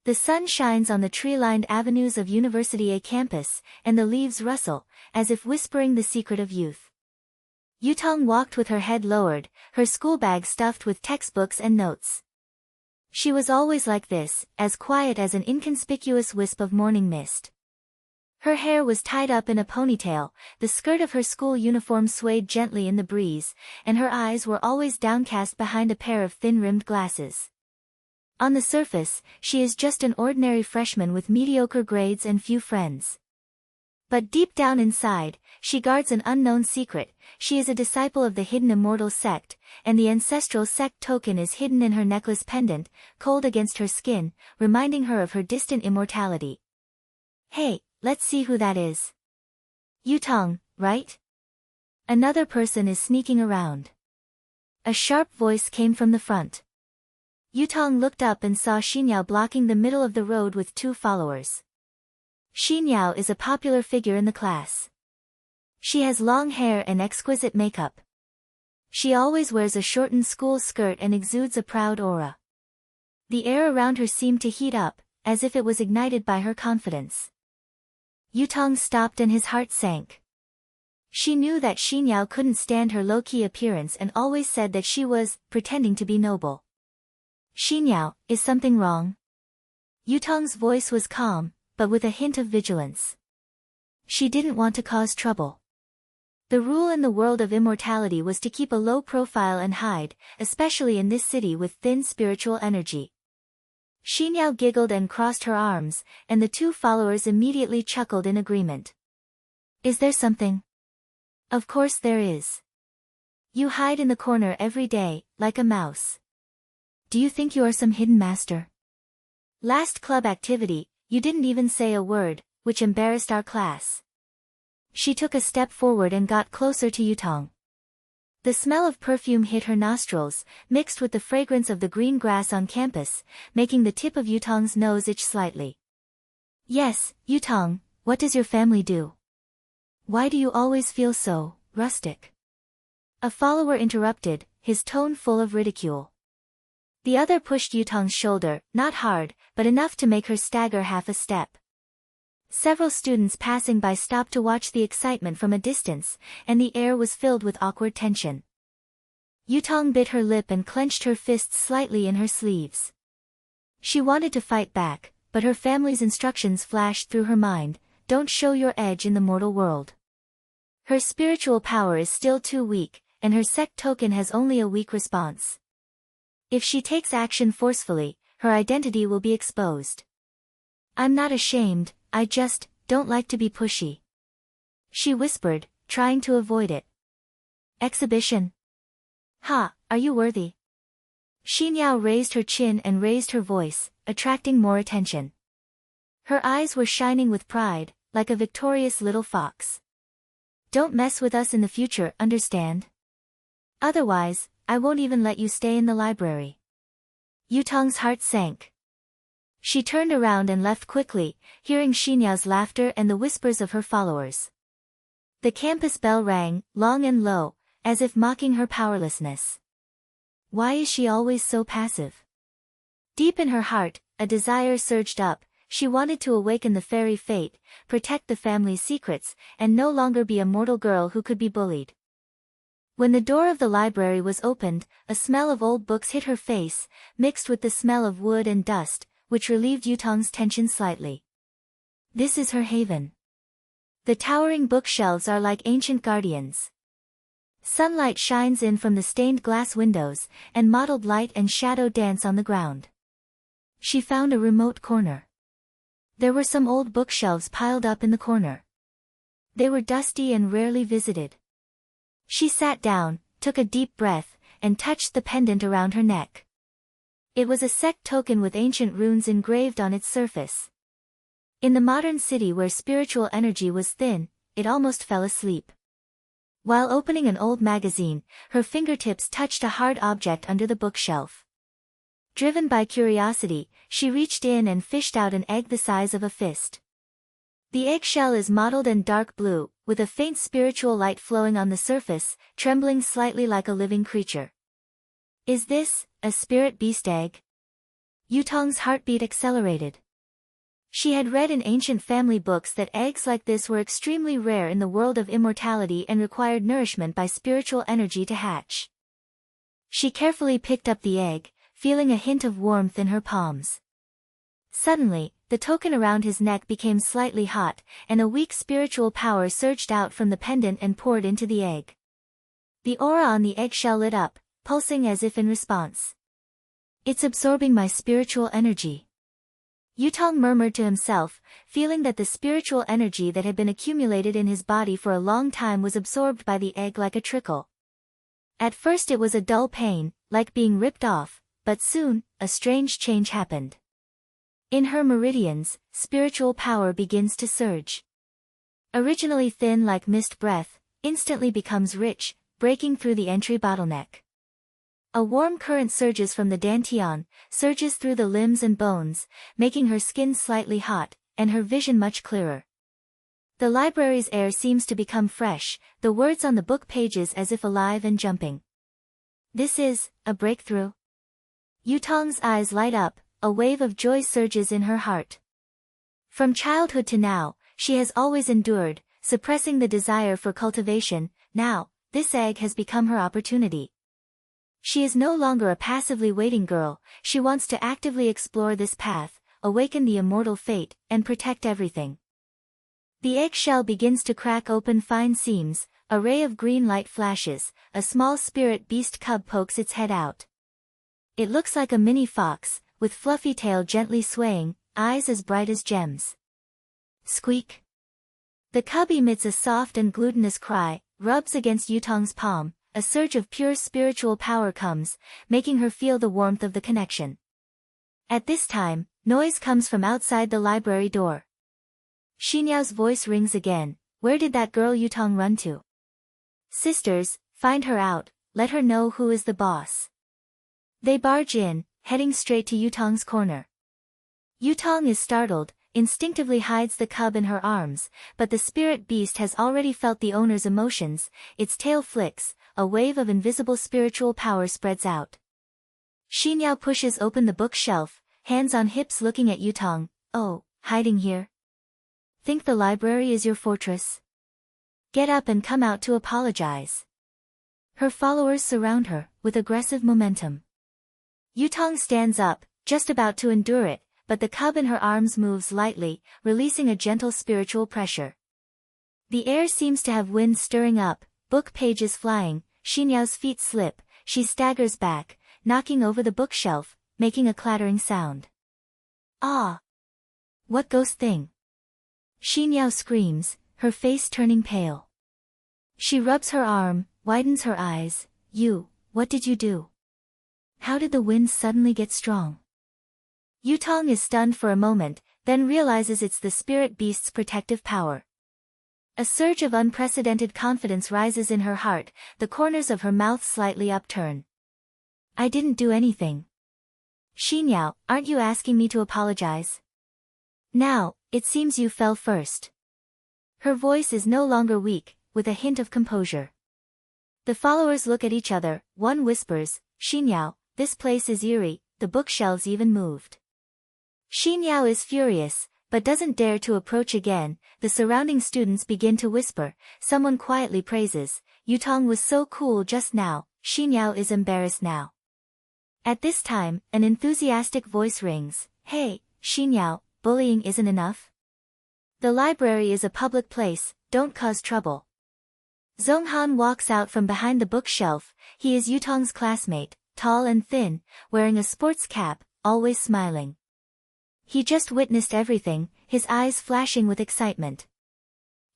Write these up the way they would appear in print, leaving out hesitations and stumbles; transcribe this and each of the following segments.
The sun shines on the tree-lined avenues of University A campus, and the leaves rustle, as if whispering the secret of youth. Yutong walked with her head lowered, her school bag stuffed with textbooks and notes. She was always like this, as quiet as an inconspicuous wisp of morning mist. Her hair was tied up in a ponytail, the skirt of her school uniform swayed gently in the breeze, and her eyes were always downcast behind a pair of thin-rimmed glasses. On the surface, she is just an ordinary freshman with mediocre grades and few friends. But deep down inside, she guards an unknown secret. She is a disciple of the hidden immortal sect, and the ancestral sect token is hidden in her necklace pendant, cold against her skin, reminding her of her distant immortality. Hey, let's see who that is. Yutong, right? Another person is sneaking around. A sharp voice came from the front. Yutong looked up and saw Xinyao blocking the middle of the road with 2 followers. Xinyao is a popular figure in the class. She has long hair and exquisite makeup. She always wears a shortened school skirt and exudes a proud aura. The air around her seemed to heat up, as if it was ignited by her confidence. Yutong stopped and his heart sank. She knew that Xinyao couldn't stand her low-key appearance and always said that she was pretending to be noble. Xinyao, is something wrong? Yutong's voice was calm, but with a hint of vigilance. She didn't want to cause trouble. The rule in the world of immortality was to keep a low profile and hide, especially in this city with thin spiritual energy. Xinyao giggled and crossed her arms, and the 2 followers immediately chuckled in agreement. Is there something? Of course there is. You hide in the corner every day, like a mouse. Do you think you are some hidden master? Last club activity, you didn't even say a word, which embarrassed our class. She took a step forward and got closer to Yutong. The smell of perfume hit her nostrils, mixed with the fragrance of the green grass on campus, making the tip of Yutong's nose itch slightly. Yes, Yutong, what does your family do? Why do you always feel so rustic? A follower interrupted, his tone full of ridicule. The other pushed Yutong's shoulder, not hard, but enough to make her stagger half a step. Several students passing by stopped to watch the excitement from a distance, and the air was filled with awkward tension. Yutong bit her lip and clenched her fists slightly in her sleeves. She wanted to fight back, but her family's instructions flashed through her mind, don't show your edge in the mortal world. Her spiritual power is still too weak, and her sect token has only a weak response. If she takes action forcefully, her identity will be exposed. I'm not ashamed, I just don't like to be pushy. She whispered, trying to avoid it. Exhibition? Ha, are you worthy? Xinyao raised her chin and raised her voice, attracting more attention. Her eyes were shining with pride, like a victorious little fox. Don't mess with us in the future, understand? Otherwise, I won't even let you stay in the library. Yutong's heart sank. She turned around and left quickly, hearing Xinyao's laughter and the whispers of her followers. The campus bell rang, long and low, as if mocking her powerlessness. Why is she always so passive? Deep in her heart, a desire surged up. She wanted to awaken the fairy fate, protect the family's secrets, and no longer be a mortal girl who could be bullied. When the door of the library was opened, a smell of old books hit her face, mixed with the smell of wood and dust, which relieved Yutong's tension slightly. This is her haven. The towering bookshelves are like ancient guardians. Sunlight shines in from the stained glass windows, and mottled light and shadow dance on the ground. She found a remote corner. There were some old bookshelves piled up in the corner. They were dusty and rarely visited. She sat down, took a deep breath, and touched the pendant around her neck. It was a sect token with ancient runes engraved on its surface. In the modern city where spiritual energy was thin, it almost fell asleep. While opening an old magazine, her fingertips touched a hard object under the bookshelf. Driven by curiosity, she reached in and fished out an egg the size of a fist. The eggshell is mottled and dark blue, with a faint spiritual light flowing on the surface, trembling slightly like a living creature. Is this a spirit beast egg? Yutong's heartbeat accelerated. She had read in ancient family books that eggs like this were extremely rare in the world of immortality and required nourishment by spiritual energy to hatch. She carefully picked up the egg, feeling a hint of warmth in her palms. Suddenly, the token around his neck became slightly hot, and a weak spiritual power surged out from the pendant and poured into the egg. The aura on the eggshell lit up, pulsing as if in response. "It's absorbing my spiritual energy." Yutong murmured to himself, feeling that the spiritual energy that had been accumulated in his body for a long time was absorbed by the egg like a trickle. At first it was a dull pain, like being ripped off, but soon, a strange change happened. In her meridians, spiritual power begins to surge. Originally thin like mist breath, instantly becomes rich, breaking through the entry bottleneck. A warm current surges from the dantian, surges through the limbs and bones, making her skin slightly hot, and her vision much clearer. The library's air seems to become fresh, the words on the book pages as if alive and jumping. This is a breakthrough. Yutong's eyes light up, a wave of joy surges in her heart. From childhood to now, she has always endured, suppressing the desire for cultivation. Now, this egg has become her opportunity. She is no longer a passively waiting girl, she wants to actively explore this path, awaken the immortal fate, and protect everything. The eggshell begins to crack open fine seams, a ray of green light flashes, a small spirit beast cub pokes its head out. It looks like a mini fox, with fluffy tail gently swaying, eyes as bright as gems. Squeak! The cub emits a soft and glutinous cry, rubs against Yutong's palm. A surge of pure spiritual power comes, making her feel the warmth of the connection. At this time, noise comes from outside the library door. Xinyao's voice rings again. "Where did that girl Yutong run to? Sisters, find her out, let her know who is the boss." They barge in, heading straight to Yutong's corner. Yutong is startled, instinctively hides the cub in her arms, but the spirit beast has already felt the owner's emotions, its tail flicks, a wave of invisible spiritual power spreads out. Xinyao pushes open the bookshelf, hands on hips looking at Yutong. "Oh, hiding here? Think the library is your fortress? Get up and come out to apologize." Her followers surround her, with aggressive momentum. Yutong stands up, just about to endure it, but the cub in her arms moves lightly, releasing a gentle spiritual pressure. The air seems to have wind stirring up, book pages flying. Xinyao's feet slip, she staggers back, knocking over the bookshelf, making a clattering sound. "Ah! What ghost thing?" Xinyao screams, her face turning pale. She rubs her arm, widens her eyes. What did you do? How did the wind suddenly get strong?" Yutong is stunned for a moment, then realizes it's the spirit beast's protective power. A surge of unprecedented confidence rises in her heart, the corners of her mouth slightly upturn. "I didn't do anything." "Xinyao, aren't you asking me to apologize? Now, it seems you fell first." Her voice is no longer weak, with a hint of composure. The followers look at each other, one whispers, "Xinyao, this place is eerie," the bookshelves even moved. Xinyao is furious, but doesn't dare to approach again. The surrounding students begin to whisper, someone quietly praises, "Yutong was so cool just now." Xinyao is embarrassed now. At this time, an enthusiastic voice rings, "Hey, Xinyao, bullying isn't enough? The library is a public place, don't cause trouble." Zhonghan walks out from behind the bookshelf. He is Yutong's classmate, tall and thin, wearing a sports cap, always smiling. He just witnessed everything, his eyes flashing with excitement.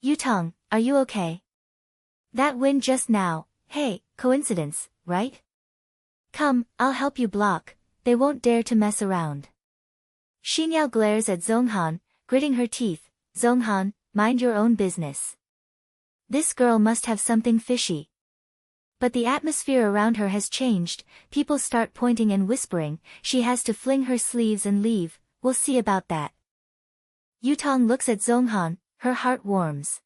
"Yutong, are you okay? That wind just now, hey, coincidence, right? Come, I'll help you block, they won't dare to mess around." Xinyao glares at Zhonghan, gritting her teeth. "Zhonghan, mind your own business. This girl must have something fishy." But the atmosphere around her has changed, people start pointing and whispering, she has to fling her sleeves and leave. "We'll see about that." Yutong looks at Zhonghan, her heart warms.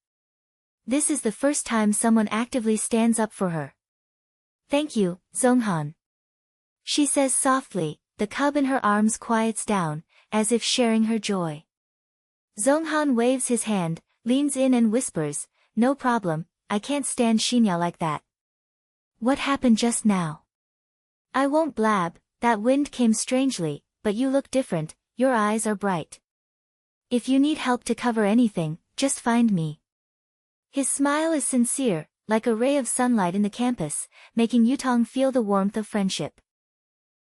This is the first time someone actively stands up for her. "Thank you, Zhonghan." She says softly, the cub in her arms quiets down, as if sharing her joy. Zhonghan waves his hand, leans in and whispers, "No problem, I can't stand Xinya like that." "What happened just now?" "I won't blab, that wind came strangely, but you look different, your eyes are bright. If you need help to cover anything, just find me." His smile is sincere, like a ray of sunlight in the campus, making Yutong feel the warmth of friendship.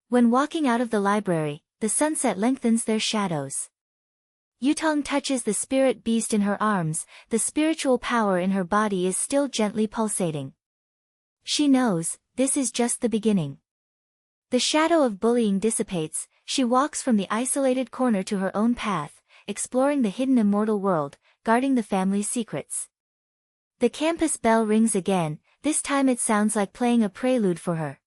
When walking out of the library, the sunset lengthens their shadows. Yutong touches the spirit beast in her arms, the spiritual power in her body is still gently pulsating. She knows, this is just the beginning. The shadow of bullying dissipates, she walks from the isolated corner to her own path, exploring the hidden immortal world, guarding the family's secrets. The campus bell rings again, this time it sounds like playing a prelude for her.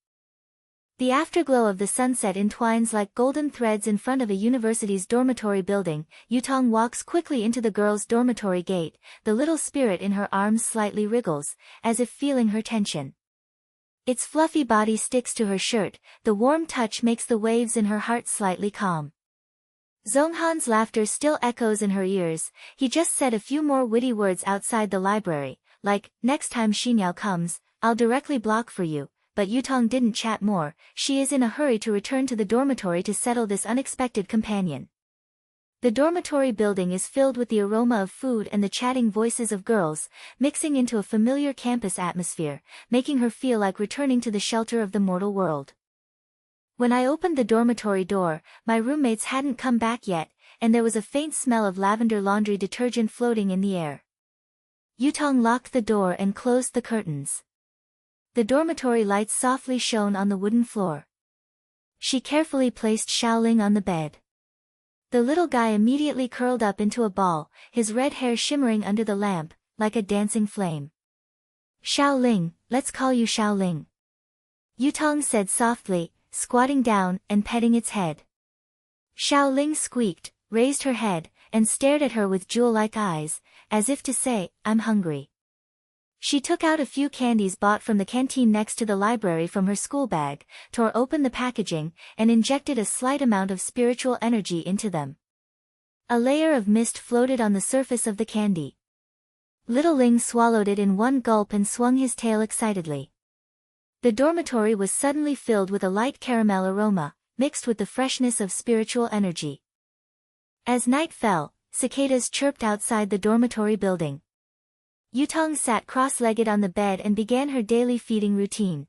The afterglow of the sunset entwines like golden threads in front of a university's dormitory building. Yutong walks quickly into the girl's dormitory gate, the little spirit in her arms slightly wriggles, as if feeling her tension. Its fluffy body sticks to her shirt, the warm touch makes the waves in her heart slightly calm. Zhonghan's laughter still echoes in her ears, he just said a few more witty words outside the library, like, "Next time Xinyao comes, I'll directly block for you." But Yutong didn't chat more, she is in a hurry to return to the dormitory to settle this unexpected companion. The dormitory building is filled with the aroma of food and the chatting voices of girls, mixing into a familiar campus atmosphere, making her feel like returning to the shelter of the mortal world. When I opened the dormitory door, my roommates hadn't come back yet, and there was a faint smell of lavender laundry detergent floating in the air. Yutong locked the door and closed the curtains. The dormitory lights softly shone on the wooden floor. She carefully placed Xiaoling on the bed. The little guy immediately curled up into a ball, his red hair shimmering under the lamp, like a dancing flame. "Xiaoling, let's call you Xiaoling," Yutong said softly, squatting down and petting its head. Xiaoling squeaked, raised her head, and stared at her with jewel-like eyes, as if to say, "I'm hungry." She took out a few candies bought from the canteen next to the library from her school bag, tore open the packaging, and injected a slight amount of spiritual energy into them. A layer of mist floated on the surface of the candy. Little Ling swallowed it in one gulp and swung his tail excitedly. The dormitory was suddenly filled with a light caramel aroma, mixed with the freshness of spiritual energy. As night fell, cicadas chirped outside the dormitory building. Yutong sat cross-legged on the bed and began her daily feeding routine.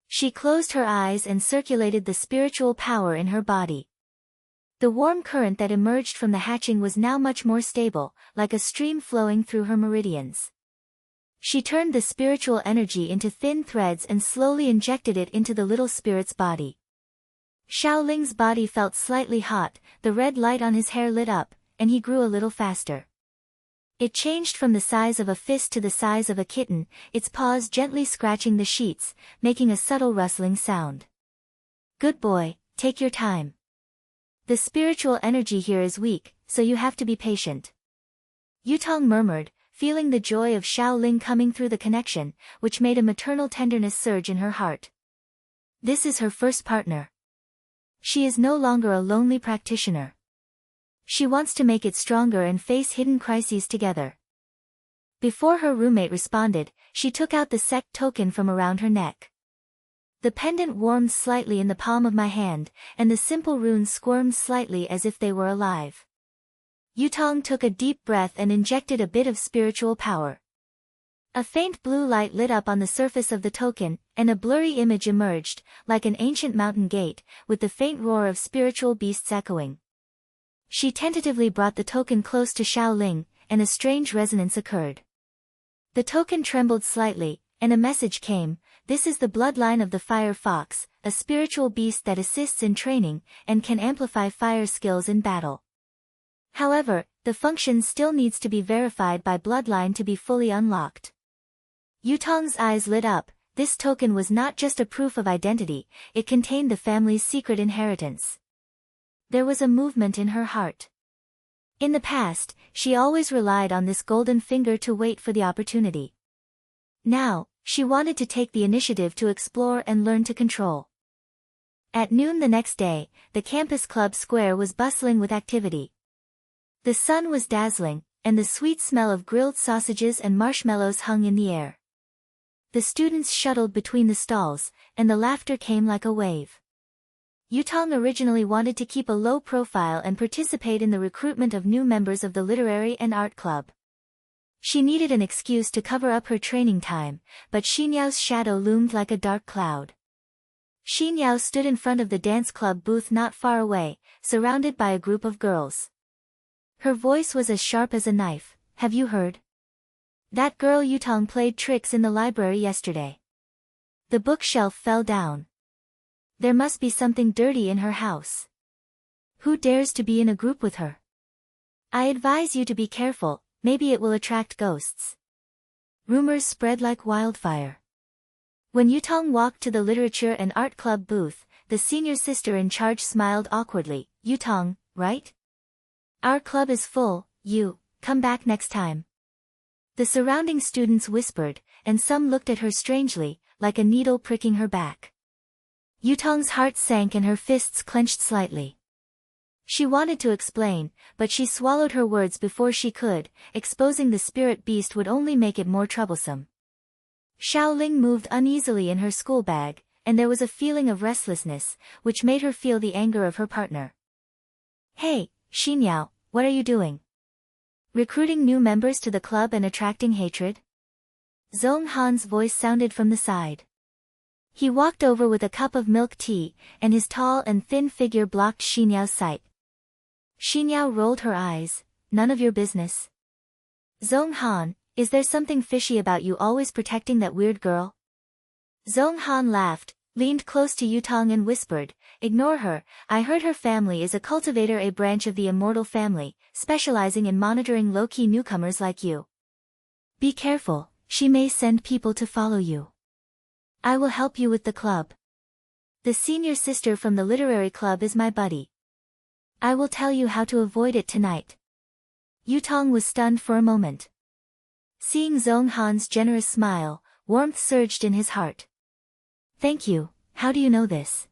She closed her eyes and circulated the spiritual power in her body. The warm current that emerged from the hatching was now much more stable, like a stream flowing through her meridians. She turned the spiritual energy into thin threads and slowly injected it into the little spirit's body. Xiaoling's body felt slightly hot, the red light on his hair lit up, and he grew a little faster. It changed from the size of a fist to the size of a kitten, its paws gently scratching the sheets, making a subtle rustling sound. "Good boy, take your time. The spiritual energy here is weak, so you have to be patient," Yutong murmured, feeling the joy of Xiaoling coming through the connection, which made a maternal tenderness surge in her heart. This is her first partner. She is no longer a lonely practitioner. She wants to make it stronger and face hidden crises together. Before her roommate responded, she took out the sect token from around her neck. The pendant warmed slightly in the palm of my hand, and the simple runes squirmed slightly as if they were alive. Yutong took a deep breath and injected a bit of spiritual power. A faint blue light lit up on the surface of the token, and a blurry image emerged, like an ancient mountain gate, with the faint roar of spiritual beasts echoing. She tentatively brought the token close to Xiaoling, and a strange resonance occurred. The token trembled slightly, and a message came: "This is the bloodline of the fire fox, a spiritual beast that assists in training, and can amplify fire skills in battle. However, the function still needs to be verified by bloodline to be fully unlocked." Yutong's eyes lit up, this token was not just a proof of identity, it contained the family's secret inheritance. There was a movement in her heart. In the past, she always relied on this golden finger to wait for the opportunity. Now, she wanted to take the initiative to explore and learn to control. At noon the next day, the campus club square was bustling with activity. The sun was dazzling, and the sweet smell of grilled sausages and marshmallows hung in the air. The students shuttled between the stalls, and the laughter came like a wave. Yutong originally wanted to keep a low profile and participate in the recruitment of new members of the literary and art club. She needed an excuse to cover up her training time, but Xinyao's shadow loomed like a dark cloud. Xinyao stood in front of the dance club booth not far away, surrounded by a group of girls. Her voice was as sharp as a knife. Have you heard? That girl Yutong played tricks in the library yesterday. The bookshelf fell down. There must be something dirty in her house. Who dares to be in a group with her? I advise you to be careful, maybe it will attract ghosts. Rumors spread like wildfire. When Yutong walked to the literature and art club booth, the senior sister in charge smiled awkwardly. Yutong, right? Our club is full, come back next time. The surrounding students whispered, and some looked at her strangely, like a needle pricking her back. Yutong's heart sank and her fists clenched slightly. She wanted to explain, but she swallowed her words before she could. Exposing the spirit beast would only make it more troublesome. Xiaoling moved uneasily in her school bag, and there was a feeling of restlessness, which made her feel the anger of her partner. Hey, Xinyao, what are you doing? Recruiting new members to the club and attracting hatred? Zhong Han's voice sounded from the side. He walked over with a cup of milk tea, and his tall and thin figure blocked Xinyao's sight. Xinyao rolled her eyes. None of your business. Zhong Han, is there something fishy about you always protecting that weird girl? Zhong Han laughed, leaned close to Yutong and whispered, ignore her, I heard her family is a cultivator, a branch of the immortal family, specializing in monitoring low-key newcomers like you. Be careful, she may send people to follow you. I will help you with the club. The senior sister from the literary club is my buddy. I will tell you how to avoid it tonight. Yutong was stunned for a moment. Seeing Zhong Han's generous smile, warmth surged in his heart. Thank you, how do you know this?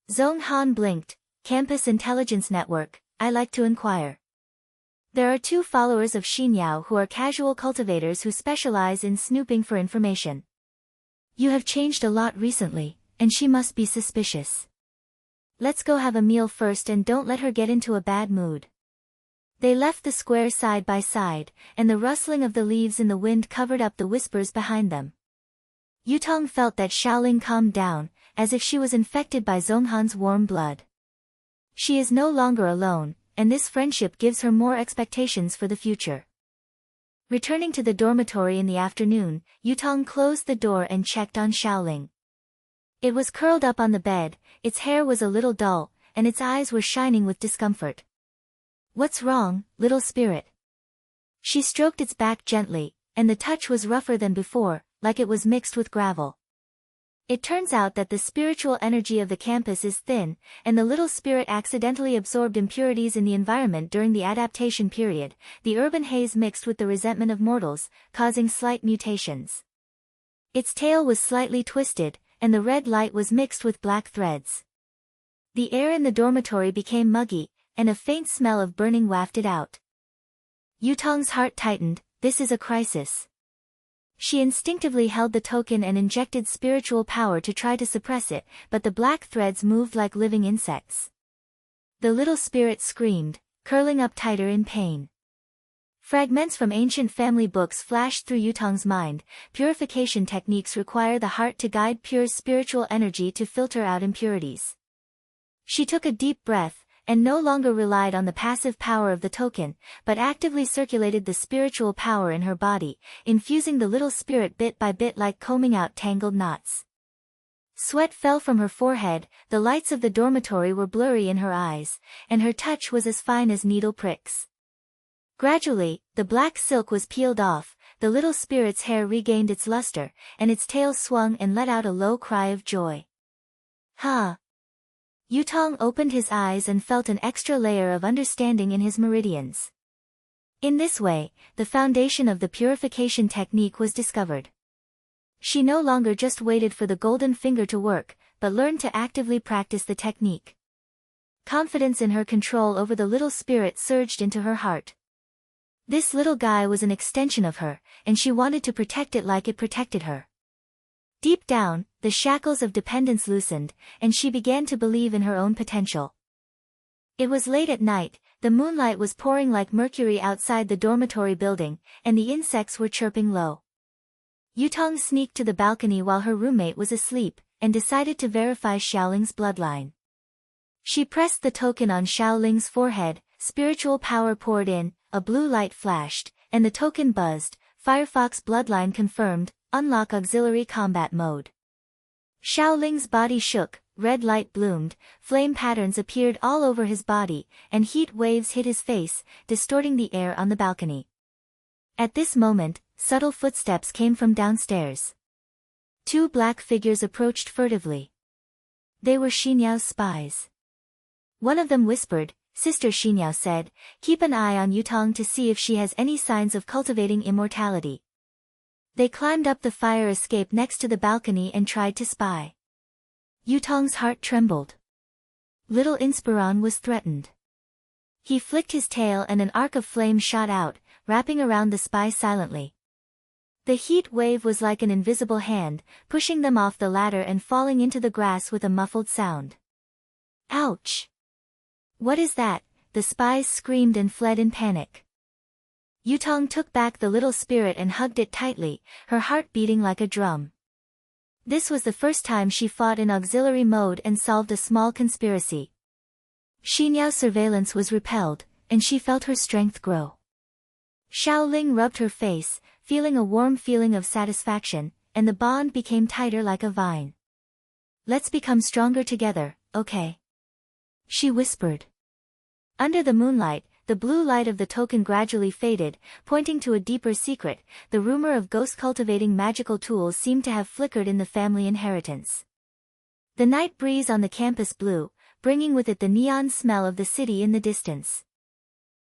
Zhong Han blinked. Campus Intelligence Network, I like to inquire. There are 2 followers of Xinyao who are casual cultivators who specialize in snooping for information. You have changed a lot recently, and she must be suspicious. Let's go have a meal first and don't let her get into a bad mood. They left the square side by side, and the rustling of the leaves in the wind covered up the whispers behind them. Yutong felt that Xiaoling calmed down, as if she was infected by Zhonghan's warm blood. She is no longer alone, and this friendship gives her more expectations for the future. Returning to the dormitory in the afternoon, Yutong closed the door and checked on Xiaoling. It was curled up on the bed, its hair was a little dull, and its eyes were shining with discomfort. What's wrong, little spirit? She stroked its back gently, and the touch was rougher than before, like it was mixed with gravel. It turns out that the spiritual energy of the campus is thin, and the little spirit accidentally absorbed impurities in the environment during the adaptation period, the urban haze mixed with the resentment of mortals, causing slight mutations. Its tail was slightly twisted, and the red light was mixed with black threads. The air in the dormitory became muggy, and a faint smell of burning wafted out. Yutong's heart tightened. This is a crisis. She instinctively held the token and injected spiritual power to try to suppress it, but the black threads moved like living insects. The little spirit screamed, curling up tighter in pain. Fragments from ancient family books flashed through Yutong's mind. Purification techniques require the heart to guide pure spiritual energy to filter out impurities. She took a deep breath, and no longer relied on the passive power of the token, but actively circulated the spiritual power in her body, infusing the little spirit bit by bit like combing out tangled knots. Sweat fell from her forehead, the lights of the dormitory were blurry in her eyes, and her touch was as fine as needle pricks. Gradually, the black silk was peeled off, the little spirit's hair regained its luster, and its tail swung and let out a low cry of joy. Ha! Yutong opened his eyes and felt an extra layer of understanding in his meridians. In this way, the foundation of the purification technique was discovered. She no longer just waited for the golden finger to work, but learned to actively practice the technique. Confidence in her control over the little spirit surged into her heart. This little guy was an extension of her, and she wanted to protect it like it protected her. Deep down, the shackles of dependence loosened, and she began to believe in her own potential. It was late at night, the moonlight was pouring like mercury outside the dormitory building, and the insects were chirping low. Yutong sneaked to the balcony while her roommate was asleep, and decided to verify Xiaoling's bloodline. She pressed the token on Xiaoling's forehead, spiritual power poured in, a blue light flashed, and the token buzzed, Firefox bloodline confirmed, unlock auxiliary combat mode. Xiaoling's body shook, red light bloomed, flame patterns appeared all over his body, and heat waves hit his face, distorting the air on the balcony. At this moment, subtle footsteps came from downstairs. Two black figures approached furtively. They were Xinyao's spies. One of them whispered, "Sister," Xinyao said, "keep an eye on Yutong to see if she has any signs of cultivating immortality." They climbed up the fire escape next to the balcony and tried to spy. Yutong's heart trembled. Little Inspiron was threatened. He flicked his tail and an arc of flame shot out, wrapping around the spy silently. The heat wave was like an invisible hand, pushing them off the ladder and falling into the grass with a muffled sound. Ouch! What is that? The spies screamed and fled in panic. Yutong took back the little spirit and hugged it tightly, her heart beating like a drum. This was the first time she fought in auxiliary mode and solved a small conspiracy. Xinyao's surveillance was repelled, and she felt her strength grow. Xiaoling rubbed her face, feeling a warm feeling of satisfaction, and the bond became tighter like a vine. "Let's become stronger together, okay?" she whispered. Under the moonlight, the blue light of the token gradually faded, pointing to a deeper secret. The rumor of ghost cultivating magical tools seemed to have flickered in the family inheritance. The night breeze on the campus blew, bringing with it the neon smell of the city in the distance.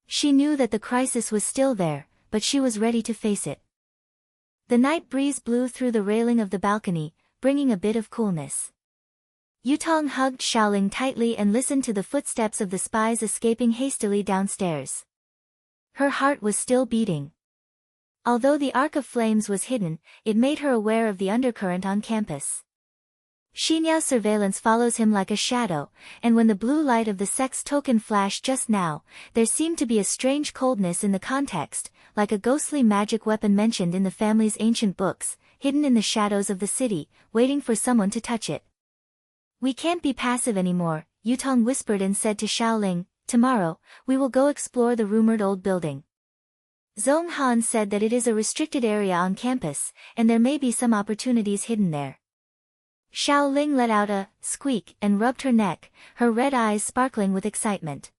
She knew that the crisis was still there, but she was ready to face it. The night breeze blew through the railing of the balcony, bringing a bit of coolness. Yutong hugged Xiaoling tightly and listened to the footsteps of the spies escaping hastily downstairs. Her heart was still beating. Although the arc of flames was hidden, it made her aware of the undercurrent on campus. Xinyao's surveillance follows him like a shadow, and when the blue light of the sect's token flashed just now, there seemed to be a strange coldness in the context, like a ghostly magic weapon mentioned in the family's ancient books, hidden in the shadows of the city, waiting for someone to touch it. "We can't be passive anymore," Yutong whispered and said to Xiaoling, "Tomorrow, we will go explore the rumored old building." Zhong Han said that it is a restricted area on campus, and there may be some opportunities hidden there. Xiaoling let out a squeak and rubbed her neck, her red eyes sparkling with excitement.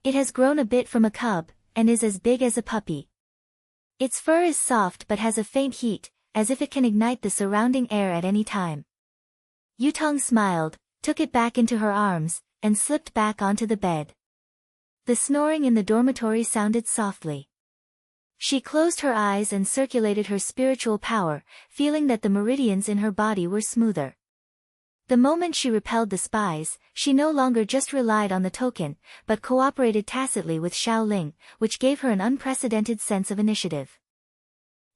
"It has grown a bit from a cub, and is as big as a puppy. Its fur is soft but has a faint heat, as if it can ignite the surrounding air at any time." Yutong smiled, took it back into her arms, and slipped back onto the bed. The snoring in the dormitory sounded softly. She closed her eyes and circulated her spiritual power, feeling that the meridians in her body were smoother. The moment she repelled the spies, she no longer just relied on the token, but cooperated tacitly with Xiaoling, which gave her an unprecedented sense of initiative.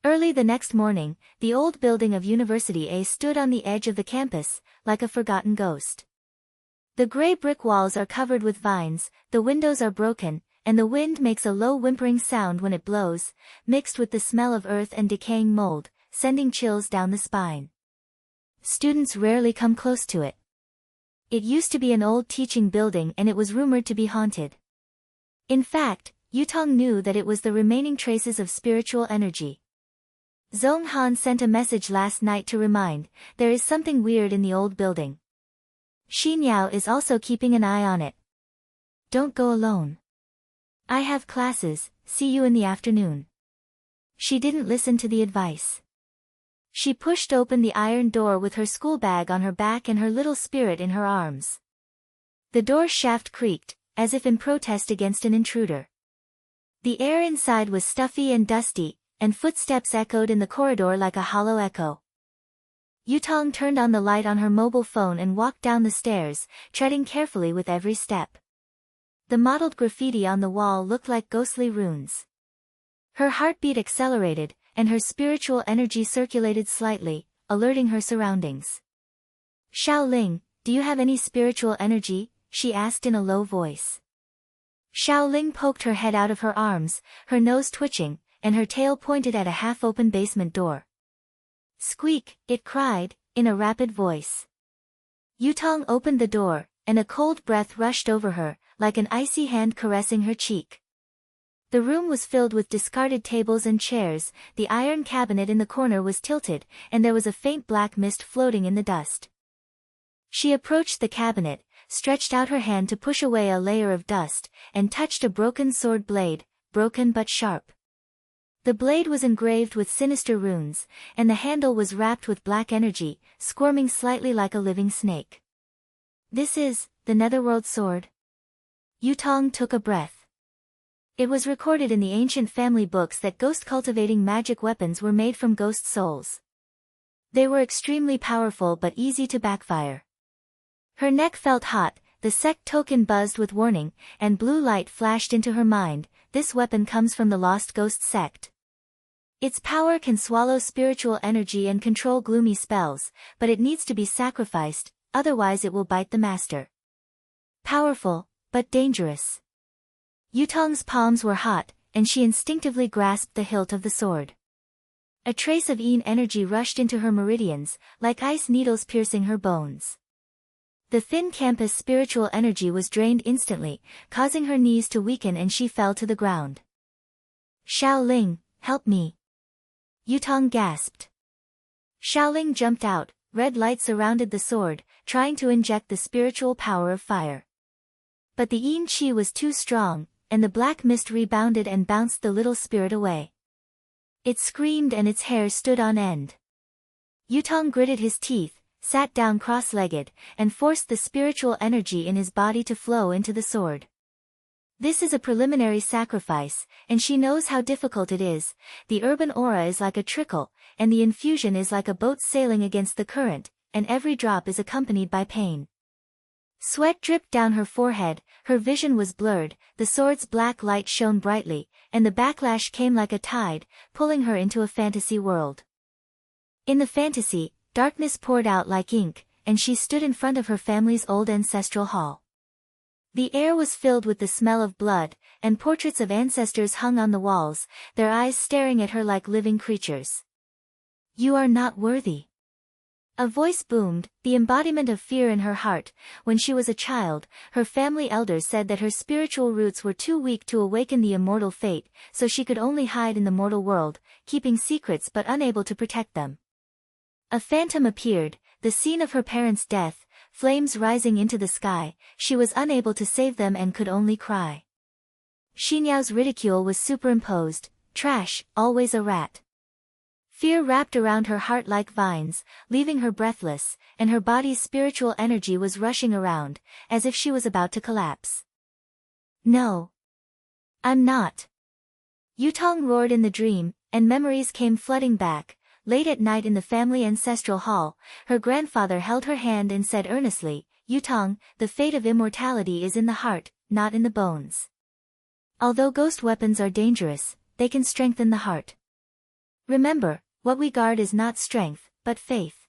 Early the next morning, the old building of University A stood on the edge of the campus, like a forgotten ghost. The gray brick walls are covered with vines, the windows are broken, and the wind makes a low whimpering sound when it blows, mixed with the smell of earth and decaying mold, sending chills down the spine. Students rarely come close to it. It used to be an old teaching building and it was rumored to be haunted. In fact, Yutong knew that it was the remaining traces of spiritual energy. Zhong Han sent a message last night to remind, there is something weird in the old building. Xinyao is also keeping an eye on it. Don't go alone. I have classes, see you in the afternoon. She didn't listen to the advice. She pushed open the iron door with her school bag on her back and her little spirit in her arms. The door shaft creaked, as if in protest against an intruder. The air inside was stuffy and dusty, and footsteps echoed in the corridor like a hollow echo. Yutong turned on the light on her mobile phone and walked down the stairs, treading carefully with every step. The mottled graffiti on the wall looked like ghostly runes. Her heartbeat accelerated, and her spiritual energy circulated slightly, alerting her surroundings. Xiaoling, do you have any spiritual energy? She asked in a low voice. Xiaoling poked her head out of her arms, her nose twitching, and her tail pointed at a half-open basement door. Squeak, it cried, in a rapid voice. Yutong opened the door, and a cold breath rushed over her, like an icy hand caressing her cheek. The room was filled with discarded tables and chairs, the iron cabinet in the corner was tilted, and there was a faint black mist floating in the dust. She approached the cabinet, stretched out her hand to push away a layer of dust, and touched a broken sword blade, broken but sharp. The blade was engraved with sinister runes, and the handle was wrapped with black energy, squirming slightly like a living snake. This is the Netherworld sword. Yutong took a breath. It was recorded in the ancient family books that ghost-cultivating magic weapons were made from ghost souls. They were extremely powerful but easy to backfire. Her neck felt hot, the sect token buzzed with warning, and blue light flashed into her mind. This weapon comes from the Lost Ghost sect. Its power can swallow spiritual energy and control gloomy spells, but it needs to be sacrificed, otherwise it will bite the master. Powerful, but dangerous. Yutong's palms were hot, and she instinctively grasped the hilt of the sword. A trace of yin energy rushed into her meridians, like ice needles piercing her bones. The thin campus spiritual energy was drained instantly, causing her knees to weaken and she fell to the ground. Xiaoling, help me. Yutong gasped. Xiaoling jumped out, red light surrounded the sword, trying to inject the spiritual power of fire. But the yin qi was too strong, and the black mist rebounded and bounced the little spirit away. It screamed and its hair stood on end. Yutong gritted his teeth, sat down cross-legged, and forced the spiritual energy in his body to flow into the sword. This is a preliminary sacrifice, and she knows how difficult it is. The urban aura is like a trickle, and the infusion is like a boat sailing against the current, and every drop is accompanied by pain. Sweat dripped down her forehead, her vision was blurred, the sword's black light shone brightly, and the backlash came like a tide, pulling her into a fantasy world. In the fantasy, darkness poured out like ink, and she stood in front of her family's old ancestral hall. The air was filled with the smell of blood, and portraits of ancestors hung on the walls, their eyes staring at her like living creatures. You are not worthy. A voice boomed, the embodiment of fear in her heart. When she was a child, her family elders said that her spiritual roots were too weak to awaken the immortal fate, so she could only hide in the mortal world, keeping secrets but unable to protect them. A phantom appeared, the scene of her parents' death, flames rising into the sky. She was unable to save them and could only cry. Xinyao's ridicule was superimposed, trash, always a rat. Fear wrapped around her heart like vines, leaving her breathless, and her body's spiritual energy was rushing around, as if she was about to collapse. No. I'm not. Yutong roared in the dream, and memories came flooding back. Late at night in the family ancestral hall, her grandfather held her hand and said earnestly, Yutong, the fate of immortality is in the heart, not in the bones. Although ghost weapons are dangerous, they can strengthen the heart. Remember, what we guard is not strength, but faith.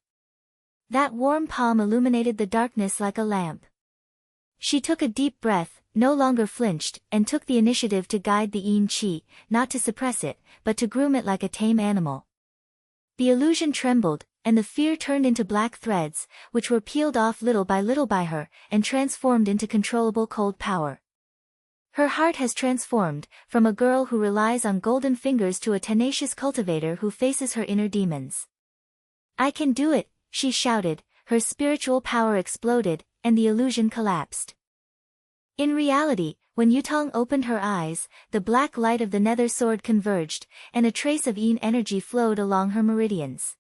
That warm palm illuminated the darkness like a lamp. She took a deep breath, no longer flinched, and took the initiative to guide the yin qi, not to suppress it, but to groom it like a tame animal. The illusion trembled, and the fear turned into black threads, which were peeled off little by her, and transformed into controllable cold power. Her heart has transformed, from a girl who relies on golden fingers to a tenacious cultivator who faces her inner demons. I can do it, she shouted, her spiritual power exploded, and the illusion collapsed. In reality, when Yutong opened her eyes, the black light of the nether sword converged, and a trace of yin energy flowed along her meridians.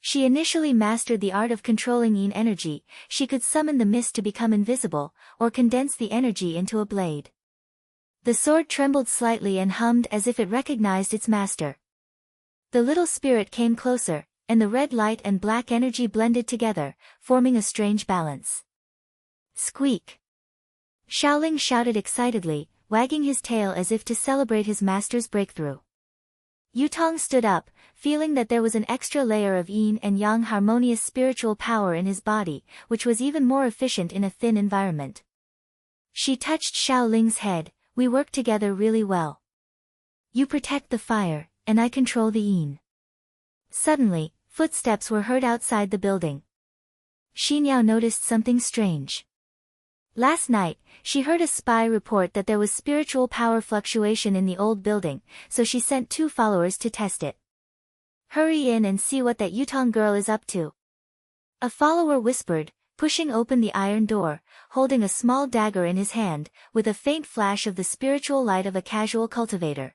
She initially mastered the art of controlling yin energy. She could summon the mist to become invisible, or condense the energy into a blade. The sword trembled slightly and hummed as if it recognized its master. The little spirit came closer, and the red light and black energy blended together, forming a strange balance. Squeak! Xiaoling shouted excitedly, wagging his tail as if to celebrate his master's breakthrough. Yutong stood up, feeling that there was an extra layer of yin and yang harmonious spiritual power in his body, which was even more efficient in a thin environment. She touched Xiaoling's head. We work together really well. You protect the fire, and I control the yin. Suddenly, footsteps were heard outside the building. Xinyao noticed something strange. Last night, she heard a spy report that there was spiritual power fluctuation in the old building, so she sent 2 followers to test it. Hurry in and see what that Yutong girl is up to. A follower whispered, pushing open the iron door, holding a small dagger in his hand, with a faint flash of the spiritual light of a casual cultivator.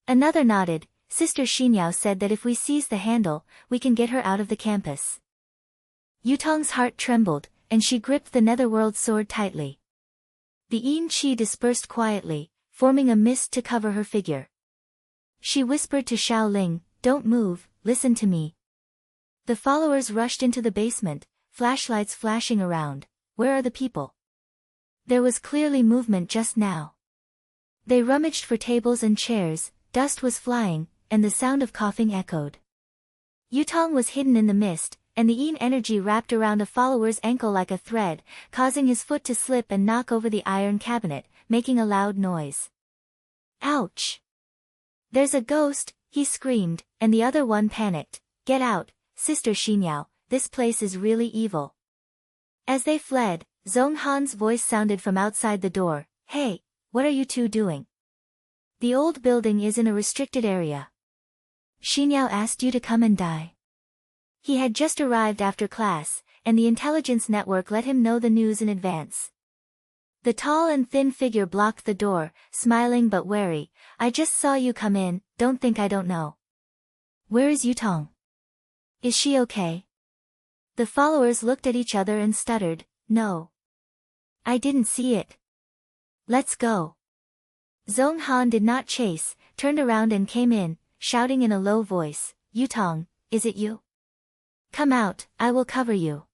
Another nodded. Sister Xinyao said that if we seize the handle, we can get her out of the campus. Yutong's heart trembled, and she gripped the netherworld sword tightly. The yin qi dispersed quietly, forming a mist to cover her figure. She whispered to Xiaoling, "Don't move, listen to me." The followers rushed into the basement, flashlights flashing around. Where are the people? There was clearly movement just now. They rummaged for tables and chairs, dust was flying, and the sound of coughing echoed. Yutong was hidden in the mist, and the yin energy wrapped around a follower's ankle like a thread, causing his foot to slip and knock over the iron cabinet, making a loud noise. Ouch! There's a ghost, he screamed, and the other one panicked. Get out, Sister Xinyao, this place is really evil. As they fled, Zhong Han's voice sounded from outside the door. Hey, what are you 2 doing? The old building is in a restricted area. Xinyao asked you to come and die. He had just arrived after class, and the intelligence network let him know the news in advance. The tall and thin figure blocked the door, smiling but wary. I just saw you come in, don't think I don't know. Where is Yutong? Is she okay? The followers looked at each other and stuttered, No. I didn't see it. Let's go. Zhong Han did not chase, turned around and came in, shouting in a low voice, Yutong, is it you? Come out, I will cover you.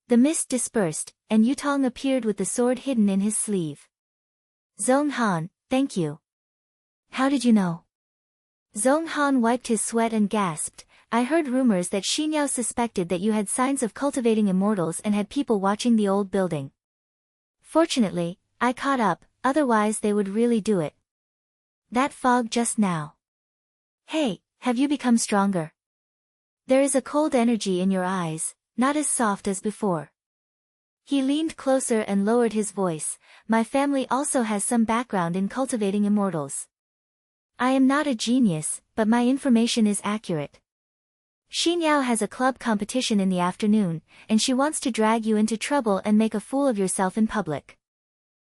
The mist dispersed, and Yutong appeared with the sword hidden in his sleeve. Zhong Han, thank you. How did you know? Zhong Han wiped his sweat and gasped, I heard rumors that Xinyao suspected that you had signs of cultivating immortals and had people watching the old building. Fortunately, I caught up, otherwise they would really do it. That fog just now. Hey, have you become stronger? There is a cold energy in your eyes, not as soft as before. He leaned closer and lowered his voice. My family also has some background in cultivating immortals. I am not a genius, but my information is accurate. Xinyao has a club competition in the afternoon, and she wants to drag you into trouble and make a fool of yourself in public.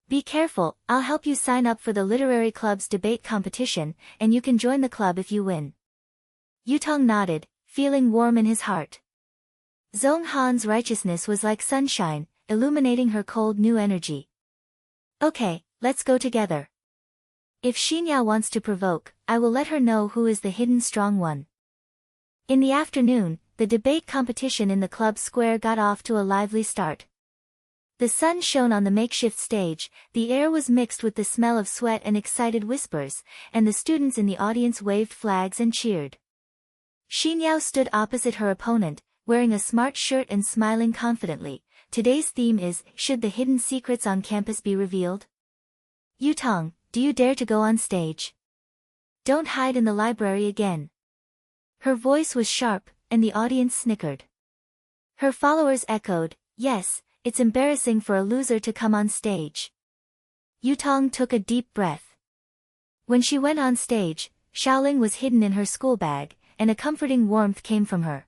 Be careful, I'll help you sign up for the literary club's debate competition, and you can join the club if you win. Yutong nodded, feeling warm in his heart. Zhong Han's righteousness was like sunshine, illuminating her cold new energy. Okay, let's go together. If Xinyao wants to provoke, I will let her know who is the hidden strong one. In the afternoon, the debate competition in the club square got off to a lively start. The sun shone on the makeshift stage, the air was mixed with the smell of sweat and excited whispers, and the students in the audience waved flags and cheered. Xinyao stood opposite her opponent, wearing a smart shirt and smiling confidently. Today's theme is, should the hidden secrets on campus be revealed? Yutong, do you dare to go on stage? Don't hide in the library again. Her voice was sharp, and the audience snickered. Her followers echoed, yes, it's embarrassing for a loser to come on stage. Yutong took a deep breath. When she went on stage, Xiaoling was hidden in her school bag, and a comforting warmth came from her.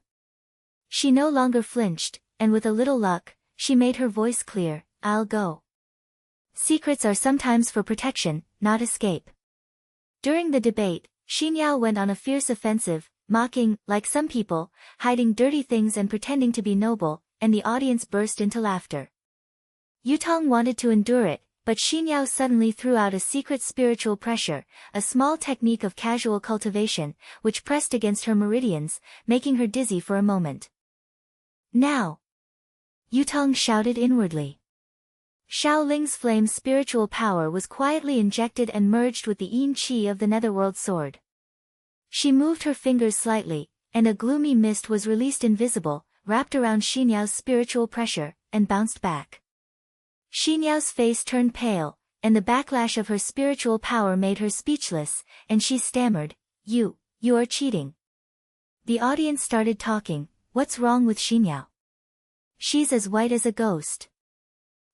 She no longer flinched, and with a little luck, she made her voice clear, I'll go. Secrets are sometimes for protection, not escape. During the debate, Xinyao went on a fierce offensive, mocking, like some people, hiding dirty things and pretending to be noble, and the audience burst into laughter. Yutong wanted to endure it, but Xinyao suddenly threw out a secret spiritual pressure, a small technique of casual cultivation, which pressed against her meridians, making her dizzy for a moment. Now! Yutong shouted inwardly. Shaoling's flame spiritual power was quietly injected and merged with the yin qi of the netherworld sword. She moved her fingers slightly, and a gloomy mist was released invisible, wrapped around Xinyao's spiritual pressure, and bounced back. Xinyao's face turned pale, and the backlash of her spiritual power made her speechless, and she stammered, You are cheating. The audience started talking, what's wrong with Xinyao? She's as white as a ghost.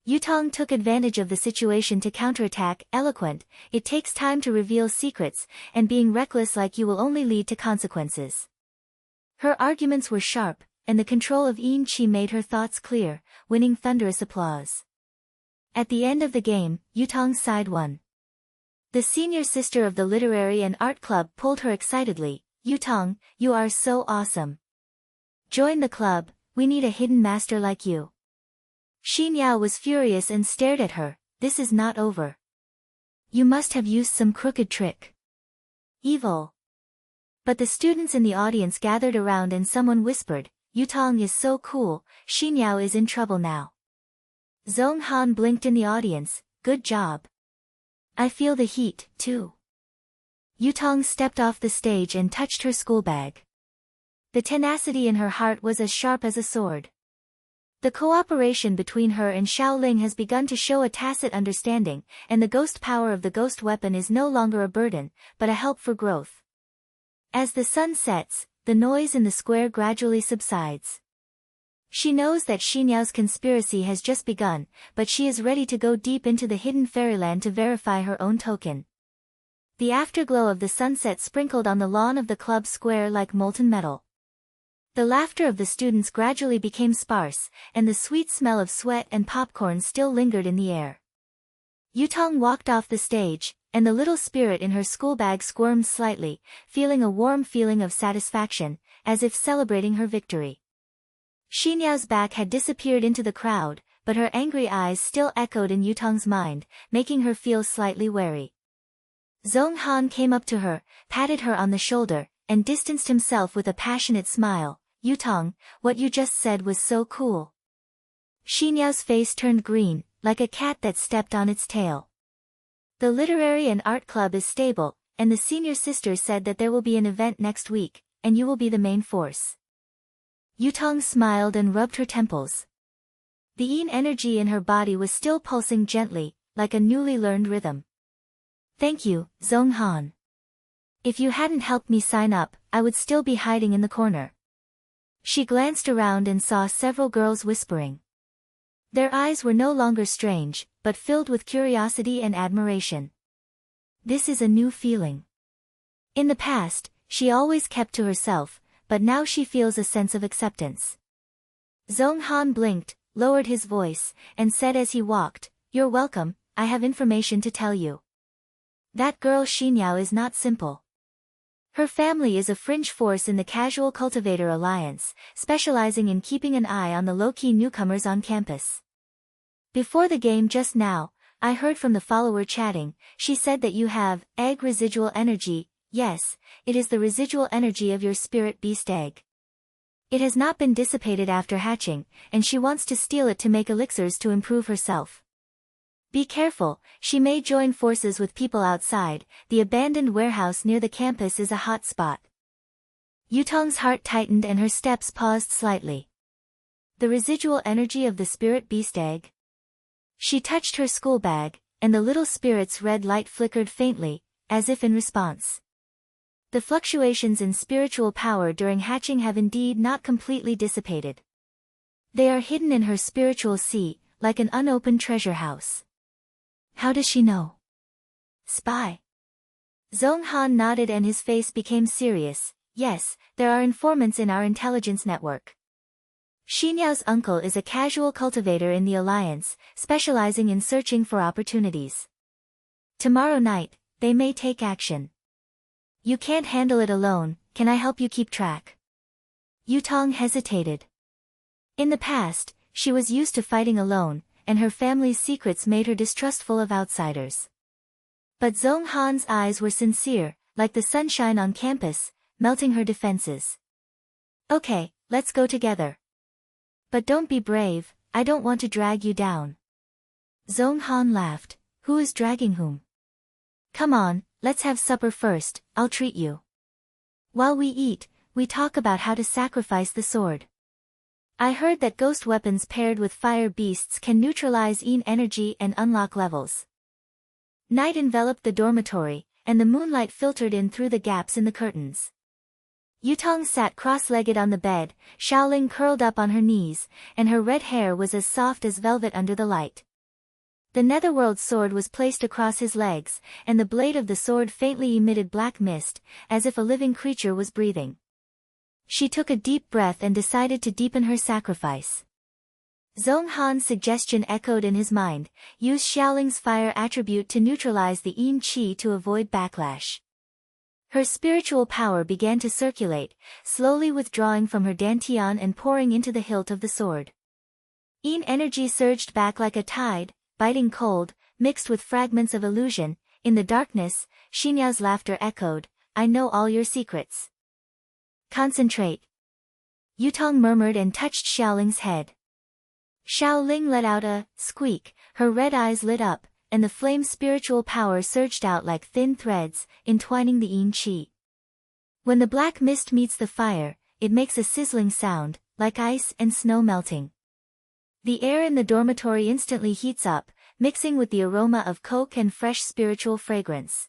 Yutong took advantage of the situation to counterattack, eloquent, it takes time to reveal secrets, and being reckless like you will only lead to consequences. Her arguments were sharp, and the control of yin qi made her thoughts clear, winning thunderous applause. At the end of the game, Yutong's side won. The senior sister of the literary and art club pulled her excitedly, Yutong, you are so awesome. Join the club, we need a hidden master like you. Xinyao was furious and stared at her, this is not over. You must have used some crooked trick. Evil. But the students in the audience gathered around and someone whispered, Yutong is so cool, Xinyao is in trouble now. Zhong Han blinked in the audience, good job. I feel the heat, too. Yutong stepped off the stage and touched her school bag. The tenacity in her heart was as sharp as a sword. The cooperation between her and Shaoling has begun to show a tacit understanding, and the ghost power of the ghost weapon is no longer a burden, but a help for growth. As the sun sets, the noise in the square gradually subsides. She knows that Xinyao's conspiracy has just begun, but she is ready to go deep into the hidden fairyland to verify her own token. The afterglow of the sunset sprinkled on the lawn of the club square like molten metal. The laughter of the students gradually became sparse, and the sweet smell of sweat and popcorn still lingered in the air. Yutong walked off the stage, and the little spirit in her school bag squirmed slightly, feeling a warm feeling of satisfaction, as if celebrating her victory. Xinyao's back had disappeared into the crowd, but her angry eyes still echoed in Yutong's mind, making her feel slightly wary. Zhong Han came up to her, patted her on the shoulder, and distanced himself with a passionate smile. Yutong, what you just said was so cool. Xinyao's face turned green, like a cat that stepped on its tail. The literary and art club is stable, and the senior sister said that there will be an event next week, and you will be the main force. Yutong smiled and rubbed her temples. The yin energy in her body was still pulsing gently, like a newly learned rhythm. Thank you, Zhong Han. If you hadn't helped me sign up, I would still be hiding in the corner. She glanced around and saw several girls whispering. Their eyes were no longer strange, but filled with curiosity and admiration. This is a new feeling. In the past, she always kept to herself, but now she feels a sense of acceptance. Zhong Han blinked, lowered his voice, and said as he walked, You're welcome, I have information to tell you. That girl Xinyao is not simple. Her family is a fringe force in the Casual Cultivator Alliance, specializing in keeping an eye on the low-key newcomers on campus. Before the game just now, I heard from the follower chatting, she said that you have egg residual energy. Yes, it is the residual energy of your spirit beast egg. It has not been dissipated after hatching, and she wants to steal it to make elixirs to improve herself. Be careful, she may join forces with people outside, the abandoned warehouse near the campus is a hot spot. Yutong's heart tightened and her steps paused slightly. The residual energy of the spirit beast egg? She touched her school bag, and the little spirit's red light flickered faintly, as if in response. The fluctuations in spiritual power during hatching have indeed not completely dissipated. They are hidden in her spiritual sea, like an unopened treasure house. How does she know? Spy. Zhong Han nodded and his face became serious. Yes, there are informants in our intelligence network. Xinyao's uncle is a casual cultivator in the Alliance, specializing in searching for opportunities. Tomorrow night, they may take action. You can't handle it alone, can I help you keep track? Yutong hesitated. In the past, she was used to fighting alone, and her family's secrets made her distrustful of outsiders. But Zhong Han's eyes were sincere, like the sunshine on campus, melting her defenses. Okay, let's go together. But don't be brave, I don't want to drag you down. Zhong Han laughed. Who is dragging whom? Come on, let's have supper first, I'll treat you. While we eat, we talk about how to sacrifice the sword. I heard that ghost weapons paired with fire beasts can neutralize Yin energy and unlock levels. Night enveloped the dormitory, and the moonlight filtered in through the gaps in the curtains. Yutong sat cross-legged on the bed, Xiaoling curled up on her knees, and her red hair was as soft as velvet under the light. The netherworld sword was placed across his legs, and the blade of the sword faintly emitted black mist, as if a living creature was breathing. She took a deep breath and decided to deepen her sacrifice. Zhong Han's suggestion echoed in his mind, use Xiaoling's fire attribute to neutralize the Yin Qi to avoid backlash. Her spiritual power began to circulate, slowly withdrawing from her dantian and pouring into the hilt of the sword. Yin energy surged back like a tide, biting cold, mixed with fragments of illusion. In the darkness, Xinyao's laughter echoed, I know all your secrets. Concentrate. Yutong murmured and touched Xiaoling's head. Xiaoling let out a squeak, her red eyes lit up, and the flame's spiritual power surged out like thin threads, entwining the Yin Qi. When the black mist meets the fire, it makes a sizzling sound, like ice and snow melting. The air in the dormitory instantly heats up, mixing with the aroma of coke and fresh spiritual fragrance.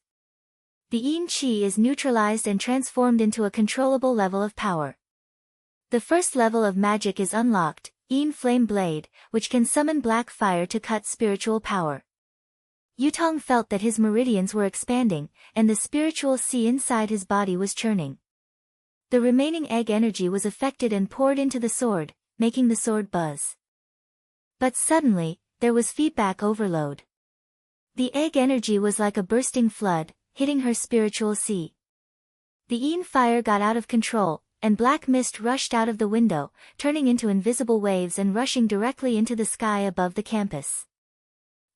The Yin Qi is neutralized and transformed into a controllable level of power. The first level of magic is unlocked, Yin Flame Blade, which can summon black fire to cut spiritual power. Yutong felt that his meridians were expanding, and the spiritual sea inside his body was churning. The remaining egg energy was affected and poured into the sword, making the sword buzz. But suddenly, there was feedback overload. The egg energy was like a bursting flood, hitting her spiritual sea. The Yin fire got out of control, and black mist rushed out of the window, turning into invisible waves and rushing directly into the sky above the campus.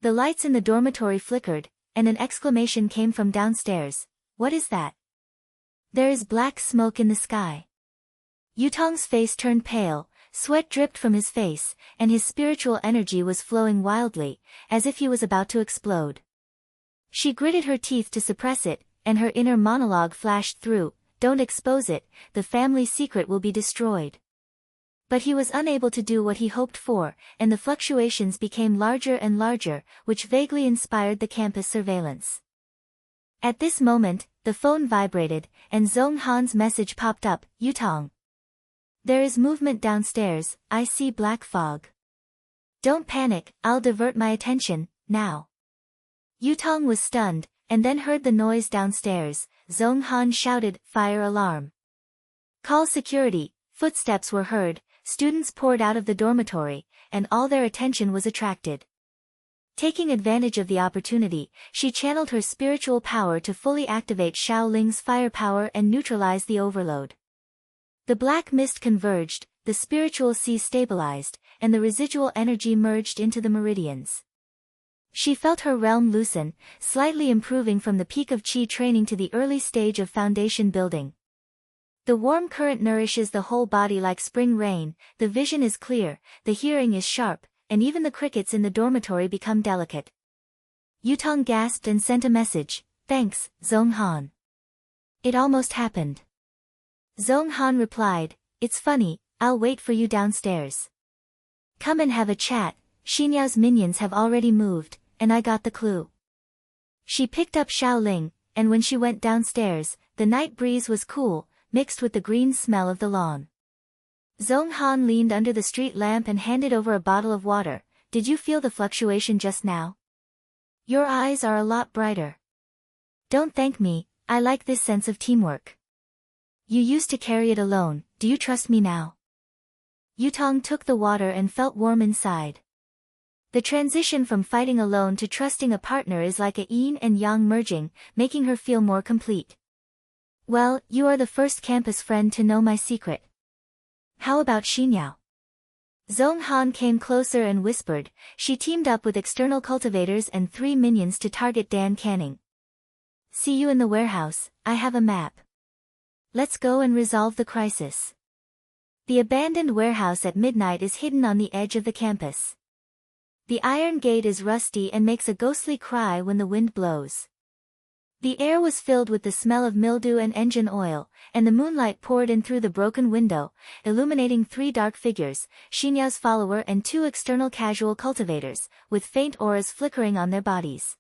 The lights in the dormitory flickered, and an exclamation came from downstairs. What is that? There is black smoke in the sky. Yutong's face turned pale, sweat dripped from his face, and his spiritual energy was flowing wildly, as if he was about to explode. She gritted her teeth to suppress it, and her inner monologue flashed through, don't expose it, the family secret will be destroyed. But he was unable to do what he hoped for, and the fluctuations became larger and larger, which vaguely inspired the campus surveillance. At this moment, the phone vibrated, and Zhong Han's message popped up, Yutong. There is movement downstairs, I see black fog. Don't panic, I'll divert my attention, now. Yutong was stunned, and then heard the noise downstairs. Zhong Han shouted, fire alarm. Call security. Footsteps were heard, students poured out of the dormitory, and all their attention was attracted. Taking advantage of the opportunity, she channeled her spiritual power to fully activate Xiaoling's firepower and neutralize the overload. The black mist converged, the spiritual sea stabilized, and the residual energy merged into the meridians. She felt her realm loosen, slightly improving from the peak of Qi training to the early stage of foundation building. The warm current nourishes the whole body like spring rain, the vision is clear, the hearing is sharp, and even the crickets in the dormitory become delicate. Yutong gasped and sent a message, thanks, Zhong Han. It almost happened. Zhong Han replied, it's funny, I'll wait for you downstairs. Come and have a chat, Xinyao's minions have already moved, and I got the clue. She picked up Xiaoling, and when she went downstairs, the night breeze was cool, mixed with the green smell of the lawn. Zhong Han leaned under the street lamp and handed over a bottle of water. Did you feel the fluctuation just now? Your eyes are a lot brighter. Don't thank me, I like this sense of teamwork. You used to carry it alone, do you trust me now? Yutong took the water and felt warm inside. The transition from fighting alone to trusting a partner is like a yin and yang merging, making her feel more complete. Well, you are the first campus friend to know my secret. How about Xinyao? Zhong Han came closer and whispered. She teamed up with external cultivators and 3 minions to target Dan Canning. See you in the warehouse, I have a map. Let's go and resolve the crisis. The abandoned warehouse at midnight is hidden on the edge of the campus. The iron gate is rusty and makes a ghostly cry when the wind blows. The air was filled with the smell of mildew and engine oil, and the moonlight poured in through the broken window, illuminating 3 dark figures, Xinyao's follower and 2 external casual cultivators, with faint auras flickering on their bodies.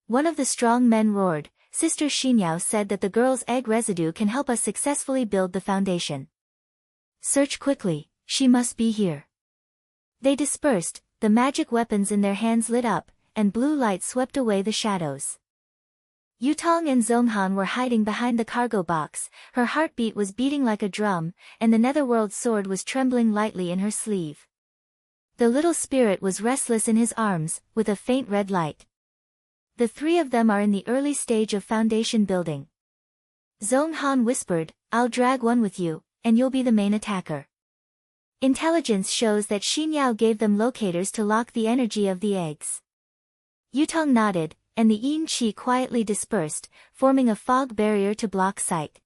One of the strong men roared. Sister Xinyao said that the girl's egg residue can help us successfully build the foundation. Search quickly, she must be here. They dispersed, the magic weapons in their hands lit up, and blue light swept away the shadows. Yutong and Zhonghan were hiding behind the cargo box, her heartbeat was beating like a drum, and the netherworld sword was trembling lightly in her sleeve. The little spirit was restless in his arms, with a faint red light. The 3 of them are in the early stage of foundation building. Zhonghan whispered, I'll drag one with you, and you'll be the main attacker. Intelligence shows that Xinyao gave them locators to lock the energy of the eggs. Yutong nodded, and the yin qi quietly dispersed, forming a fog barrier to block sight.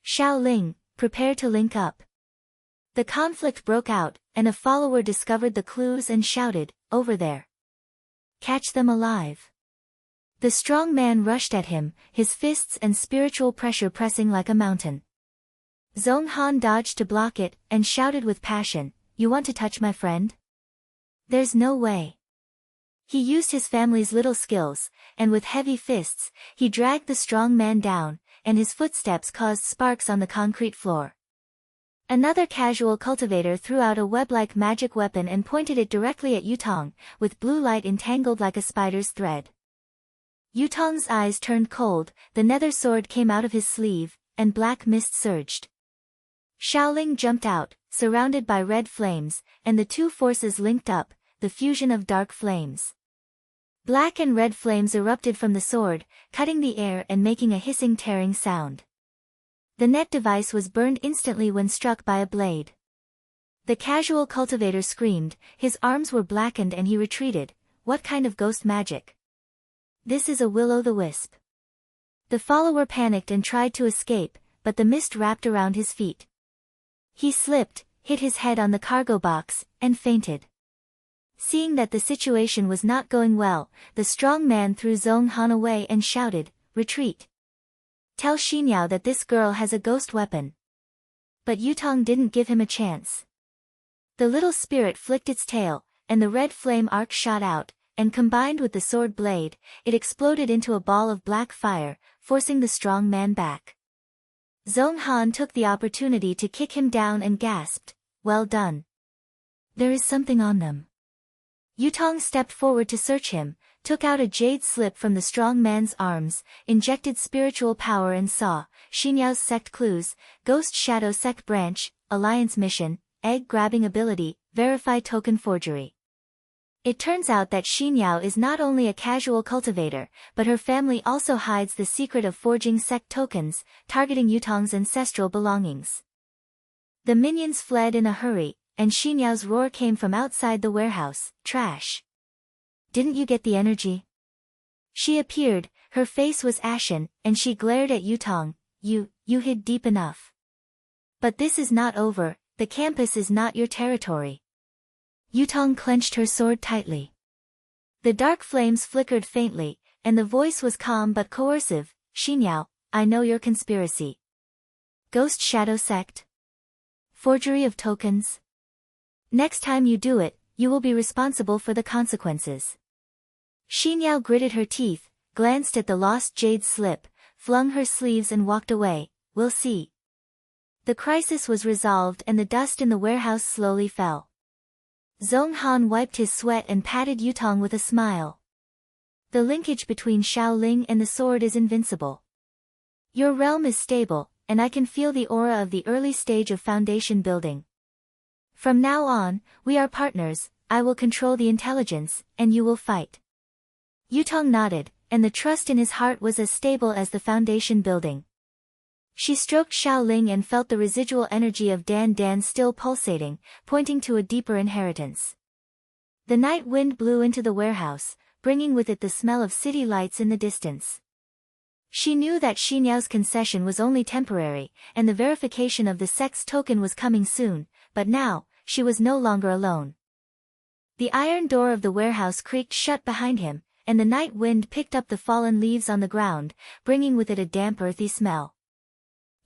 Xiaoling, prepare to link up. The conflict broke out, and a follower discovered the clues and shouted, over there. Catch them alive. The strong man rushed at him, his fists and spiritual pressure pressing like a mountain. Zhonghan dodged to block it, and shouted with passion, You want to touch my friend? There's no way. He used his family's little skills, and with heavy fists, he dragged the strong man down, and his footsteps caused sparks on the concrete floor. Another casual cultivator threw out a web-like magic weapon and pointed it directly at Yutong, with blue light entangled like a spider's thread. Yutong's eyes turned cold, the nether sword came out of his sleeve, and black mist surged. Xiaoling jumped out, surrounded by red flames, and the 2 forces linked up, the fusion of dark flames. Black and red flames erupted from the sword, cutting the air and making a hissing tearing sound. The net device was burned instantly when struck by a blade. The casual cultivator screamed, his arms were blackened and he retreated. What kind of ghost magic? This is a will-o'-the-wisp. The follower panicked and tried to escape, but the mist wrapped around his feet. He slipped, hit his head on the cargo box, and fainted. Seeing that the situation was not going well, the strong man threw Zhonghan away and shouted, Retreat. Tell Xinyao that this girl has a ghost weapon. But Yutong didn't give him a chance. The little spirit flicked its tail, and the red flame arc shot out, and combined with the sword blade, it exploded into a ball of black fire, forcing the strong man back. Zhonghan took the opportunity to kick him down and gasped, Well done. There is something on them. Yutong stepped forward to search him, took out a jade slip from the strong man's arms, injected spiritual power and saw, Xinyao's sect clues, Ghost Shadow Sect Branch, Alliance Mission, Egg Grabbing Ability, Verify Token Forgery. It turns out that Xinyao is not only a casual cultivator, but her family also hides the secret of forging sect tokens, targeting Yutong's ancestral belongings. The minions fled in a hurry, and Xinyao's roar came from outside the warehouse, Trash. Didn't you get the energy? She appeared, her face was ashen, and she glared at Yutong, You hid deep enough. But this is not over, the campus is not your territory. Yutong clenched her sword tightly. The dark flames flickered faintly, and the voice was calm but coercive, Xinyao, I know your conspiracy. Ghost Shadow Sect? Forgery of tokens? Next time you do it, you will be responsible for the consequences. Xinyao gritted her teeth, glanced at the lost jade slip, flung her sleeves and walked away, We'll see. The crisis was resolved and the dust in the warehouse slowly fell. Zhonghan wiped his sweat and patted Yutong with a smile. The linkage between Xiaoling and the sword is invincible. Your realm is stable, and I can feel the aura of the early stage of foundation building. From now on, we are partners, I will control the intelligence, and you will fight. Yutong nodded, and the trust in his heart was as stable as the foundation building. She stroked Xiaoling and felt the residual energy of Dan Dan still pulsating, pointing to a deeper inheritance. The night wind blew into the warehouse, bringing with it the smell of city lights in the distance. She knew that Xiniao's concession was only temporary, and the verification of the sect's token was coming soon, but now, she was no longer alone. The iron door of the warehouse creaked shut behind him, and the night wind picked up the fallen leaves on the ground, bringing with it a damp earthy smell.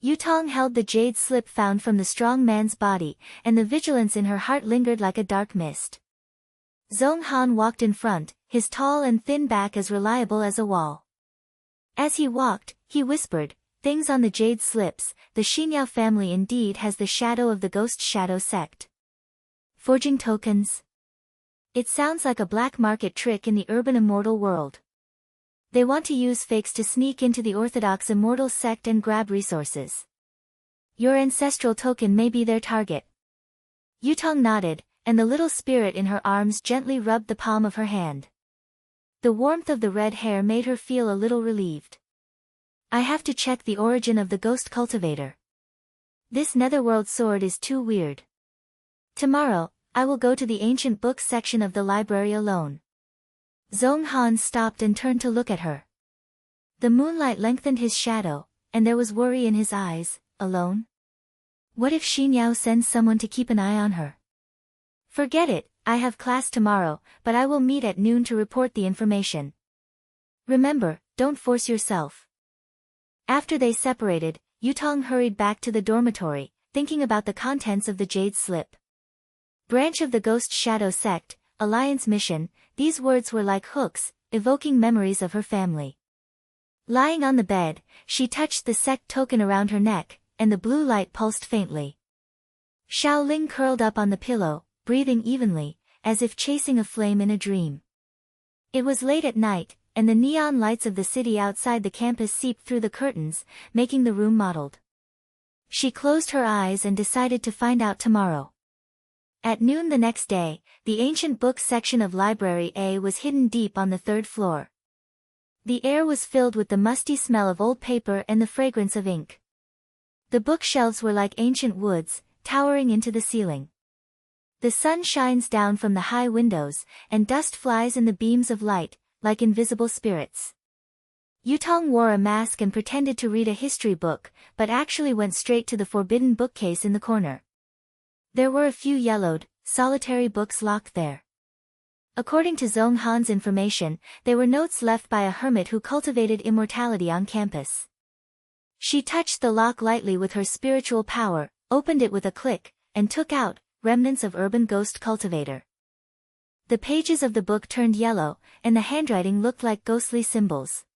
Yutong held the jade slip found from the strong man's body, and the vigilance in her heart lingered like a dark mist. Zhong Han walked in front, his tall and thin back as reliable as a wall. As he walked, he whispered, "Things on the jade slips, the Xiniao family indeed has the shadow of the ghost shadow sect. Forging tokens? It sounds like a black market trick in the urban immortal world. They want to use fakes to sneak into the orthodox immortal sect and grab resources. Your ancestral token may be their target." Yutong nodded, and the little spirit in her arms gently rubbed the palm of her hand. The warmth of the red hair made her feel a little relieved. "I have to check the origin of the ghost cultivator. This netherworld sword is too weird. Tomorrow, I will go to the ancient books section of the library alone." Zhong Han stopped and turned to look at her. The moonlight lengthened his shadow, and there was worry in his eyes. Alone? What if Xiniao sends someone to keep an eye on her? "Forget it, I have class tomorrow, but I will meet at noon to report the information. Remember, don't force yourself." After they separated, Yutong hurried back to the dormitory, thinking about the contents of the jade slip. Branch of the Ghost Shadow Sect, Alliance Mission, these words were like hooks, evoking memories of her family. Lying on the bed, she touched the sect token around her neck, and the blue light pulsed faintly. Xiaoling curled up on the pillow, breathing evenly, as if chasing a flame in a dream. It was late at night, and the neon lights of the city outside the campus seeped through the curtains, making the room mottled. She closed her eyes and decided to find out tomorrow. At noon the next day, the ancient books section of Library A was hidden deep on the third floor. The air was filled with the musty smell of old paper and the fragrance of ink. The bookshelves were like ancient woods, towering into the ceiling. The sun shines down from the high windows, and dust flies in the beams of light, like invisible spirits. Yutong wore a mask and pretended to read a history book, but actually went straight to the forbidden bookcase in the corner. There were a few yellowed, solitary books locked there. According to Zhong Han's information, they were notes left by a hermit who cultivated immortality on campus. She touched the lock lightly with her spiritual power, opened it with a click, and took out remnants of urban ghost cultivator. The pages of the book turned yellow, and the handwriting looked like ghostly symbols.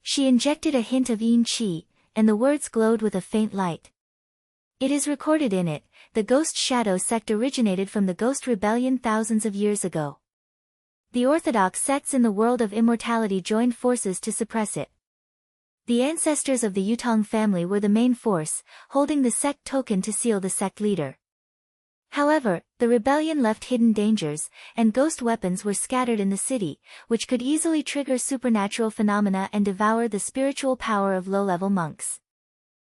She injected a hint of yin qi, and the words glowed with a faint light. It is recorded in it, the ghost shadow sect originated from the ghost rebellion thousands of years ago. The orthodox sects in the world of immortality joined forces to suppress it. The ancestors of the Yutong family were the main force, holding the sect token to seal the sect leader. However, the rebellion left hidden dangers, and ghost weapons were scattered in the city, which could easily trigger supernatural phenomena and devour the spiritual power of low-level monks.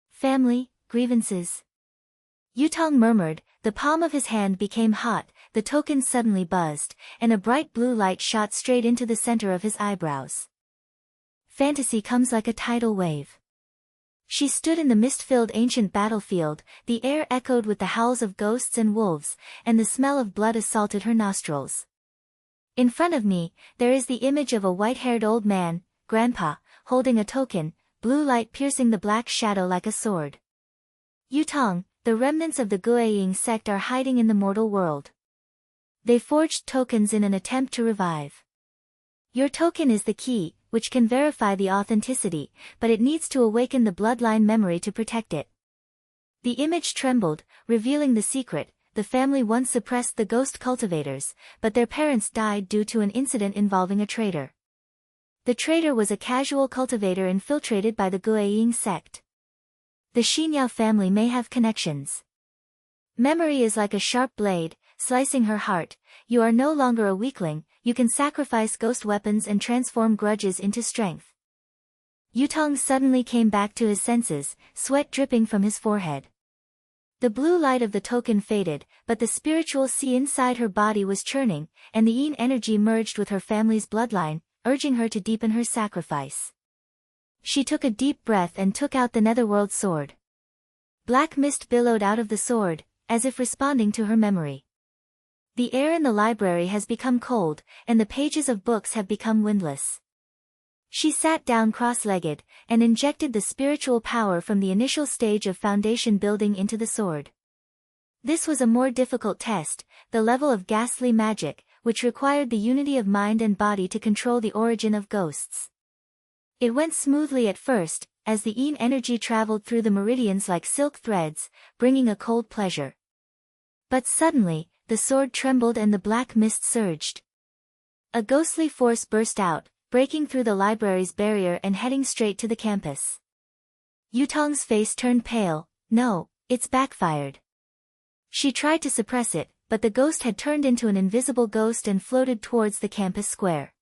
Family, grievances. Yutong murmured, the palm of his hand became hot, the token suddenly buzzed, and a bright blue light shot straight into the center of his eyebrows. Fantasy comes like a tidal wave. She stood in the mist-filled ancient battlefield, the air echoed with the howls of ghosts and wolves, and the smell of blood assaulted her nostrils. In front of me, there is the image of a white-haired old man, Grandpa, holding a token, blue light piercing the black shadow like a sword. Yutong, the remnants of the Guiying sect are hiding in the mortal world. They forged tokens in an attempt to revive. Your token is the key, which can verify the authenticity, but it needs to awaken the bloodline memory to protect it. The image trembled, revealing the secret. The family once suppressed the ghost cultivators, but their parents died due to an incident involving a traitor. The traitor was a casual cultivator infiltrated by the Guiying sect. The Xiniao family may have connections. Memory is like a sharp blade, slicing her heart. You are no longer a weakling, you can sacrifice ghost weapons and transform grudges into strength. Yutong suddenly came back to his senses, sweat dripping from his forehead. The blue light of the token faded, but the spiritual sea inside her body was churning, and the yin energy merged with her family's bloodline, urging her to deepen her sacrifice. She took a deep breath and took out the netherworld sword. Black mist billowed out of the sword, as if responding to her memory. The air in the library has become cold, and the pages of books have become windless. She sat down cross-legged, and injected the spiritual power from the initial stage of foundation building into the sword. This was a more difficult test, the level of ghastly magic, which required the unity of mind and body to control the origin of ghosts. It went smoothly at first, as the yin energy traveled through the meridians like silk threads, bringing a cold pleasure. But suddenly, the sword trembled and the black mist surged. A ghostly force burst out, breaking through the library's barrier and heading straight to the campus. Yutong's face turned pale. No, it's backfired. She tried to suppress it, but the ghost had turned into an invisible ghost and floated towards the campus square.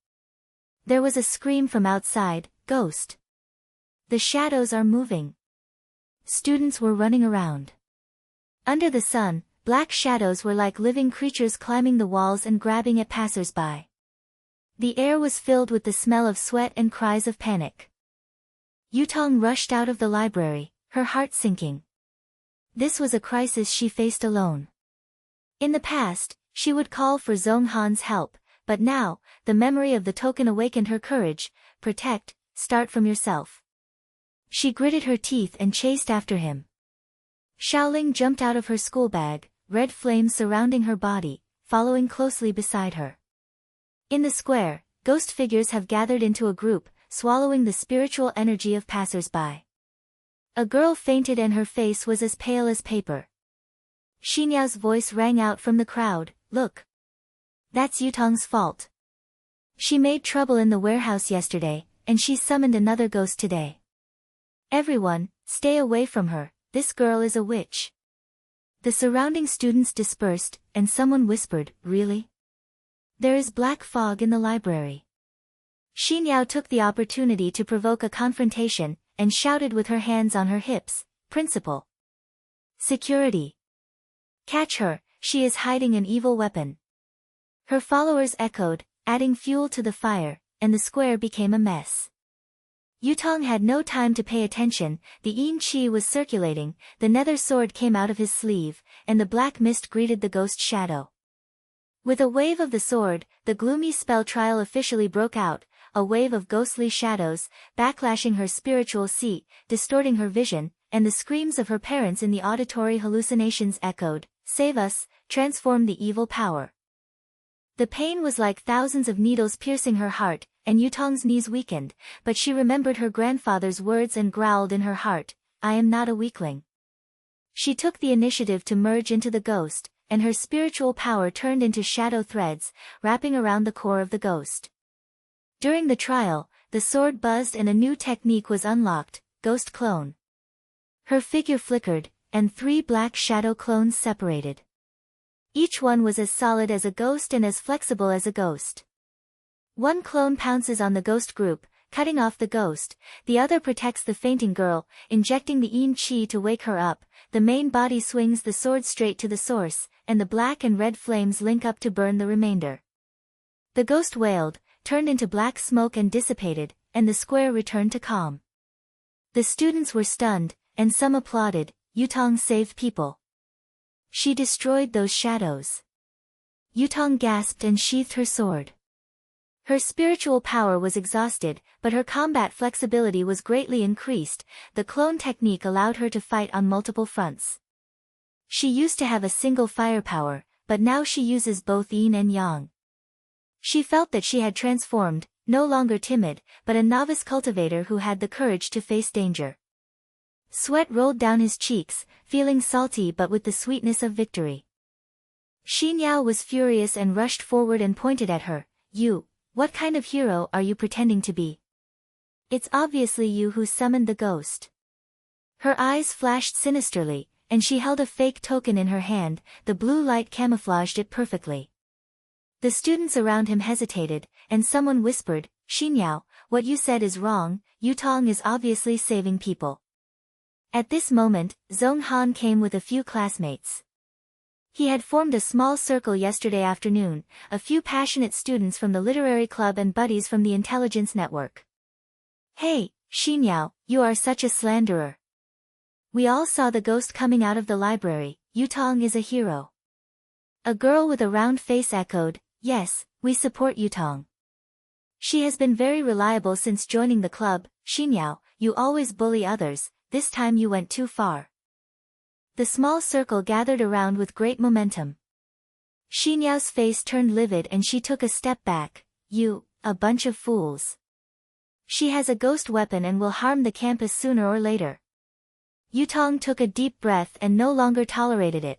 There was a scream from outside. Ghost! The shadows are moving. Students were running around. Under the sun, black shadows were like living creatures climbing the walls and grabbing at passers-by. The air was filled with the smell of sweat and cries of panic. Yutong rushed out of the library, her heart sinking. This was a crisis she faced alone. In the past, she would call for Zhong Han's help, but now, the memory of the token awakened her courage. Protect, start from yourself. She gritted her teeth and chased after him. Xiaoling jumped out of her school bag, red flames surrounding her body, following closely beside her. In the square, ghost figures have gathered into a group, swallowing the spiritual energy of passers-by. A girl fainted and her face was as pale as paper. Xinyao's voice rang out from the crowd, "Look! That's Yutong's fault. She made trouble in the warehouse yesterday, and she summoned another ghost today. Everyone, stay away from her, this girl is a witch." The surrounding students dispersed, and someone whispered, "Really? There is black fog in the library." Xinyao took the opportunity to provoke a confrontation, and shouted with her hands on her hips, "Principal! Security! Catch her, she is hiding an evil weapon." Her followers echoed, adding fuel to the fire, and the square became a mess. Yutong had no time to pay attention. The yin qi was circulating, the nether sword came out of his sleeve, and the black mist greeted the ghost shadow. With a wave of the sword, the gloomy spell trial officially broke out, a wave of ghostly shadows, backlashing her spiritual seat, distorting her vision, and the screams of her parents in the auditory hallucinations echoed, "Save us, transform the evil power." The pain was like thousands of needles piercing her heart, and Yutong's knees weakened, but she remembered her grandfather's words and growled in her heart, "I am not a weakling." She took the initiative to merge into the ghost, and her spiritual power turned into shadow threads, wrapping around the core of the ghost. During the trial, the sword buzzed and a new technique was unlocked, ghost clone. Her figure flickered, and 3 black shadow clones separated. Each one was as solid as a ghost and as flexible as a ghost. One clone pounces on the ghost group, cutting off the ghost, the other protects the fainting girl, injecting the yin qi to wake her up, the main body swings the sword straight to the source, and the black and red flames link up to burn the remainder. The ghost wailed, turned into black smoke and dissipated, and the square returned to calm. The students were stunned, and some applauded. Yutong saved people. She destroyed those shadows. Yutong gasped and sheathed her sword. Her spiritual power was exhausted, but her combat flexibility was greatly increased. The clone technique allowed her to fight on multiple fronts. She used to have a single firepower, but now she uses both yin and yang. She felt that she had transformed, no longer timid, but a novice cultivator who had the courage to face danger. Sweat rolled down his cheeks, feeling salty but with the sweetness of victory. Xinyao was furious and rushed forward and pointed at her, What kind of hero are you pretending to be? It's obviously you who summoned the ghost." Her eyes flashed sinisterly, and she held a fake token in her hand, the blue light camouflaged it perfectly. The students around him hesitated, and someone whispered, "Xinyao, what you said is wrong, Yutong is obviously saving people. At this moment, Zhong Han came with a few classmates. He had formed a small circle yesterday afternoon, a few passionate students from the literary club and buddies from the intelligence network. Hey, Xinyao, you are such a slanderer. We all saw the ghost coming out of the library, Yutong is a hero. A girl with a round face echoed, yes, we support Yutong. She has been very reliable since joining the club. Xinyao, you always bully others, this time you went too far. The small circle gathered around with great momentum. Xinyao's face turned livid and she took a step back. You, a bunch of fools. She has a ghost weapon and will harm the campus sooner or later. Yutong took a deep breath and no longer tolerated it.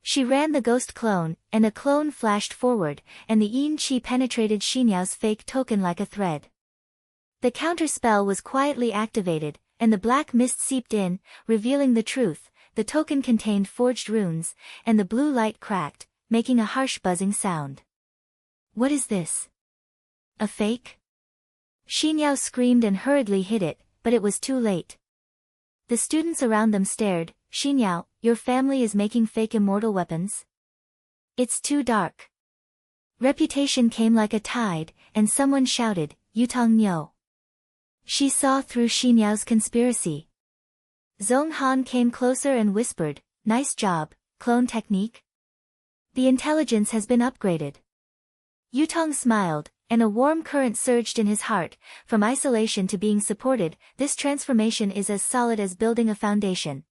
She ran the ghost clone, and a clone flashed forward, and the yin qi penetrated Xinyao's fake token like a thread. The counter spell was quietly activated, and the black mist seeped in, revealing the truth. The token contained forged runes, and the blue light cracked, making a harsh buzzing sound. What is this? A fake? Xinyao screamed and hurriedly hid it, but it was too late. The students around them stared. Xinyao, your family is making fake immortal weapons? It's too dark. Reputation came like a tide, and someone shouted, Yutong Nyo. She saw through Xinyao's conspiracy. Zhong Han came closer and whispered, nice job, clone technique. The intelligence has been upgraded. Yutong smiled, and a warm current surged in his heart. From isolation to being supported, this transformation is as solid as building a foundation.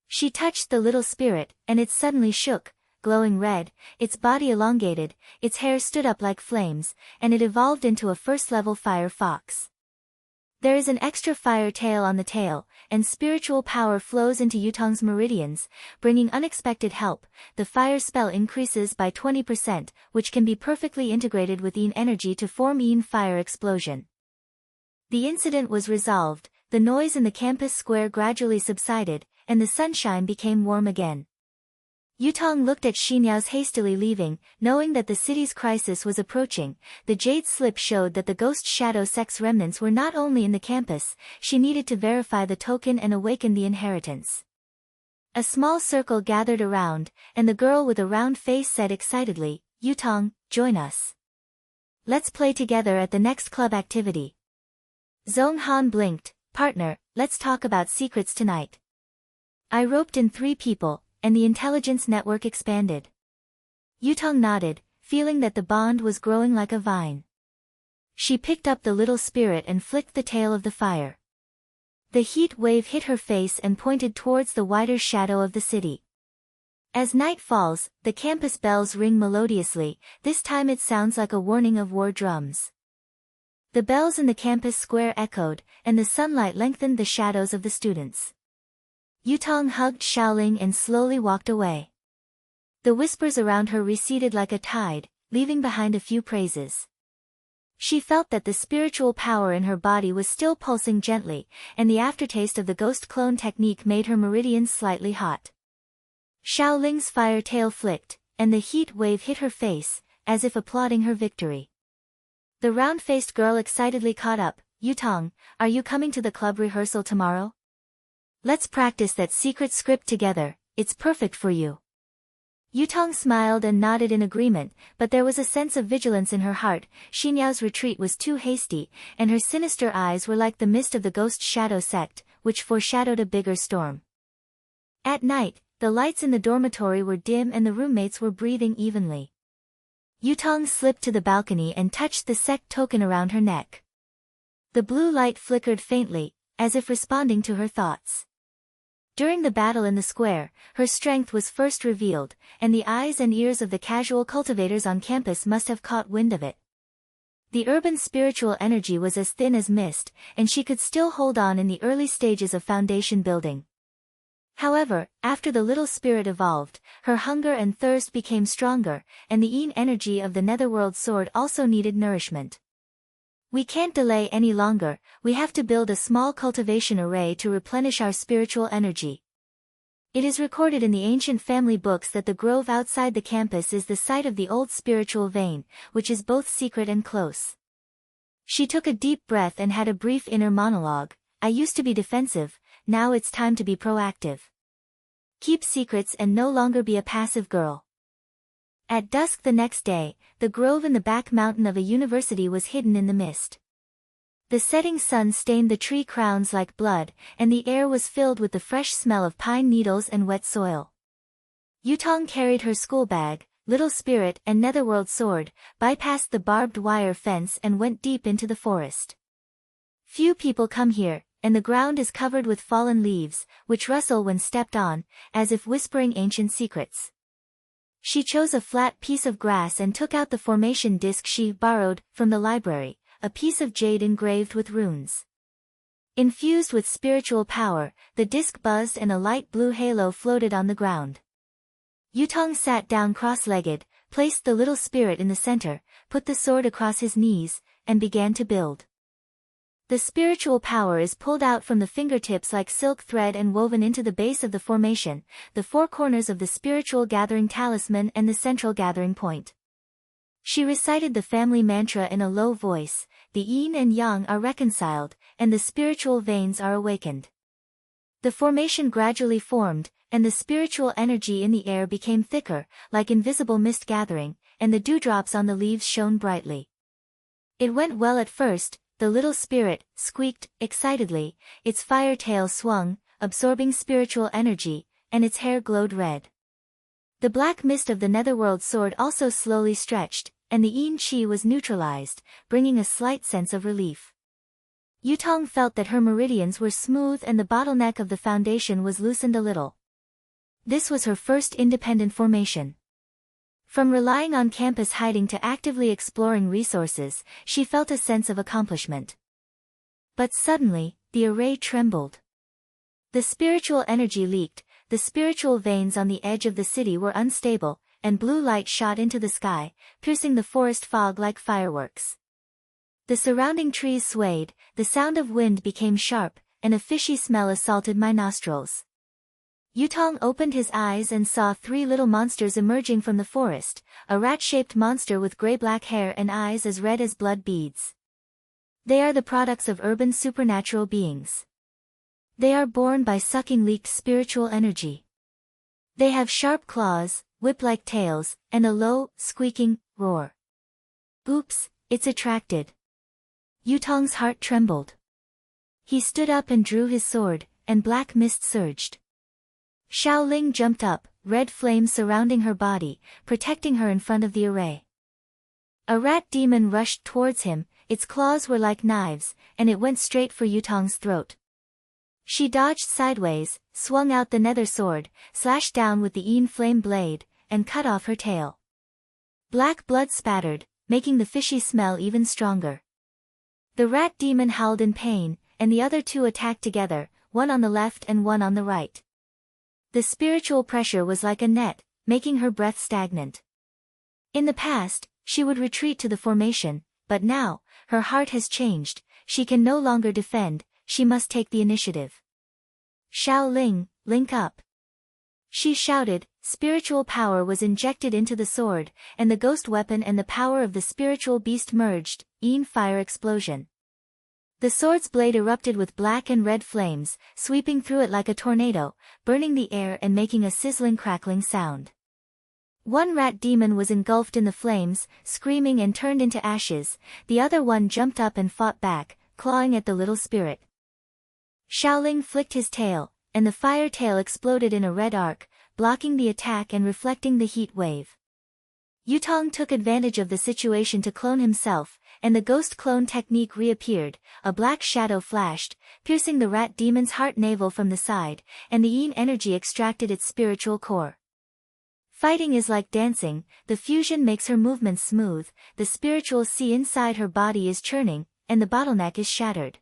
She touched the little spirit, and it suddenly shook, glowing red, its body elongated, its hair stood up like flames, and it evolved into a first-level fire fox. There is an extra fire tail on the tail, and spiritual power flows into Yutong's meridians, bringing unexpected help. The fire spell increases by 20%, which can be perfectly integrated with yin energy to form yin fire explosion. The incident was resolved, the noise in the campus square gradually subsided, and the sunshine became warm again. Yutong looked at Xinyao's hastily leaving, knowing that the city's crisis was approaching. The jade slip showed that the ghost shadow sect's remnants were not only in the campus. She needed to verify the token and awaken the inheritance. A small circle gathered around, and the girl with a round face said excitedly, Yutong, join us. Let's play together at the next club activity. Zhong Han blinked, partner, let's talk about secrets tonight. I roped in 3 people, and the intelligence network expanded. Yutong nodded, feeling that the bond was growing like a vine. She picked up the little spirit and flicked the tail of the fire. The heat wave hit her face and pointed towards the wider shadow of the city. As night falls, the campus bells ring melodiously, this time it sounds like a warning of war drums. The bells in the campus square echoed, and the sunlight lengthened the shadows of the students. Yutong hugged Xiaoling and slowly walked away. The whispers around her receded like a tide, leaving behind a few praises. She felt that the spiritual power in her body was still pulsing gently, and the aftertaste of the ghost clone technique made her meridians slightly hot. Xiaoling's fire tail flicked, and the heat wave hit her face, as if applauding her victory. The round-faced girl excitedly caught up, Yutong, are you coming to the club rehearsal tomorrow? Let's practice that secret script together, it's perfect for you. Yutong smiled and nodded in agreement, but there was a sense of vigilance in her heart. Xinyao's retreat was too hasty, and her sinister eyes were like the mist of the ghost shadow sect, which foreshadowed a bigger storm. At night, the lights in the dormitory were dim and the roommates were breathing evenly. Yutong slipped to the balcony and touched the sect token around her neck. The blue light flickered faintly, as if responding to her thoughts. During the battle in the square, her strength was first revealed, and the eyes and ears of the casual cultivators on campus must have caught wind of it. The urban spiritual energy was as thin as mist, and she could still hold on in the early stages of foundation building. However, after the little spirit evolved, her hunger and thirst became stronger, and the yin energy of the netherworld sword also needed nourishment. We can't delay any longer, we have to build a small cultivation array to replenish our spiritual energy. It is recorded in the ancient family books that the grove outside the campus is the site of the old spiritual vein, which is both secret and close. She took a deep breath and had a brief inner monologue. I used to be defensive, now it's time to be proactive. Keep secrets and no longer be a passive girl. At dusk the next day, the grove in the back mountain of a university was hidden in the mist. The setting sun stained the tree crowns like blood, and the air was filled with the fresh smell of pine needles and wet soil. Yutong carried her school bag, little spirit and netherworld sword, bypassed the barbed wire fence and went deep into the forest. Few people come here, and the ground is covered with fallen leaves, which rustle when stepped on, as if whispering ancient secrets. She chose a flat piece of grass and took out the formation disc she borrowed from the library, a piece of jade engraved with runes. Infused with spiritual power, the disc buzzed and a light blue halo floated on the ground. Yutong sat down cross-legged, placed the little spirit in the center, put the sword across his knees, and began to build. The spiritual power is pulled out from the fingertips like silk thread and woven into the base of the formation, the four corners of the spiritual gathering talisman and the central gathering point. She recited the family mantra in a low voice, the yin and yang are reconciled, and the spiritual veins are awakened. The formation gradually formed, and the spiritual energy in the air became thicker, like invisible mist gathering, and the dewdrops on the leaves shone brightly. It went well at first. The little spirit squeaked excitedly, its fire tail swung, absorbing spiritual energy, and its hair glowed red. The black mist of the netherworld sword also slowly stretched, and the yin qi was neutralized, bringing a slight sense of relief. Yutong felt that her meridians were smooth and the bottleneck of the foundation was loosened a little. This was her first independent formation. From relying on campus hiding to actively exploring resources, she felt a sense of accomplishment. But suddenly, the array trembled. The spiritual energy leaked, the spiritual veins on the edge of the city were unstable, and blue light shot into the sky, piercing the forest fog like fireworks. The surrounding trees swayed, the sound of wind became sharp, and a fishy smell assaulted my nostrils. Yutong opened his eyes and saw three little monsters emerging from the forest, a rat-shaped monster with gray-black hair and eyes as red as blood beads. They are the products of urban supernatural beings. They are born by sucking leaked spiritual energy. They have sharp claws, whip-like tails, and a low, squeaking roar. Oops, it's attracted. Yutong's heart trembled. He stood up and drew his sword, and black mist surged. Xiaoling jumped up, red flames surrounding her body, protecting her in front of the array. A rat demon rushed towards him, its claws were like knives, and it went straight for Yutong's throat. She dodged sideways, swung out the nether sword, slashed down with the yin flame blade, and cut off her tail. Black blood spattered, making the fishy smell even stronger. The rat demon howled in pain, and the other two attacked together, one on the left and one on the right. The spiritual pressure was like a net, making her breath stagnant. In the past, she would retreat to the formation, but now, her heart has changed, she can no longer defend, she must take the initiative. Xiaoling, link up. She shouted, spiritual power was injected into the sword, and the ghost weapon and the power of the spiritual beast merged, yin fire explosion. The sword's blade erupted with black and red flames, sweeping through it like a tornado, burning the air and making a sizzling crackling sound. One rat demon was engulfed in the flames, screaming and turned into ashes, the other one jumped up and fought back, clawing at the little spirit. Xiaoling flicked his tail, and the fire tail exploded in a red arc, blocking the attack and reflecting the heat wave. Yutong took advantage of the situation to clone himself, and the ghost clone technique reappeared, a black shadow flashed, piercing the rat demon's heart navel from the side, and the yin energy extracted its spiritual core. Fighting is like dancing, the fusion makes her movements smooth, the spiritual sea inside her body is churning, and the bottleneck is shattered.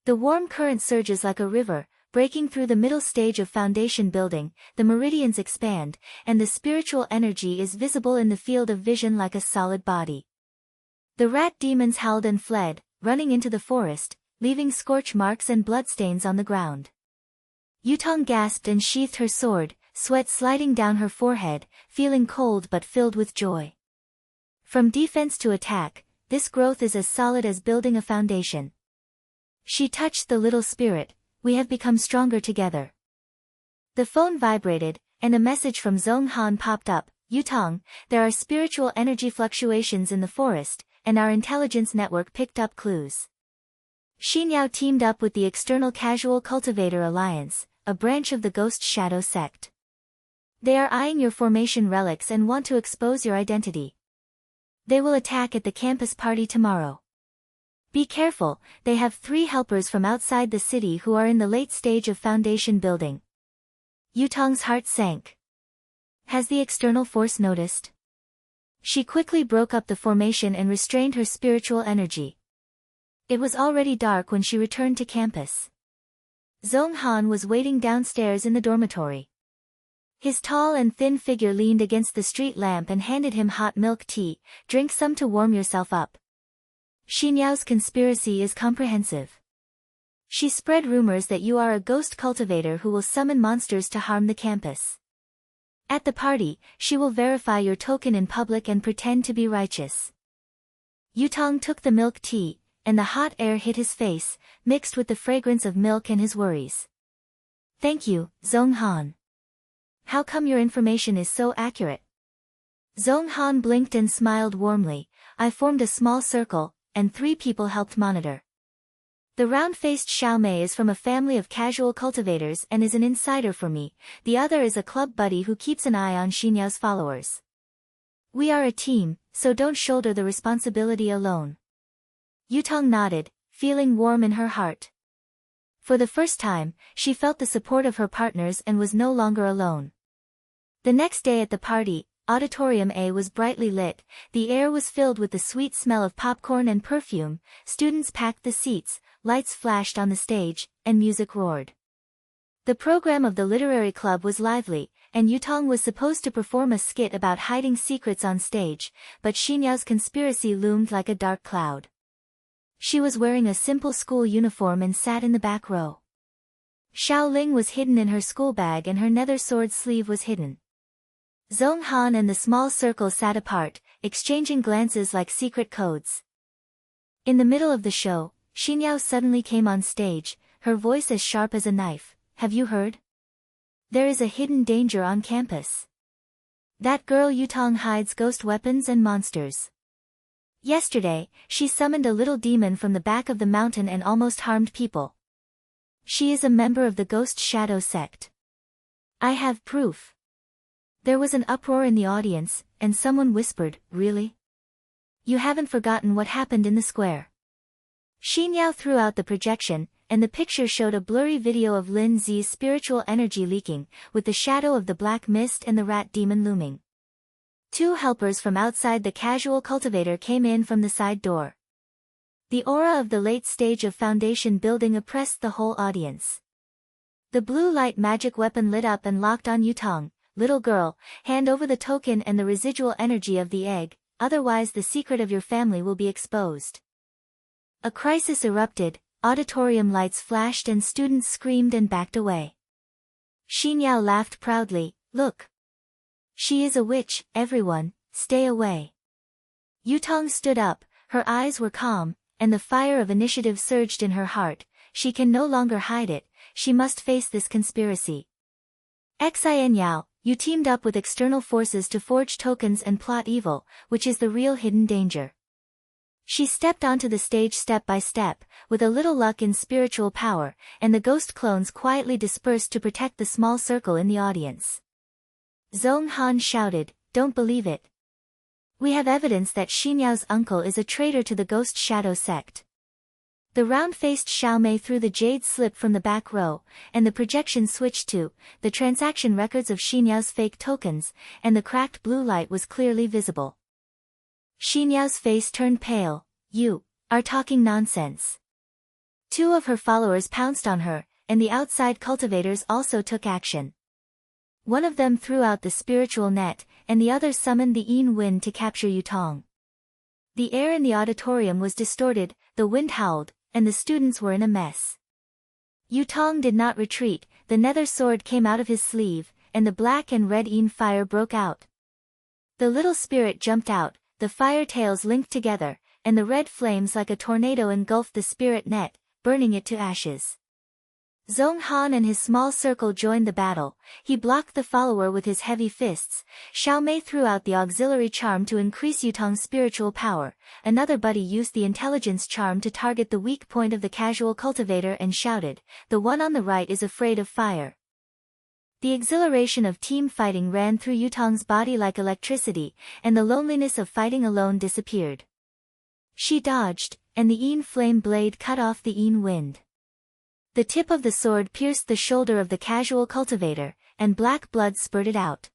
The warm current surges like a river, breaking through the middle stage of foundation building, the meridians expand, and the spiritual energy is visible in the field of vision like a solid body. The rat demons howled and fled, running into the forest, leaving scorch marks and bloodstains on the ground. Yutong gasped and sheathed her sword, sweat sliding down her forehead, feeling cold but filled with joy. From defense to attack, this growth is as solid as building a foundation. She touched the little spirit. We have become stronger together. The phone vibrated, and a message from Zhong Han popped up. Yutong, there are spiritual energy fluctuations in the forest, and our intelligence network picked up clues. Xinyao teamed up with the External Casual Cultivator Alliance, a branch of the Ghost Shadow sect. They are eyeing your formation relics and want to expose your identity. They will attack at the campus party tomorrow. Be careful, they have 3 helpers from outside the city who are in the late stage of foundation building. Yutong's heart sank. Has the external force noticed? She quickly broke up the formation and restrained her spiritual energy. It was already dark when she returned to campus. Zhong Han was waiting downstairs in the dormitory. His tall and thin figure leaned against the street lamp and handed him hot milk tea. Drink some to warm yourself up. Xinyao's conspiracy is comprehensive. She spread rumors that you are a ghost cultivator who will summon monsters to harm the campus. At the party, she will verify your token in public and pretend to be righteous. Yutong took the milk tea, and the hot air hit his face, mixed with the fragrance of milk and his worries. Thank you, Zhong Han. How come your information is so accurate? Zhong Han blinked and smiled warmly. I formed a small circle, and 3 people helped monitor. The round-faced Xiaomei is from a family of casual cultivators and is an insider for me. The other is a club buddy who keeps an eye on Xinyao's followers. We are a team, so don't shoulder the responsibility alone. Yutong nodded, feeling warm in her heart. For the first time, she felt the support of her partners and was no longer alone. The next day at the party, Auditorium A was brightly lit, the air was filled with the sweet smell of popcorn and perfume, students packed the seats, lights flashed on the stage, and music roared. The program of the literary club was lively, and Yutong was supposed to perform a skit about hiding secrets on stage, but Xinyao's conspiracy loomed like a dark cloud. She was wearing a simple school uniform and sat in the back row. Xiaoling was hidden in her school bag and her nether sword sleeve was hidden. Zhong Han and the small circle sat apart, exchanging glances like secret codes. In the middle of the show, Xinyao suddenly came on stage, her voice as sharp as a knife. Have you heard? There is a hidden danger on campus. That girl Yutong hides ghost weapons and monsters. Yesterday, she summoned a little demon from the back of the mountain and almost harmed people. She is a member of the Ghost Shadow sect. I have proof. There was an uproar in the audience, and someone whispered, really? You haven't forgotten what happened in the square. Xinyao threw out the projection, and the picture showed a blurry video of Lin Zi's spiritual energy leaking, with the shadow of the black mist and the rat demon looming. 2 helpers from outside the casual cultivator came in from the side door. The aura of the late stage of foundation building oppressed the whole audience. The blue light magic weapon lit up and locked on Yutong. Little girl, hand over the token and the residual energy of the egg, otherwise the secret of your family will be exposed. A crisis erupted, auditorium lights flashed and students screamed and backed away. Xinyao laughed proudly, look. She is a witch, everyone, stay away. Yutong stood up, her eyes were calm, and the fire of initiative surged in her heart. She can no longer hide it, she must face this conspiracy. Xinyao, you teamed up with external forces to forge tokens and plot evil, which is the real hidden danger. She stepped onto the stage step by step, with a little luck in spiritual power, and the ghost clones quietly dispersed to protect the small circle in the audience. Zhong Han shouted, don't believe it. We have evidence that Xinyao's uncle is a traitor to the Ghost Shadow sect. The round-faced Xiaomei threw the jade slip from the back row, and the projection switched to the transaction records of Xinyao's fake tokens, and the cracked blue light was clearly visible. Xinyao's face turned pale. You are talking nonsense. 2 of her followers pounced on her, and the outside cultivators also took action. One of them threw out the spiritual net, and the other summoned the Yin wind to capture Yutong. The air in the auditorium was distorted, the wind howled, and the students were in a mess. Yutong did not retreat, the nether sword came out of his sleeve, and the black and red Yin fire broke out. The little spirit jumped out, the fire tails linked together, and the red flames like a tornado engulfed the spirit net, burning it to ashes. Zhong Han and his small circle joined the battle. He blocked the follower with his heavy fists. Xiao Mei threw out the auxiliary charm to increase Yutong's spiritual power. Another buddy used the intelligence charm to target the weak point of the casual cultivator and shouted, "The one on the right is afraid of fire." The exhilaration of team fighting ran through Yutong's body like electricity, and the loneliness of fighting alone disappeared. She dodged, and the Yin flame blade cut off the Yin wind. The tip of the sword pierced the shoulder of the casual cultivator, and black blood spurted out.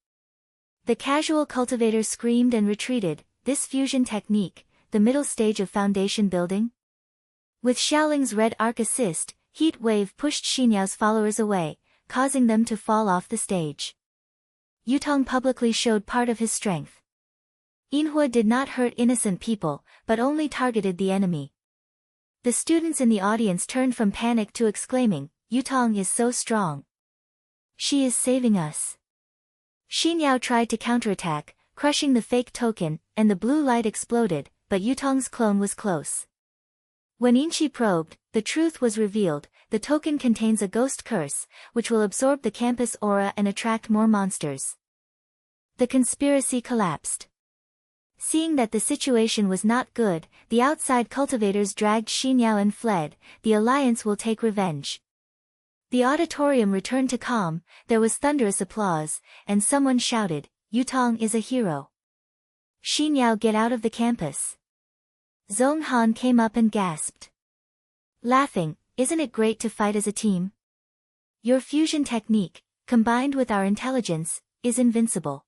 The casual cultivator screamed and retreated. This fusion technique, the middle stage of foundation building? With Xiaoling's red arc assist, Heat Wave pushed Xinyao's followers away, causing them to fall off the stage. Yutong publicly showed part of his strength. Yinhua did not hurt innocent people, but only targeted the enemy. The students in the audience turned from panic to exclaiming, "Yutong is so strong. She is saving us." Xinyao tried to counterattack, crushing the fake token, and the blue light exploded, but Yutong's clone was close. When Yinchi probed, the truth was revealed. The token contains a ghost curse, which will absorb the campus aura and attract more monsters. The conspiracy collapsed. Seeing that the situation was not good, the outside cultivators dragged Xinyao and fled. The alliance will take revenge. The auditorium returned to calm. There was thunderous applause, and someone shouted, "Yutong is a hero. Xinyao, get out of the campus." Zhong Han came up and gasped. Laughing, "Isn't it great to fight as a team? Your fusion technique, combined with our intelligence, is invincible."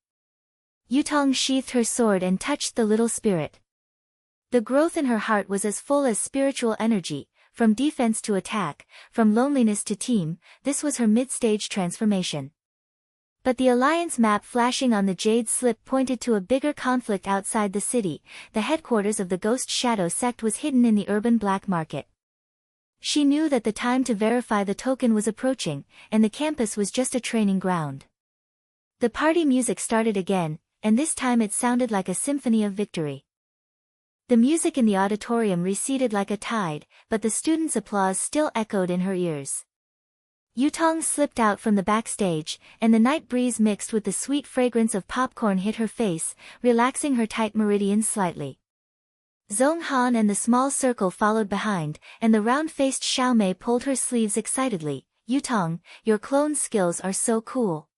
Yutong sheathed her sword and touched the little spirit. The growth in her heart was as full as spiritual energy, from defense to attack, from loneliness to team. This was her mid-stage transformation. But the alliance map flashing on the jade slip pointed to a bigger conflict outside the city. The headquarters of the Ghost Shadow sect was hidden in the urban black market. She knew that the time to verify the token was approaching, and the campus was just a training ground. The party music started again, and this time it sounded like a symphony of victory. The music in the auditorium receded like a tide, but the students' applause still echoed in her ears. Yutong slipped out from the backstage, and the night breeze mixed with the sweet fragrance of popcorn hit her face, relaxing her tight meridians slightly. Zhong Han and the small circle followed behind, and the round-faced Xiao Mei pulled her sleeves excitedly. "Yutong, your clone skills are so cool."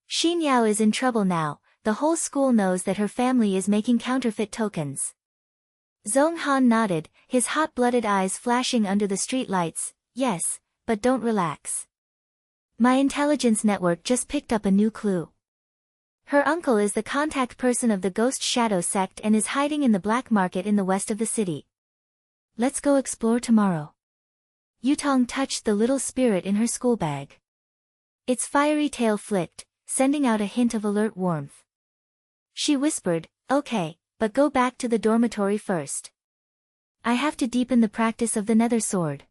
Xinyao is in trouble now. The whole school knows that her family is making counterfeit tokens. Zhong Han nodded, his hot-blooded eyes flashing under the street lights. "Yes, but don't relax. My intelligence network just picked up a new clue. Her uncle is the contact person of the Ghost Shadow sect and is hiding in the black market in the west of the city. Let's go explore tomorrow." Yutong touched the little spirit in her school bag. Its fiery tail flicked, sending out a hint of alert warmth. She whispered, "Okay, but go back to the dormitory first. I have to deepen the practice of the nether sword.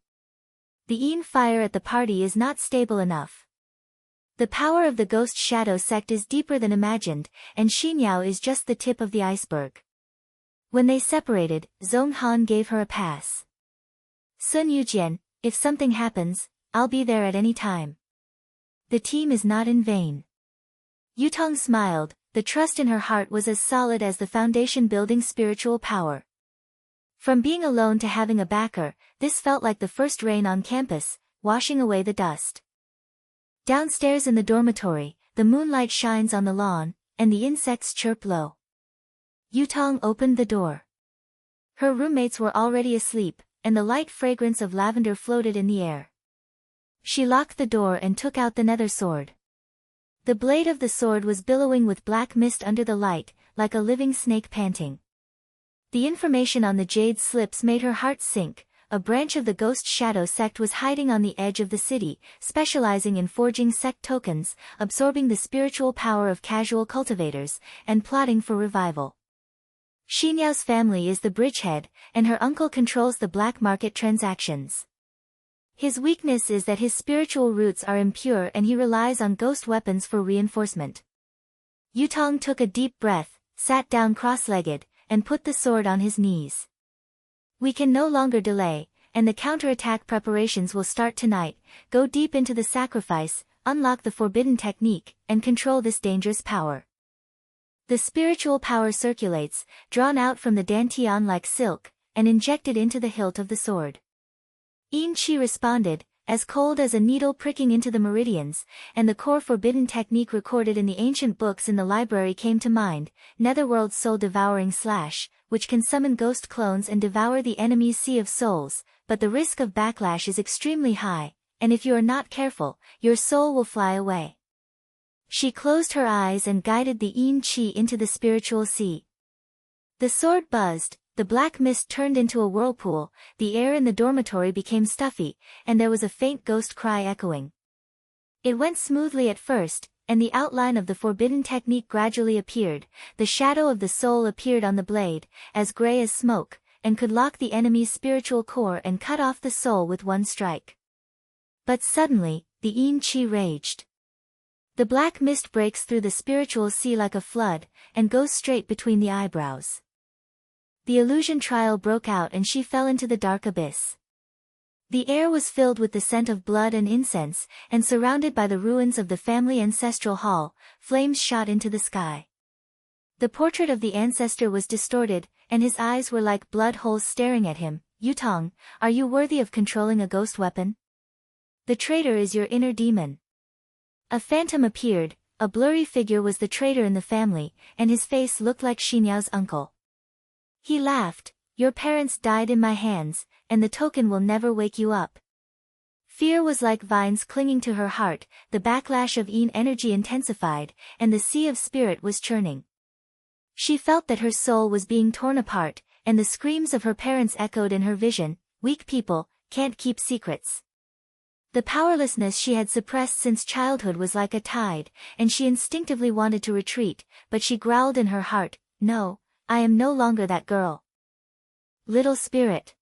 The Yin fire at the party is not stable enough. The power of the Ghost Shadow sect is deeper than imagined, and Xinyao is just the tip of the iceberg." When they separated, Zhong Han gave her a pass. "Sun Yujian, if something happens, I'll be there at any time. The team is not in vain." Yutong smiled. The trust in her heart was as solid as the foundation building spiritual power. From being alone to having a backer, this felt like the first rain on campus, washing away the dust. Downstairs in the dormitory, the moonlight shines on the lawn, and the insects chirp low. Yutong opened the door. Her roommates were already asleep, and the light fragrance of lavender floated in the air. She locked the door and took out the nether sword. The blade of the sword was billowing with black mist under the light, like a living snake panting. The information on the jade slips made her heart sink. A branch of the Ghost Shadow sect was hiding on the edge of the city, specializing in forging sect tokens, absorbing the spiritual power of casual cultivators, and plotting for revival. Xinyao's family is the bridgehead, and her uncle controls the black market transactions. His weakness is that his spiritual roots are impure and he relies on ghost weapons for reinforcement. Yutong took a deep breath, sat down cross-legged, and put the sword on his knees. We can no longer delay, and the counterattack preparations will start tonight. Go deep into the sacrifice, unlock the forbidden technique, and control this dangerous power. The spiritual power circulates, drawn out from the dantian like silk, and injected into the hilt of the sword. Yin Qi responded, as cold as a needle pricking into the meridians, and the core forbidden technique recorded in the ancient books in the library came to mind, Netherworld soul-devouring slash, which can summon ghost clones and devour the enemy's sea of souls, but the risk of backlash is extremely high, and if you are not careful, your soul will fly away. She closed her eyes and guided the Yin Qi into the spiritual sea. The sword buzzed, the black mist turned into a whirlpool, the air in the dormitory became stuffy, and there was a faint ghost cry echoing. It went smoothly at first, and the outline of the forbidden technique gradually appeared. The shadow of the soul appeared on the blade, as gray as smoke, and could lock the enemy's spiritual core and cut off the soul with one strike. But suddenly, the Yin Qi raged. The black mist breaks through the spiritual sea like a flood, and goes straight between the eyebrows. The illusion trial broke out and she fell into the dark abyss. The air was filled with the scent of blood and incense, and surrounded by the ruins of the family ancestral hall, flames shot into the sky. The portrait of the ancestor was distorted, and his eyes were like blood holes staring at him. Yutong, are you worthy of controlling a ghost weapon? The traitor is your inner demon. A phantom appeared, a blurry figure was the traitor in the family, and his face looked like Xinyao's uncle. He laughed, your parents died in my hands, and the token will never wake you up. Fear was like vines clinging to her heart, the backlash of Yin energy intensified, and the sea of spirit was churning. She felt that her soul was being torn apart, and the screams of her parents echoed in her vision, weak people, can't keep secrets. The powerlessness she had suppressed since childhood was like a tide, and she instinctively wanted to retreat, but she growled in her heart, no, I am no longer that girl. Little spirit.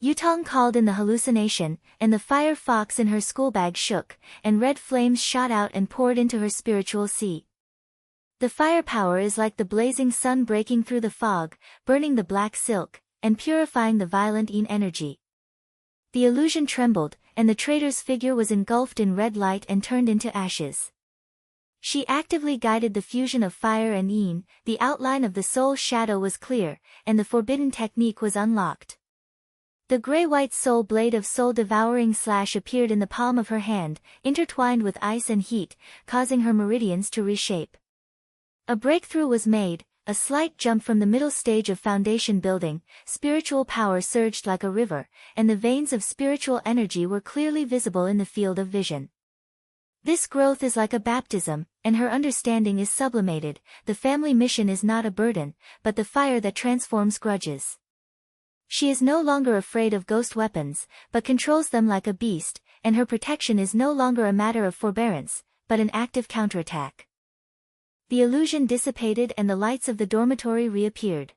Yutong called in the hallucination, and the fire fox in her schoolbag shook, and red flames shot out and poured into her spiritual sea. The firepower is like the blazing sun breaking through the fog, burning the black silk, and purifying the violent Yin energy. The illusion trembled, and the traitor's figure was engulfed in red light and turned into ashes. She actively guided the fusion of fire and Yin, the outline of the soul shadow was clear, and the forbidden technique was unlocked. The gray-white soul blade of soul-devouring slash appeared in the palm of her hand, intertwined with ice and heat, causing her meridians to reshape. A breakthrough was made, a slight jump from the middle stage of foundation building, spiritual power surged like a river, and the veins of spiritual energy were clearly visible in the field of vision. This growth is like a baptism, and her understanding is sublimated. The family mission is not a burden, but the fire that transforms grudges. She is no longer afraid of ghost weapons, but controls them like a beast, and her protection is no longer a matter of forbearance, but an active counterattack. The illusion dissipated and the lights of the dormitory reappeared.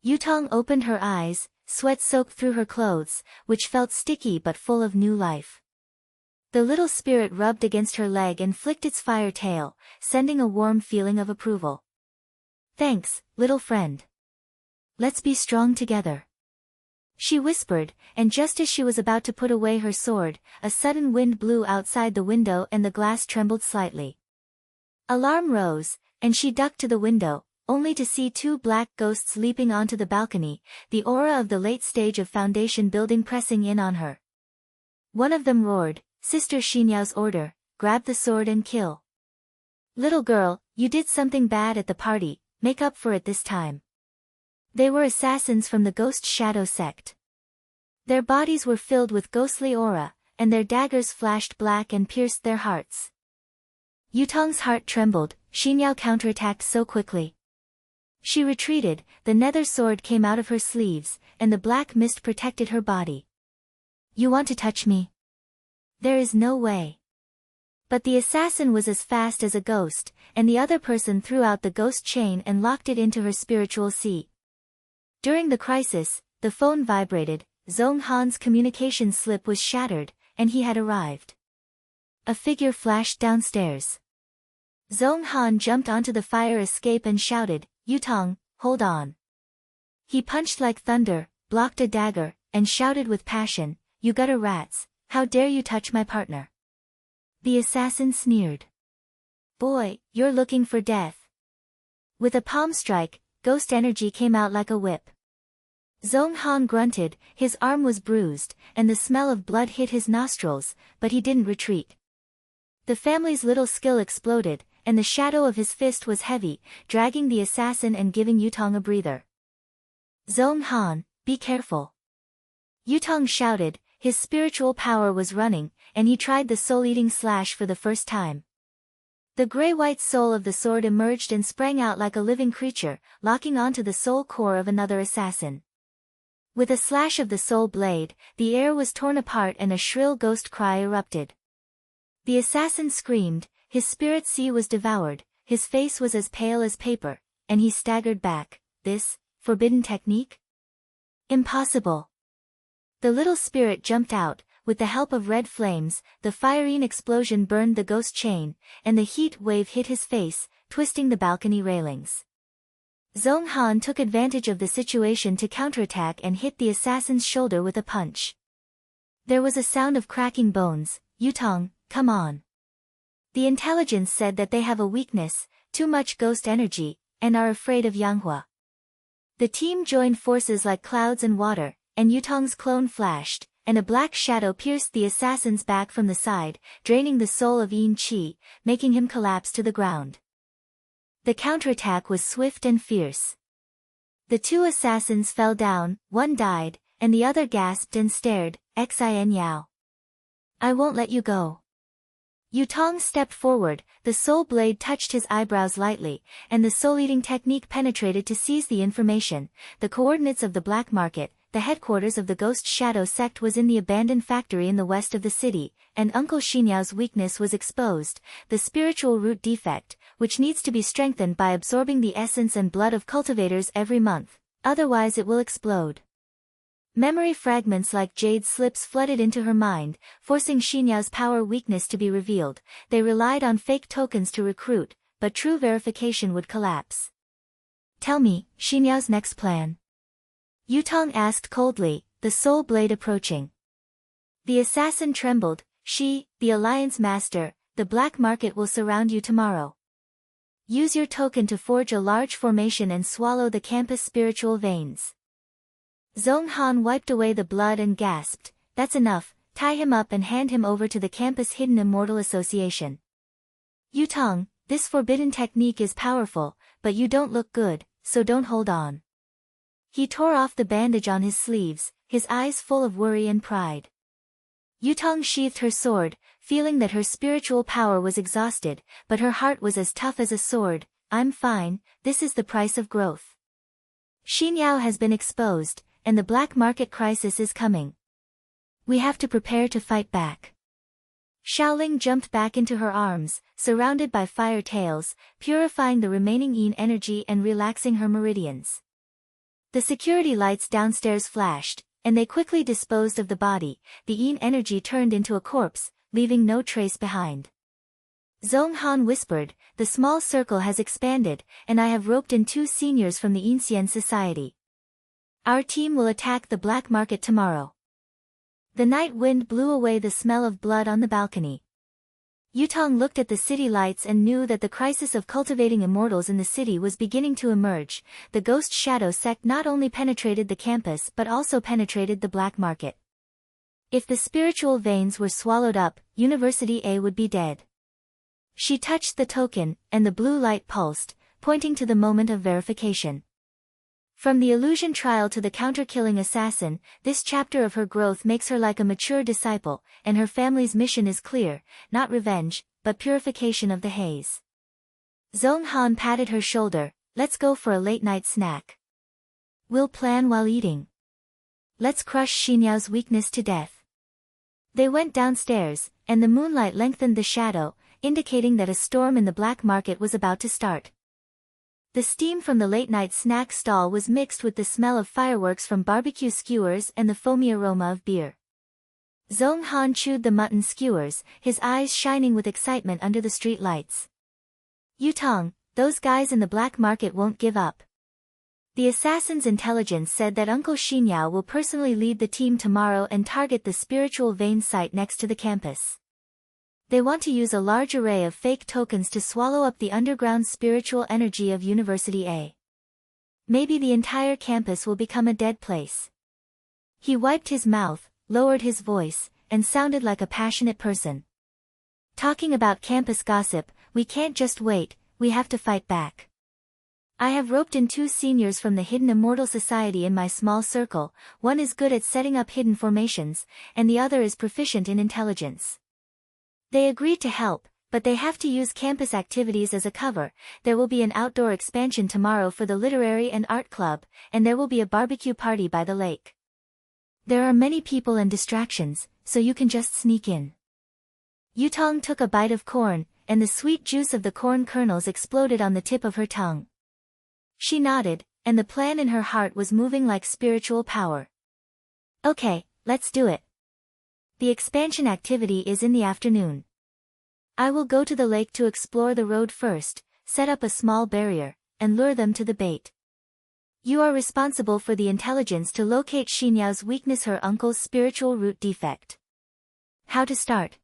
Yutong opened her eyes, sweat soaked through her clothes, which felt sticky but full of new life. The little spirit rubbed against her leg and flicked its fire tail, sending a warm feeling of approval. Thanks, little friend. Let's be strong together. She whispered, and just as she was about to put away her sword, a sudden wind blew outside the window and the glass trembled slightly. Alarm rose, and she ducked to the window, only to see two black ghosts leaping onto the balcony, the aura of the late stage of foundation building pressing in on her. One of them roared, Sister Xinyao's order, grab the sword and kill. Little girl, you did something bad at the party, make up for it this time. They were assassins from the Ghost Shadow sect. Their bodies were filled with ghostly aura, and their daggers flashed black and pierced their hearts. Yutong's heart trembled, Xinyao counterattacked so quickly. She retreated, the nether sword came out of her sleeves, and the black mist protected her body. You want to touch me? There is no way. But the assassin was as fast as a ghost, and the other person threw out the ghost chain and locked it into her spiritual sea. During the crisis, the phone vibrated, Zhong Han's communication slip was shattered, and he had arrived. A figure flashed downstairs. Zhong Han jumped onto the fire escape and shouted, Yutong, hold on. He punched like thunder, blocked a dagger, and shouted with passion, "You gutter rats, how dare you touch my partner?" The assassin sneered. "Boy, you're looking for death." With a palm strike, ghost energy came out like a whip. Zhong Han grunted, his arm was bruised, and the smell of blood hit his nostrils, but he didn't retreat. The family's little skill exploded, and the shadow of his fist was heavy, dragging the assassin and giving Yutong a breather. "Zhong Han, be careful." Yutong shouted, his spiritual power was running, and he tried the soul-eating slash for the first time. The gray-white soul of the sword emerged and sprang out like a living creature, locking onto the soul core of another assassin. With a slash of the soul blade, the air was torn apart and a shrill ghost cry erupted. The assassin screamed, his spirit sea was devoured, his face was as pale as paper, and he staggered back. This, forbidden technique? Impossible. The little spirit jumped out, with the help of red flames, the firing explosion burned the ghost chain, and the heat wave hit his face, twisting the balcony railings. Zhong Han took advantage of the situation to counterattack and hit the assassin's shoulder with a punch. There was a sound of cracking bones. "Yutong, come on." The intelligence said that they have a weakness, too much ghost energy, and are afraid of Yanghua. The team joined forces like clouds and water, and Yutong's clone flashed, and a black shadow pierced the assassin's back from the side, draining the soul of Yin Qi, making him collapse to the ground. The counterattack was swift and fierce. The two assassins fell down, one died, and the other gasped and stared, "Xin Yao. I won't let you go." Yutong stepped forward, the soul blade touched his eyebrows lightly, and the soul-eating technique penetrated to seize the information. The coordinates of the black market, the headquarters of the Ghost Shadow sect, was in the abandoned factory in the west of the city, and Uncle Xinyao's weakness was exposed, the spiritual root defect, which needs to be strengthened by absorbing the essence and blood of cultivators every month, otherwise it will explode. Memory fragments like jade slips flooded into her mind, forcing Xinyao's power weakness to be revealed. They relied on fake tokens to recruit, but true verification would collapse. "Tell me, Xinyao's next plan?" Yutong asked coldly, the soul blade approaching. The assassin trembled. The Alliance Master, the black market will surround you tomorrow. Use your token to forge a large formation and swallow the campus spiritual veins." Zhong Han wiped away the blood and gasped, "That's enough, tie him up and hand him over to the campus hidden immortal association." "Yutong, this forbidden technique is powerful, but you don't look good, so don't hold on." He tore off the bandage on his sleeves, his eyes full of worry and pride. Yutong sheathed her sword, feeling that her spiritual power was exhausted, but her heart was as tough as a sword. "I'm fine, this is the price of growth. Xinyao has been exposed, and the black market crisis is coming. We have to prepare to fight back." Xiaoling jumped back into her arms, surrounded by fire tails, purifying the remaining yin energy and relaxing her meridians. The security lights downstairs flashed, and they quickly disposed of the body. The yin energy turned into a corpse, leaving no trace behind. Zhong Han whispered, "The small circle has expanded, and I have roped in 2 seniors from the Yincian Society. Our team will attack the black market tomorrow." The night wind blew away the smell of blood on the balcony. Yutong looked at the city lights and knew that the crisis of cultivating immortals in the city was beginning to emerge. The Ghost Shadow sect not only penetrated the campus but also penetrated the black market. If the spiritual veins were swallowed up, University A would be dead. She touched the token, and the blue light pulsed, pointing to the moment of verification. From the illusion trial to the counter-killing assassin, this chapter of her growth makes her like a mature disciple, and her family's mission is clear, not revenge, but purification of the haze. Zhong Han patted her shoulder, "Let's go for a late-night snack. We'll plan while eating. Let's crush Xinyao's weakness to death." They went downstairs, and the moonlight lengthened the shadow, indicating that a storm in the black market was about to start. The steam from the late-night snack stall was mixed with the smell of fireworks from barbecue skewers and the foamy aroma of beer. Zhong Han chewed the mutton skewers, his eyes shining with excitement under the street lights. "Yutong, those guys in the black market won't give up. The assassin's intelligence said that Uncle Xinyao will personally lead the team tomorrow and target the spiritual vein site next to the campus. They want to use a large array of fake tokens to swallow up the underground spiritual energy of University A. Maybe the entire campus will become a dead place. He wiped his mouth, lowered his voice, and sounded like a passionate person. Talking about campus gossip, we can't just wait, we have to fight back. I have roped in 2 seniors from the Hidden Immortal Society in my small circle, one is good at setting up hidden formations, and the other is proficient in intelligence. They agreed to help, but they have to use campus activities as a cover. There will be an outdoor expansion tomorrow for the literary and art club, and there will be a barbecue party by the lake. There are many people and distractions, so you can just sneak in. Yutong took a bite of corn, and the sweet juice of the corn kernels exploded on the tip of her tongue. She nodded, and the plan in her heart was moving like spiritual power. Okay, let's do it. The expansion activity is in the afternoon. I will go to the lake to explore the road first, set up a small barrier, and lure them to the bait. You are responsible for the intelligence to locate Xinyao's weakness, her uncle's spiritual root defect. How to start?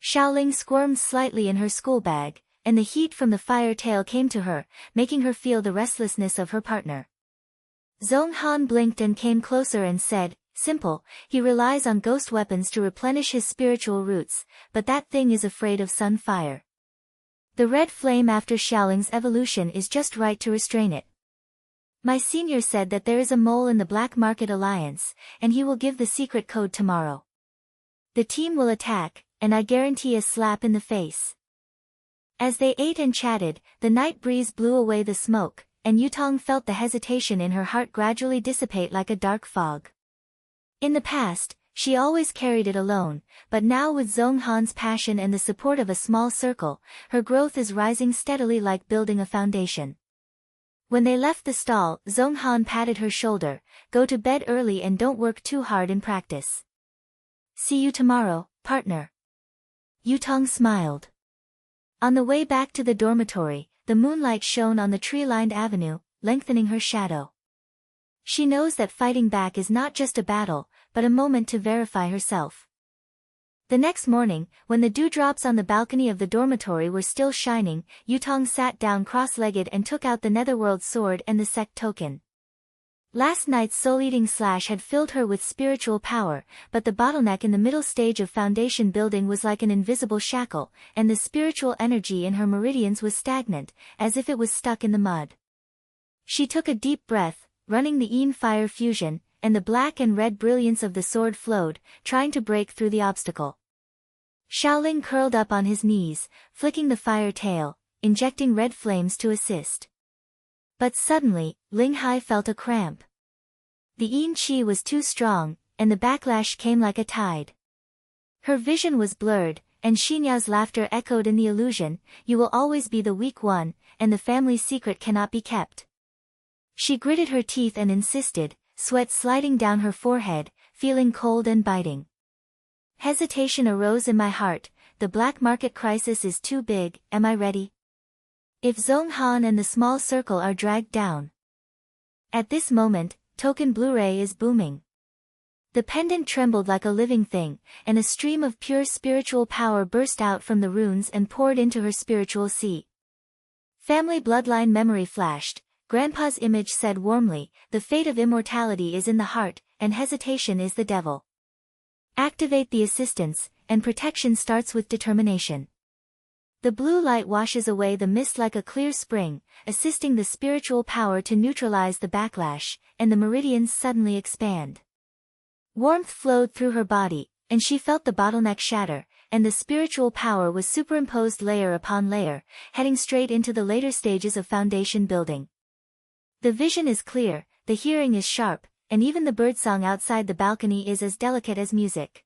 Xiaoling squirmed slightly in her school bag, and the heat from the fire tail came to her, making her feel the restlessness of her partner. Zhong Han blinked and came closer and said, simple, he relies on ghost weapons to replenish his spiritual roots, but that thing is afraid of sun fire. The red flame after Xiaoling's evolution is just right to restrain it. My senior said that there is a mole in the Black Market Alliance, and he will give the secret code tomorrow. The team will attack, and I guarantee a slap in the face. As they ate and chatted, the night breeze blew away the smoke, and Yutong felt the hesitation in her heart gradually dissipate like a dark fog. In the past, she always carried it alone, but now with Zhong Han's passion and the support of a small circle, her growth is rising steadily like building a foundation. When they left the stall, Zhong Han patted her shoulder, go to bed early and don't work too hard in practice. See you tomorrow, partner. Yutong smiled. On the way back to the dormitory, the moonlight shone on the tree-lined avenue, lengthening her shadow. She knows that fighting back is not just a battle, but a moment to verify herself. The next morning, when the dewdrops on the balcony of the dormitory were still shining, Yutong sat down cross-legged and took out the Netherworld sword and the sect token. Last night's soul-eating slash had filled her with spiritual power, but the bottleneck in the middle stage of foundation building was like an invisible shackle, and the spiritual energy in her meridians was stagnant, as if it was stuck in the mud. She took a deep breath, running the Yin fire fusion, and the black and red brilliance of the sword flowed, trying to break through the obstacle. Xiaoling curled up on his knees, flicking the fire tail, injecting red flames to assist. But suddenly, Ling Hai felt a cramp. The Yin Qi was too strong, and the backlash came like a tide. Her vision was blurred, and Xinyao's laughter echoed in the illusion, you will always be the weak one, and the family's secret cannot be kept. She gritted her teeth and insisted, sweat sliding down her forehead, feeling cold and biting. Hesitation arose in my heart, the black market crisis is too big, am I ready? If Zhong Han and the small circle are dragged down. At this moment, token Blu-ray is booming. The pendant trembled like a living thing, and a stream of pure spiritual power burst out from the runes and poured into her spiritual sea. Family bloodline memory flashed, Grandpa's image said warmly, the fate of immortality is in the heart, and hesitation is the devil. Activate the assistance, and protection starts with determination. The blue light washes away the mist like a clear spring, assisting the spiritual power to neutralize the backlash, and the meridians suddenly expand. Warmth flowed through her body, and she felt the bottleneck shatter, and the spiritual power was superimposed layer upon layer, heading straight into the later stages of foundation building. The vision is clear, the hearing is sharp, and even the birdsong outside the balcony is as delicate as music.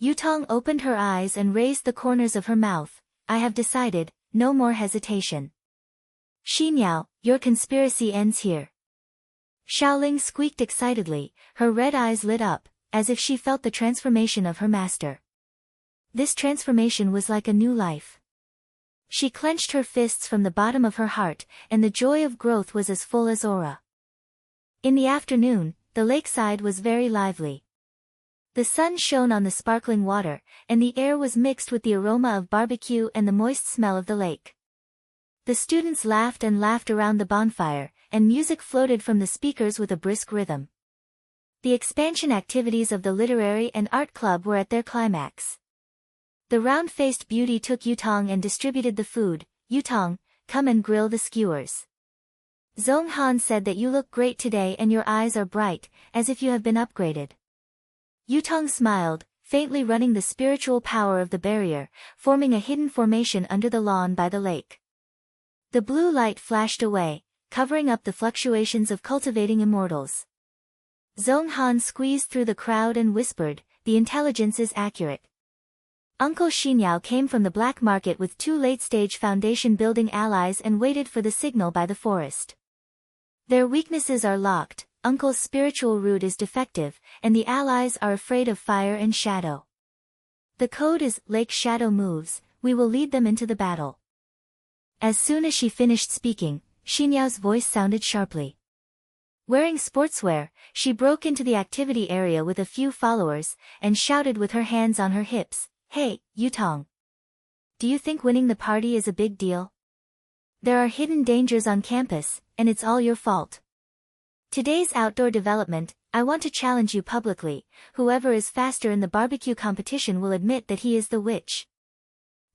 Yutong opened her eyes and raised the corners of her mouth. I have decided, no more hesitation. Xinyao, your conspiracy ends here. Xiaoling squeaked excitedly, her red eyes lit up, as if she felt the transformation of her master. This transformation was like a new life. She clenched her fists from the bottom of her heart, and the joy of growth was as full as aura. In the afternoon, the lakeside was very lively. The sun shone on the sparkling water, and the air was mixed with the aroma of barbecue and the moist smell of the lake. The students laughed and laughed around the bonfire, and music floated from the speakers with a brisk rhythm. The expansion activities of the literary and art club were at their climax. The round-faced beauty took Yutong and distributed the food. Yutong, come and grill the skewers. Zhong Han said that you look great today and your eyes are bright, as if you have been upgraded. Yutong smiled, faintly running the spiritual power of the barrier, forming a hidden formation under the lawn by the lake. The blue light flashed away, covering up the fluctuations of cultivating immortals. Zhong Han squeezed through the crowd and whispered, the intelligence is accurate. Uncle Xinyao came from the black market with 2 late-stage foundation building allies and waited for the signal by the forest. Their weaknesses are locked, Uncle's spiritual root is defective, and the allies are afraid of fire and shadow. The code is, Lake Shadow moves, we will lead them into the battle. As soon as she finished speaking, Xinyao's voice sounded sharply. Wearing sportswear, she broke into the activity area with a few followers, and shouted with her hands on her hips, Hey, Yutong. Do you think winning the party is a big deal? There are hidden dangers on campus, and it's all your fault. Today's outdoor development, I want to challenge you publicly, whoever is faster in the barbecue competition will admit that he is the witch.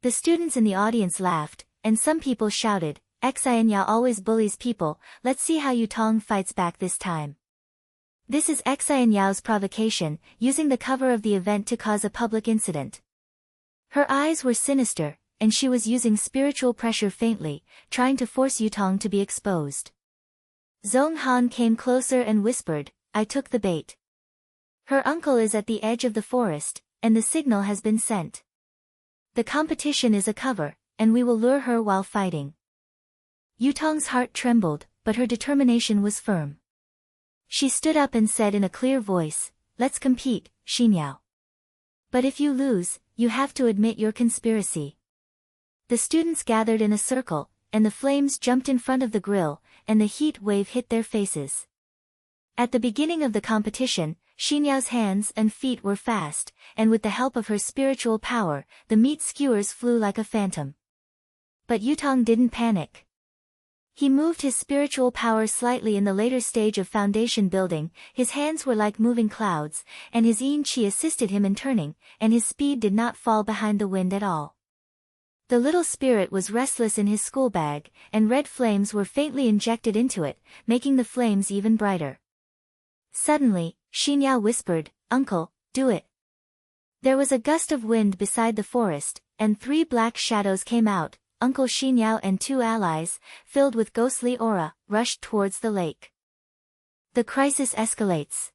The students in the audience laughed, and some people shouted, Xianyao always bullies people, let's see how Yutong fights back this time. This is Xianyao's provocation, using the cover of the event to cause a public incident. Her eyes were sinister, and she was using spiritual pressure faintly, trying to force Yutong to be exposed. Zhong Han came closer and whispered, I took the bait. Her uncle is at the edge of the forest, and the signal has been sent. The competition is a cover, and we will lure her while fighting. Yutong's heart trembled, but her determination was firm. She stood up and said in a clear voice, Let's compete, Xinyao. But if you lose, you have to admit your conspiracy. The students gathered in a circle, and the flames jumped in front of the grill, and the heat wave hit their faces. At the beginning of the competition, Xinyao's hands and feet were fast, and with the help of her spiritual power, the meat skewers flew like a phantom. But Yutong didn't panic. He moved his spiritual power slightly in the later stage of foundation building, his hands were like moving clouds, and his yin qi assisted him in turning, and his speed did not fall behind the wind at all. The little spirit was restless in his school bag, and red flames were faintly injected into it, making the flames even brighter. Suddenly, Xinyao whispered, Uncle, do it. There was a gust of wind beside the forest, and 3 black shadows came out. Uncle Xinyao and 2 allies, filled with ghostly aura, rushed towards the lake. The crisis escalates.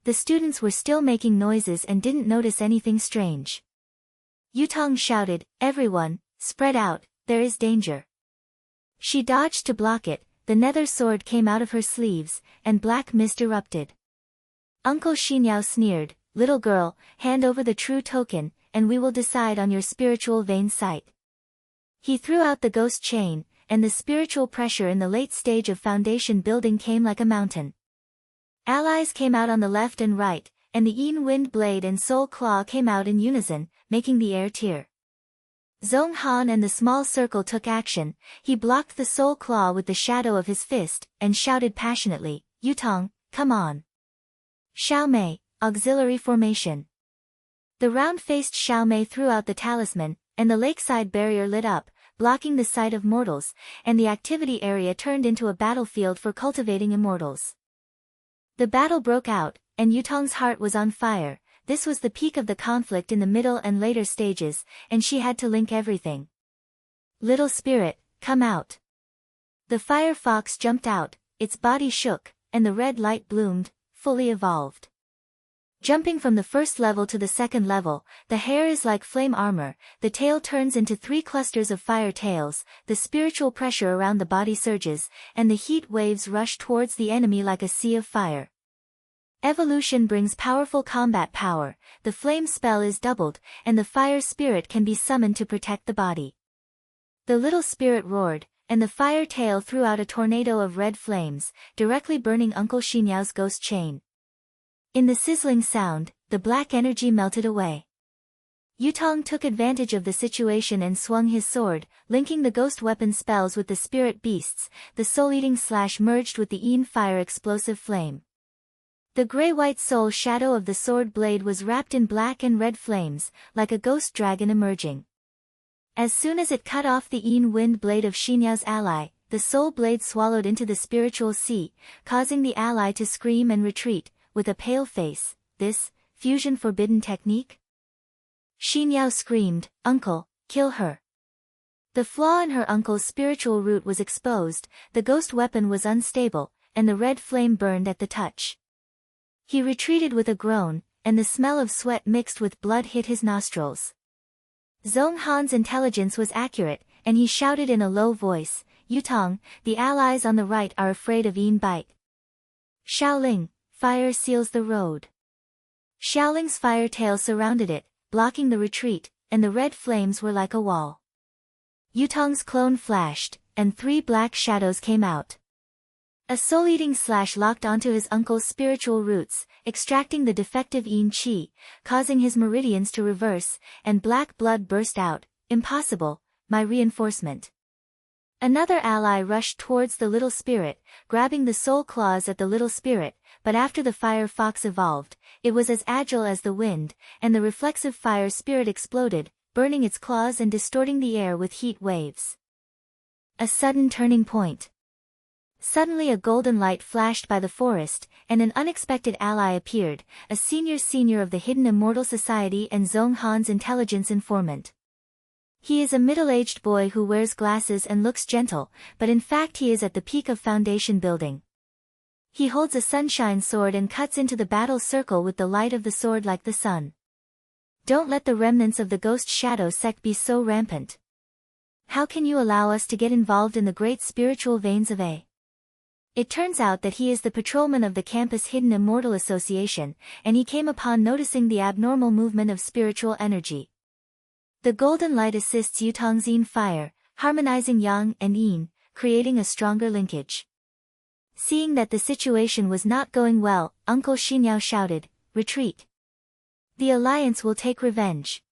The students were still making noises and didn't notice anything strange. Yutong shouted, Everyone, spread out, there is danger. She dodged to block it, the nether sword came out of her sleeves, and black mist erupted. Uncle Xinyao sneered, Little girl, hand over the true token, and we will decide on your spiritual vein sight. He threw out the ghost chain, and the spiritual pressure in the late stage of foundation building came like a mountain. Allies came out on the left and right, and the Yin Wind Blade and Soul Claw came out in unison, making the air tear. Zhong Han and the small circle took action. He blocked the Soul Claw with the shadow of his fist, and shouted passionately, Yutong, come on. Xiao Mei, auxiliary formation. The round-faced Xiao Mei threw out the talisman, and the lakeside barrier lit up, blocking the sight of mortals, and the activity area turned into a battlefield for cultivating immortals. The battle broke out, and Yutong's heart was on fire. This was the peak of the conflict in the middle and later stages, and she had to link everything. Little spirit, come out. The fire fox jumped out, its body shook, and the red light bloomed, fully evolved. Jumping from the first level to the second level, the hair is like flame armor, the tail turns into 3 clusters of fire tails, the spiritual pressure around the body surges, and the heat waves rush towards the enemy like a sea of fire. Evolution brings powerful combat power, the flame spell is doubled, and the fire spirit can be summoned to protect the body. The little spirit roared, and the fire tail threw out a tornado of red flames, directly burning Uncle Xinyao's ghost chain. In the sizzling sound, the black energy melted away. Yutong took advantage of the situation and swung his sword, linking the ghost weapon spells with the spirit beasts. The soul-eating slash merged with the Yin fire explosive flame. The gray-white soul shadow of the sword blade was wrapped in black and red flames, like a ghost dragon emerging. As soon as it cut off the Yin wind blade of Xinyao's ally, the soul blade swallowed into the spiritual sea, causing the ally to scream and retreat, with a pale face. This, fusion forbidden technique? Xinyao screamed, "Uncle, kill her." The flaw in her uncle's spiritual root was exposed, the ghost weapon was unstable, and the red flame burned at the touch. He retreated with a groan, and the smell of sweat mixed with blood hit his nostrils. Zhong Han's intelligence was accurate, and he shouted in a low voice, "Yutong, the allies on the right are afraid of Yin bite. Shaoling, fire seals the road." Shaoling's fire tail surrounded it, blocking the retreat, and the red flames were like a wall. Yutong's clone flashed, and 3 black shadows came out. A soul-eating slash locked onto his uncle's spiritual roots, extracting the defective Yin Qi, causing his meridians to reverse, and black blood burst out. "Impossible, my reinforcement." Another ally rushed towards the little spirit, grabbing the soul claws at the little spirit, but after the fire fox evolved, it was as agile as the wind, and the reflexive fire spirit exploded, burning its claws and distorting the air with heat waves. A sudden turning point. Suddenly a golden light flashed by the forest, and an unexpected ally appeared, a senior of the hidden immortal society and Zhong Han's intelligence informant. He is a middle-aged boy who wears glasses and looks gentle, but in fact he is at the peak of foundation building. He holds a sunshine sword and cuts into the battle circle with the light of the sword like the sun. Don't let the remnants of the Ghost Shadow sect be so rampant. How can you allow us to get involved in the great spiritual veins of A? It turns out that he is the patrolman of the campus Hidden Immortal Association, and he came upon noticing the abnormal movement of spiritual energy. The golden light assists Yutong's Yin fire, harmonizing Yang and Yin, creating a stronger linkage. Seeing that the situation was not going well, Uncle Xinyao shouted, "Retreat. The alliance will take revenge."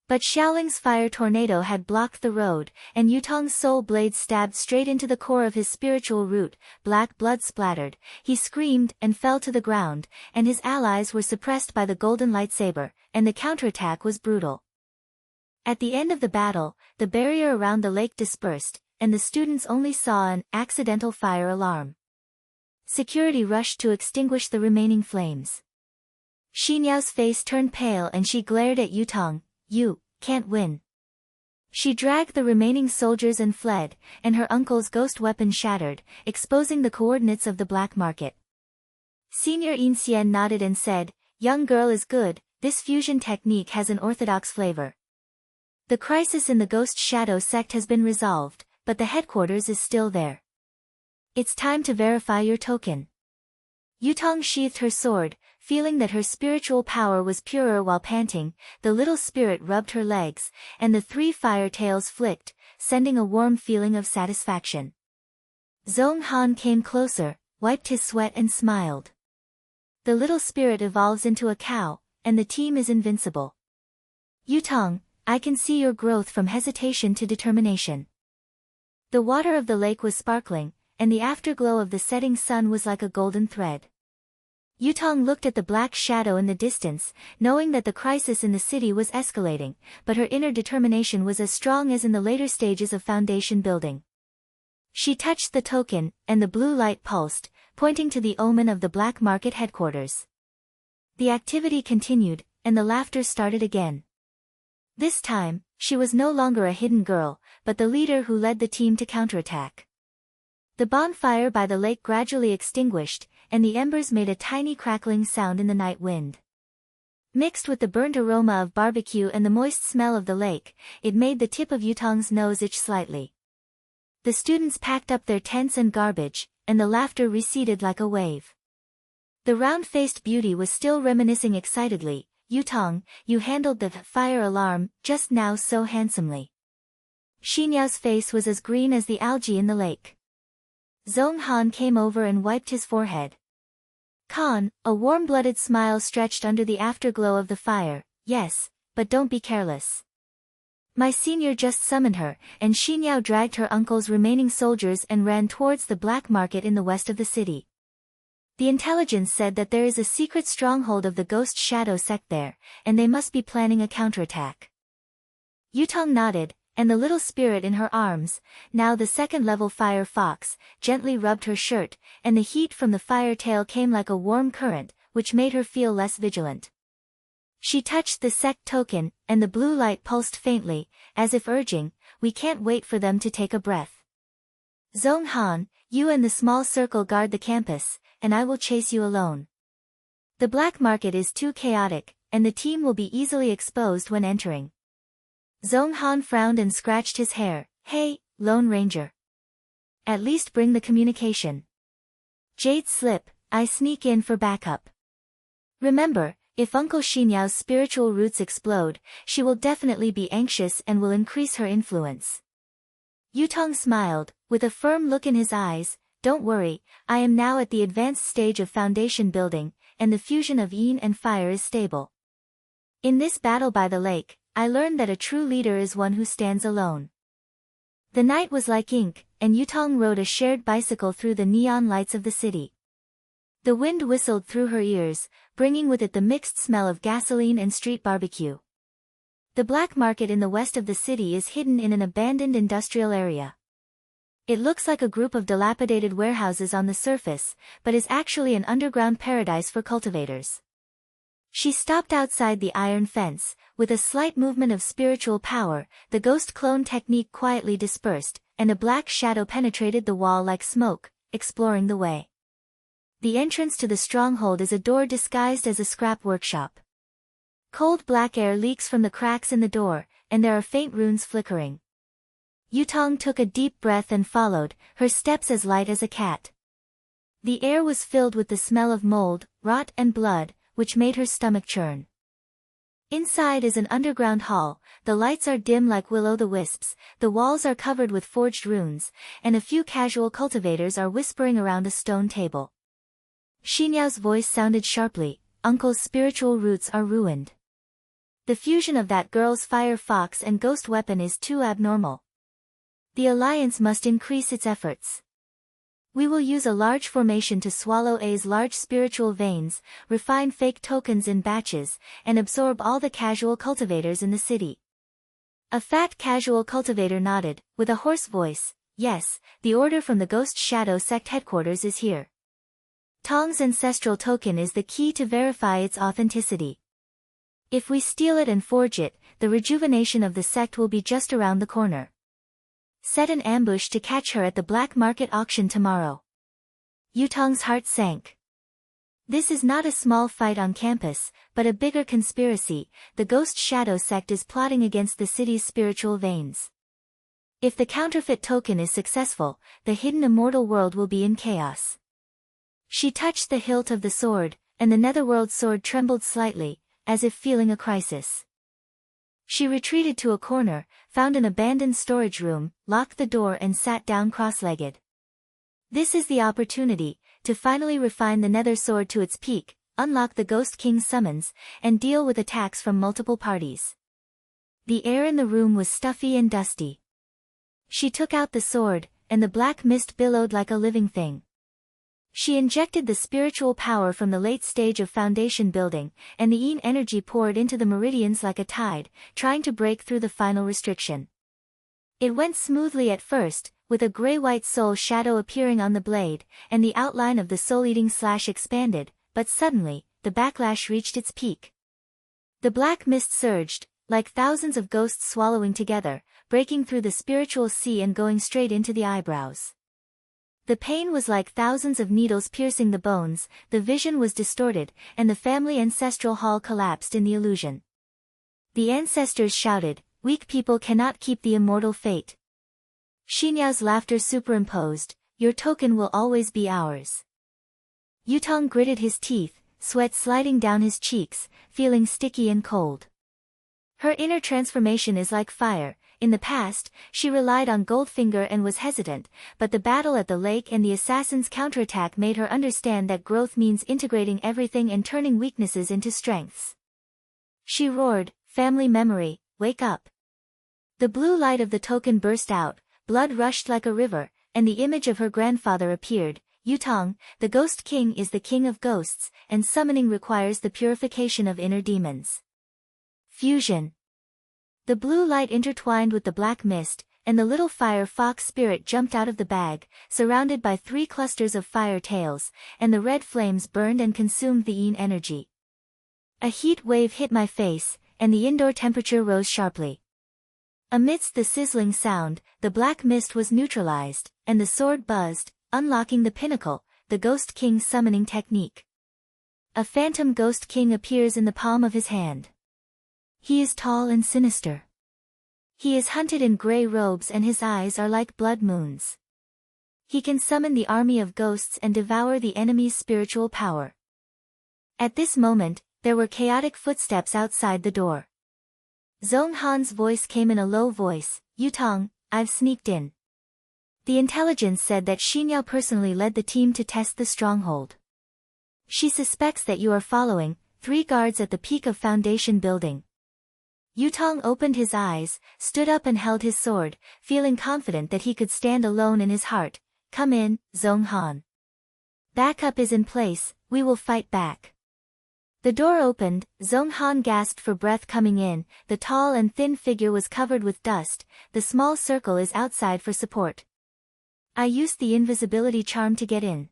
But Shaoling's fire tornado had blocked the road, and Yutong's soul blade stabbed straight into the core of his spiritual root. Black blood splattered, he screamed and fell to the ground, and his allies were suppressed by the golden lightsaber, and the counterattack was brutal. At the end of the battle, the barrier around the lake dispersed, and the students only saw an accidental fire alarm. Security rushed to extinguish the remaining flames. Xinyao's face turned pale and she glared at Yutong. "You can't win." She dragged the remaining soldiers and fled, and her uncle's ghost weapon shattered, exposing the coordinates of the black market. Senior Yin nodded and said, "Young girl is good, this fusion technique has an orthodox flavor. The crisis in the Ghost Shadow sect has been resolved, but the headquarters is still there. It's time to verify your token." Yutong sheathed her sword, feeling that her spiritual power was purer while panting. The little spirit rubbed her legs, and the 3 fire tails flicked, sending a warm feeling of satisfaction. Zhong Han came closer, wiped his sweat and smiled. The little spirit evolves into a cow, and the team is invincible. "Yutong, I can see your growth from hesitation to determination." The water of the lake was sparkling, and the afterglow of the setting sun was like a golden thread. Yutong looked at the black shadow in the distance, knowing that the crisis in the city was escalating, but her inner determination was as strong as in the later stages of foundation building. She touched the token, and the blue light pulsed, pointing to the omen of the black market headquarters. The activity continued, and the laughter started again. This time, she was no longer a hidden girl, but the leader who led the team to counterattack. The bonfire by the lake gradually extinguished, and the embers made a tiny crackling sound in the night wind. Mixed with the burnt aroma of barbecue and the moist smell of the lake, it made the tip of Yutong's nose itch slightly. The students packed up their tents and garbage, and the laughter receded like a wave. The round-faced beauty was still reminiscing excitedly. "Yutong, you handled the fire alarm just now so handsomely." Xinyao's face was as green as the algae in the lake. Zhong Han came over and wiped his forehead. Khan, a warm-blooded smile stretched under the afterglow of the fire. Yes, but don't be careless. My senior just summoned her, and Xinyao dragged her uncle's remaining soldiers and ran towards the black market in the west of the city. The intelligence said that there is a secret stronghold of the Ghost Shadow sect there, and they must be planning a counterattack. Yutong nodded, and the little spirit in her arms, now the second-level fire fox, gently rubbed her shirt, and the heat from the fire tail came like a warm current, which made her feel less vigilant. She touched the sect token, and the blue light pulsed faintly, as if urging, "We can't wait for them to take a breath. Zhong Han, you and the small circle guard the campus, and I will chase you alone. The black market is too chaotic, and the team will be easily exposed when entering." Zhong Han frowned and scratched his hair. "Hey, Lone Ranger. At least bring the communication. Jade slip, I sneak in for backup. Remember, if Uncle Xinyao's spiritual roots explode, she will definitely be anxious and will increase her influence." Yutong smiled, with a firm look in his eyes. "Don't worry, I am now at the advanced stage of foundation building, and the fusion of yin and fire is stable. In this battle by the lake, I learned that a true leader is one who stands alone." The night was like ink, and Yutong rode a shared bicycle through the neon lights of the city. The wind whistled through her ears, bringing with it the mixed smell of gasoline and street barbecue. The black market in the west of the city is hidden in an abandoned industrial area. It looks like a group of dilapidated warehouses on the surface, but is actually an underground paradise for cultivators. She stopped outside the iron fence. With a slight movement of spiritual power, the ghost clone technique quietly dispersed, and a black shadow penetrated the wall like smoke, exploring the way. The entrance to the stronghold is a door disguised as a scrap workshop. Cold black air leaks from the cracks in the door, and there are faint runes flickering. Yutong took a deep breath and followed, her steps as light as a cat. The air was filled with the smell of mold, rot and blood, which made her stomach churn. Inside is an underground hall, the lights are dim like will-o'-the-wisps, the walls are covered with forged runes, and a few casual cultivators are whispering around a stone table. Xinyao's voice sounded sharply, "Uncle's spiritual roots are ruined. The fusion of that girl's fire fox and ghost weapon is too abnormal. The Alliance must increase its efforts. We will use a large formation to swallow A's large spiritual veins, refine fake tokens in batches, and absorb all the casual cultivators in the city." A fat casual cultivator nodded, with a hoarse voice, "Yes, the order from the Ghost Shadow sect headquarters is here. Tong's ancestral token is the key to verify its authenticity. If we steal it and forge it, the rejuvenation of the sect will be just around the corner. Set an ambush to catch her at the black market auction tomorrow." Yutong's heart sank. This is not a small fight on campus, but a bigger conspiracy. The Ghost Shadow sect is plotting against the city's spiritual veins. If the counterfeit token is successful, the hidden immortal world will be in chaos. She touched the hilt of the sword, and the netherworld sword trembled slightly, as if feeling a crisis. She retreated to a corner, found an abandoned storage room, locked the door and sat down cross-legged. This is the opportunity, to finally refine the nether sword to its peak, unlock the Ghost King's summons, and deal with attacks from multiple parties. The air in the room was stuffy and dusty. She took out the sword, and the black mist billowed like a living thing. She injected the spiritual power from the late stage of foundation building, and the yin energy poured into the meridians like a tide, trying to break through the final restriction. It went smoothly at first, with a gray-white soul shadow appearing on the blade, and the outline of the soul-eating slash expanded, but suddenly, the backlash reached its peak. The black mist surged, like thousands of ghosts swallowing together, breaking through the spiritual sea and going straight into the eyebrows. The pain was like thousands of needles piercing the bones, the vision was distorted, and the family ancestral hall collapsed in the illusion. The ancestors shouted, "Weak people cannot keep the immortal fate." Xinyao's laughter superimposed, "Your token will always be ours." Yutong gritted his teeth, sweat sliding down his cheeks, feeling sticky and cold. Her inner transformation is like fire, In the past, she relied on Goldfinger and was hesitant, but the battle at the lake and the assassin's counterattack made her understand that growth means integrating everything and turning weaknesses into strengths. She roared, "Family memory, wake up." The blue light of the token burst out, blood rushed like a river, and the image of her grandfather appeared. Yutong, the Ghost King, is the king of ghosts, and summoning requires the purification of inner demons. Fusion. The blue light intertwined with the black mist, and the little fire fox spirit jumped out of the bag, surrounded by 3 clusters of fire tails, and the red flames burned and consumed the yin energy. A heat wave hit my face, and the indoor temperature rose sharply. Amidst the sizzling sound, the black mist was neutralized, and the sword buzzed, unlocking the pinnacle, the Ghost King's summoning technique. A phantom Ghost King appears in the palm of his hand. He is tall and sinister. He is hunted in gray robes and his eyes are like blood moons. He can summon the army of ghosts and devour the enemy's spiritual power. At this moment, there were chaotic footsteps outside the door. Zhong Han's voice came in a low voice, "Yutong, I've sneaked in." The intelligence said that Xinyao personally led the team to test the stronghold. She suspects that you are following, 3 guards at the peak of Foundation building. Yutong opened his eyes, stood up and held his sword, feeling confident that he could stand alone in his heart. "Come in, Zhong Han. Backup is in place, we will fight back." The door opened, Zhong Han gasped for breath coming in, the tall and thin figure was covered with dust, the small circle is outside for support. "I used the invisibility charm to get in.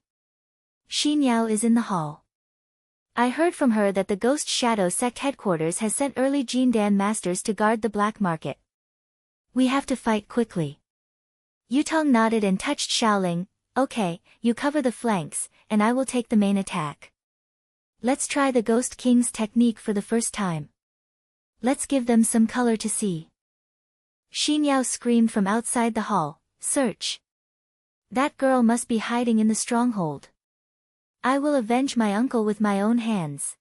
Xinyao is in the hall. I heard from her that the Ghost Shadow Sect headquarters has sent early Jindan masters to guard the black market. We have to fight quickly." Yutong nodded and touched Xiaoling. "Okay, you cover the flanks, and I will take the main attack. Let's try the Ghost King's technique for the first time. Let's give them some color to see." Xinyao screamed from outside the hall, "Search! That girl must be hiding in the stronghold. I will avenge my uncle with my own hands."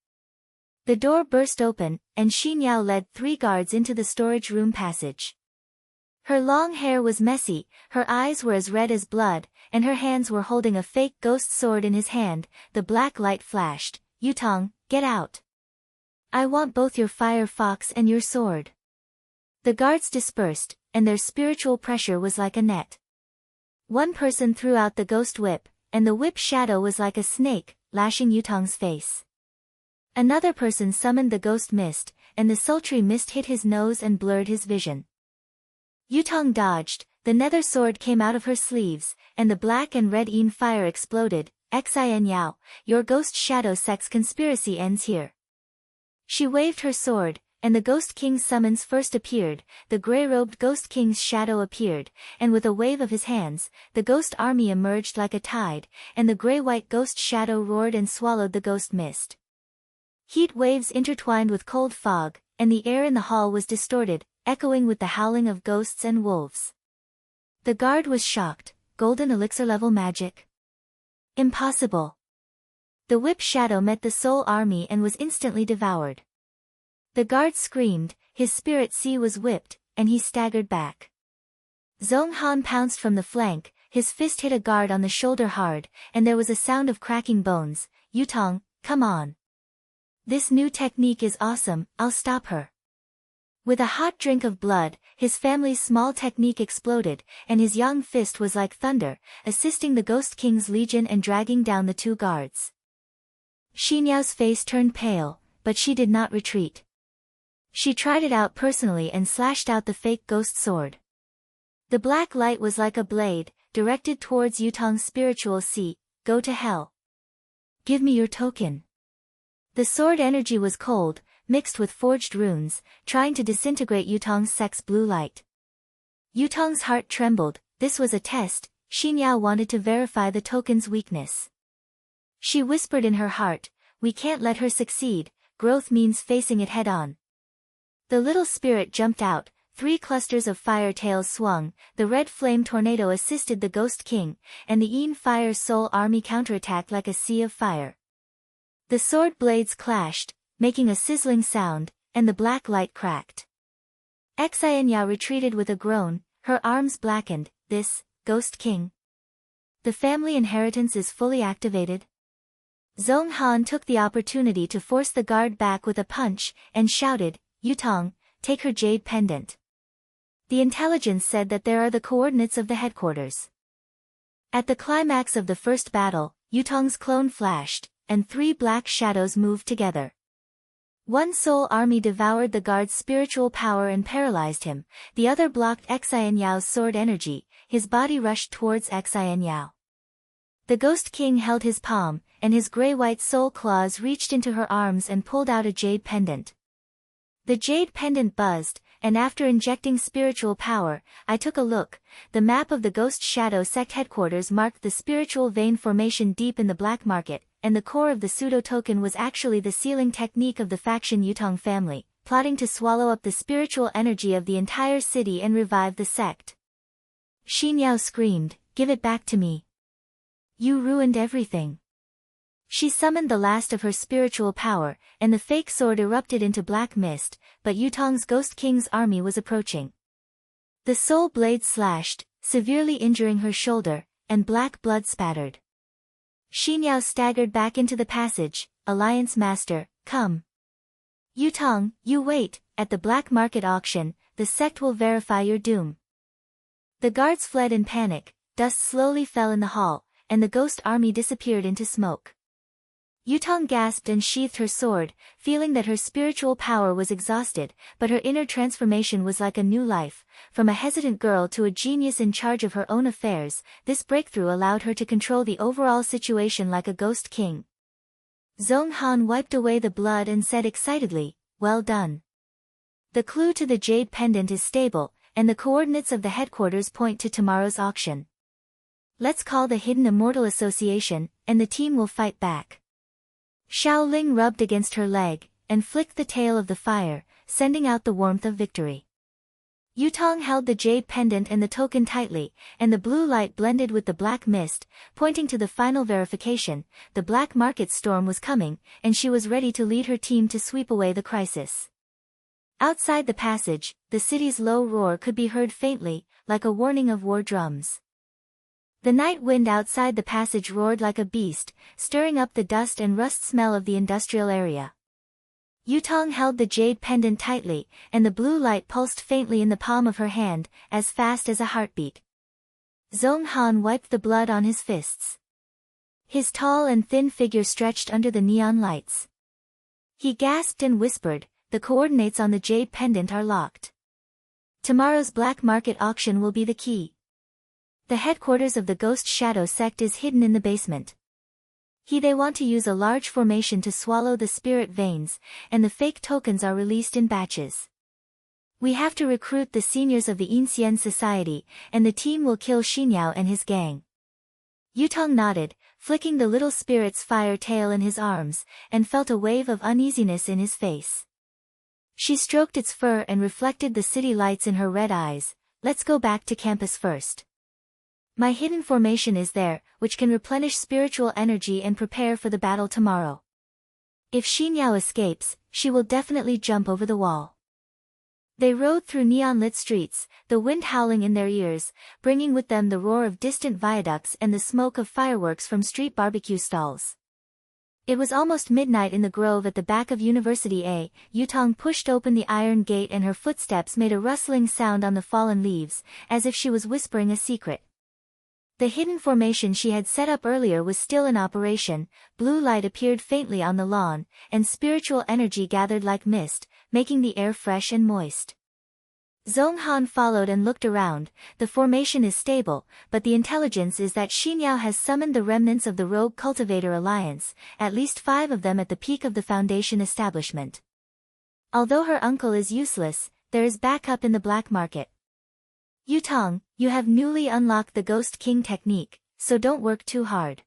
The door burst open, and Xinyao led 3 guards into the storage room passage. Her long hair was messy, her eyes were as red as blood, and her hands were holding a fake ghost sword in his hand. The black light flashed. "Yutong, get out. I want both your fire fox and your sword." The guards dispersed, and their spiritual pressure was like a net. One person threw out the ghost whip, and the whip shadow was like a snake, lashing Yutong's face. Another person summoned the ghost mist, and the sultry mist hit his nose and blurred his vision. Yutong dodged, the nether sword came out of her sleeves, and the black and red yin fire exploded. "Xin Yao, your Ghost Shadow Sect's conspiracy ends here." She waved her sword, and the Ghost King's summons first appeared, the grey-robed Ghost King's shadow appeared, and with a wave of his hands, the ghost army emerged like a tide, and the grey-white ghost shadow roared and swallowed the ghost mist. Heat waves intertwined with cold fog, and the air in the hall was distorted, echoing with the howling of ghosts and wolves. The guard was shocked. "Golden elixir-level magic? Impossible." The whip shadow met the soul army and was instantly devoured. The guard screamed, his spirit sea was whipped, and he staggered back. Zhong Han pounced from the flank, his fist hit a guard on the shoulder hard, and there was a sound of cracking bones. "Yutong, come on. This new technique is awesome, I'll stop her." With a hot drink of blood, his family's small technique exploded, and his young fist was like thunder, assisting the Ghost King's legion and dragging down the 2 guards. Xinyao's face turned pale, but she did not retreat. She tried it out personally and slashed out the fake ghost sword. The black light was like a blade, directed towards Yutong's spiritual seat. "Go to hell. Give me your token." The sword energy was cold, mixed with forged runes, trying to disintegrate Yutong's sect's blue light. Yutong's heart trembled. This was a test. Xinyao wanted to verify the token's weakness. She whispered in her heart, "We can't let her succeed, growth means facing it head-on." The little spirit jumped out, 3 clusters of fire tails swung, the red flame tornado assisted the Ghost King, and the Yin Fire Soul army counterattacked like a sea of fire. The sword blades clashed, making a sizzling sound, and the black light cracked. Xianyao retreated with a groan, her arms blackened. This, Ghost King. The family inheritance is fully activated. Zhong Han took the opportunity to force the guard back with a punch, and shouted, Yutong, take her jade pendant. The intelligence said that there are the coordinates of the headquarters. At the climax of the first battle, Yutong's clone flashed, and 3 black shadows moved together. One soul army devoured the guard's spiritual power and paralyzed him, the other blocked Xianyao's sword energy. His body rushed towards Xianyao. The Ghost King held his palm, and his gray-white soul claws reached into her arms and pulled out a jade pendant. The jade pendant buzzed, and after injecting spiritual power, I took a look. The map of the Ghost Shadow sect headquarters marked the spiritual vein formation deep in the black market, and the core of the pseudo-token was actually the sealing technique of the faction Yutong family, plotting to swallow up the spiritual energy of the entire city and revive the sect. Xianyao screamed, give it back to me. You ruined everything. She summoned the last of her spiritual power, and the fake sword erupted into black mist, but Yutong's Ghost King's army was approaching. The soul blade slashed, severely injuring her shoulder, and black blood spattered. Xianyao staggered back into the passage. Alliance Master, come. Yutong, you wait. At the black market auction, the sect will verify your doom. The guards fled in panic, dust slowly fell in the hall, and the ghost army disappeared into smoke. Yutong gasped and sheathed her sword, feeling that her spiritual power was exhausted, but her inner transformation was like a new life. From a hesitant girl to a genius in charge of her own affairs, this breakthrough allowed her to control the overall situation like a ghost king. Zhong Han wiped away the blood and said excitedly, well done. The clue to the jade pendant is stable, and the coordinates of the headquarters point to tomorrow's auction. Let's call the Hidden Immortal Association, and the team will fight back. Xiao Ling rubbed against her leg, and flicked the tail of the fire, sending out the warmth of victory. Yutong held the jade pendant and the token tightly, and the blue light blended with the black mist, pointing to the final verification. The black market storm was coming, and she was ready to lead her team to sweep away the crisis. Outside the passage, the city's low roar could be heard faintly, like a warning of war drums. The night wind outside the passage roared like a beast, stirring up the dust and rust smell of the industrial area. Yutong held the jade pendant tightly, and the blue light pulsed faintly in the palm of her hand, as fast as a heartbeat. Zhong Han wiped the blood on his fists. His tall and thin figure stretched under the neon lights. He gasped and whispered, the coordinates on the jade pendant are locked. Tomorrow's black market auction will be the key. The headquarters of the Ghost Shadow sect is hidden in the basement. They want to use a large formation to swallow the spirit veins, and the fake tokens are released in batches. We have to recruit the seniors of the Ancient Society, and the team will kill Xianyao and his gang. Yutong nodded, flicking the little spirit's fire tail in his arms, and felt a wave of uneasiness in his face. She stroked its fur and reflected the city lights in her red eyes. Let's go back to campus first. My hidden formation is there, which can replenish spiritual energy and prepare for the battle tomorrow. If Xianyao escapes, she will definitely jump over the wall. They rode through neon-lit streets, the wind howling in their ears, bringing with them the roar of distant viaducts and the smoke of fireworks from street barbecue stalls. It was almost midnight in the grove at the back of University A. Yutong pushed open the iron gate and her footsteps made a rustling sound on the fallen leaves, as if she was whispering a secret. The hidden formation she had set up earlier was still in operation. Blue light appeared faintly on the lawn, and spiritual energy gathered like mist, making the air fresh and moist. Zhong Han followed and looked around. The formation is stable, but the intelligence is that Xianyao has summoned the remnants of the rogue cultivator alliance, at least 5 of them at the peak of the foundation establishment. Although her uncle is useless, there is backup in the black market. Yutong, you have newly unlocked the Ghost King technique, so don't work too hard.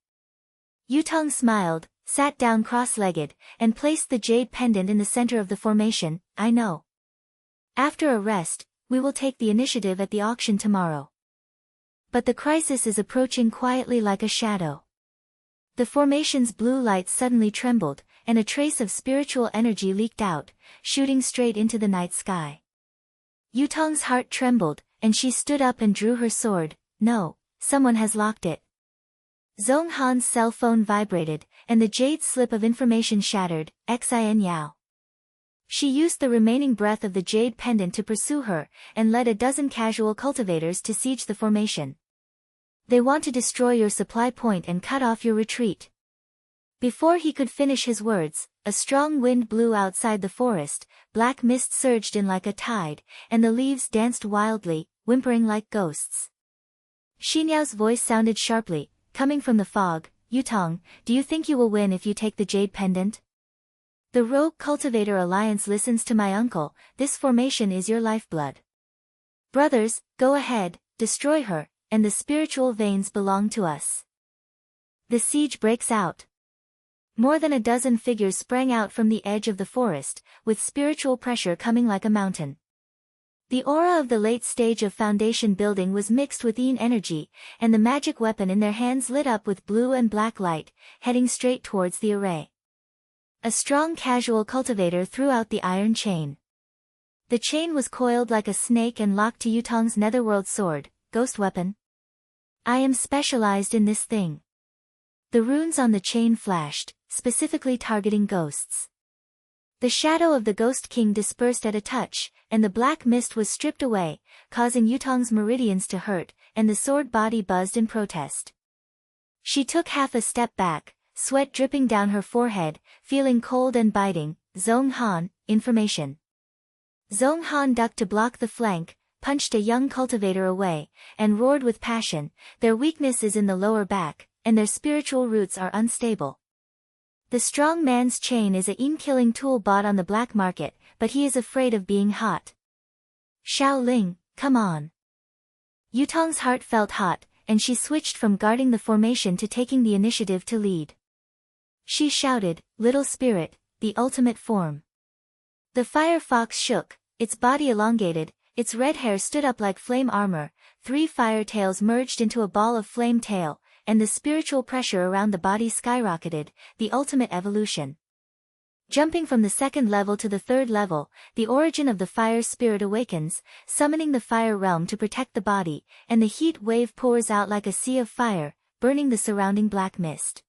Yutong smiled, sat down cross-legged, and placed the jade pendant in the center of the formation. I know. After a rest, we will take the initiative at the auction tomorrow. But the crisis is approaching quietly like a shadow. The formation's blue light suddenly trembled, and a trace of spiritual energy leaked out, shooting straight into the night sky. Yutong's heart trembled, and she stood up and drew her sword. No, someone has locked it. Zhong Han's cell phone vibrated, and the jade slip of information shattered. Xin Yao. She used the remaining breath of the jade pendant to pursue her, and led a dozen casual cultivators to siege the formation. They want to destroy your supply point and cut off your retreat. Before he could finish his words, a strong wind blew outside the forest, black mist surged in like a tide, and the leaves danced wildly, whimpering like ghosts. Xinyao's voice sounded sharply, coming from the fog. Yutong, do you think you will win if you take the jade pendant? The Rogue Cultivator Alliance listens to my uncle. This formation is your lifeblood. Brothers, go ahead, destroy her, and the spiritual veins belong to us. The siege breaks out. More than a dozen figures sprang out from the edge of the forest, with spiritual pressure coming like a mountain. The aura of the late stage of foundation building was mixed with yin energy, and the magic weapon in their hands lit up with blue and black light, heading straight towards the array. A strong casual cultivator threw out the iron chain. The chain was coiled like a snake and locked to Yutong's netherworld sword. Ghost weapon? I am specialized in this thing. The runes on the chain flashed, specifically targeting ghosts. The shadow of the Ghost King dispersed at a touch, and the black mist was stripped away, causing Yutong's meridians to hurt, and the sword body buzzed in protest. She took half a step back, sweat dripping down her forehead, feeling cold and biting. Zhong Han, information. Zhong Han ducked to block the flank, punched a young cultivator away, and roared with passion. Their weakness is in the lower back, and their spiritual roots are unstable. The strong man's chain is a yin-killing tool bought on the black market, but he is afraid of being hot. Xiao Ling, come on. Yutong's heart felt hot, and she switched from guarding the formation to taking the initiative to lead. She shouted, "Little spirit, the ultimate form." The fire fox shook, its body elongated, its red hair stood up like flame armor, 3 fire tails merged into a ball of flame tail, and the spiritual pressure around the body skyrocketed, the ultimate evolution. Jumping from the 2nd level to the 3rd level, the origin of the fire spirit awakens, summoning the fire realm to protect the body, and the heat wave pours out like a sea of fire, burning the surrounding black mist.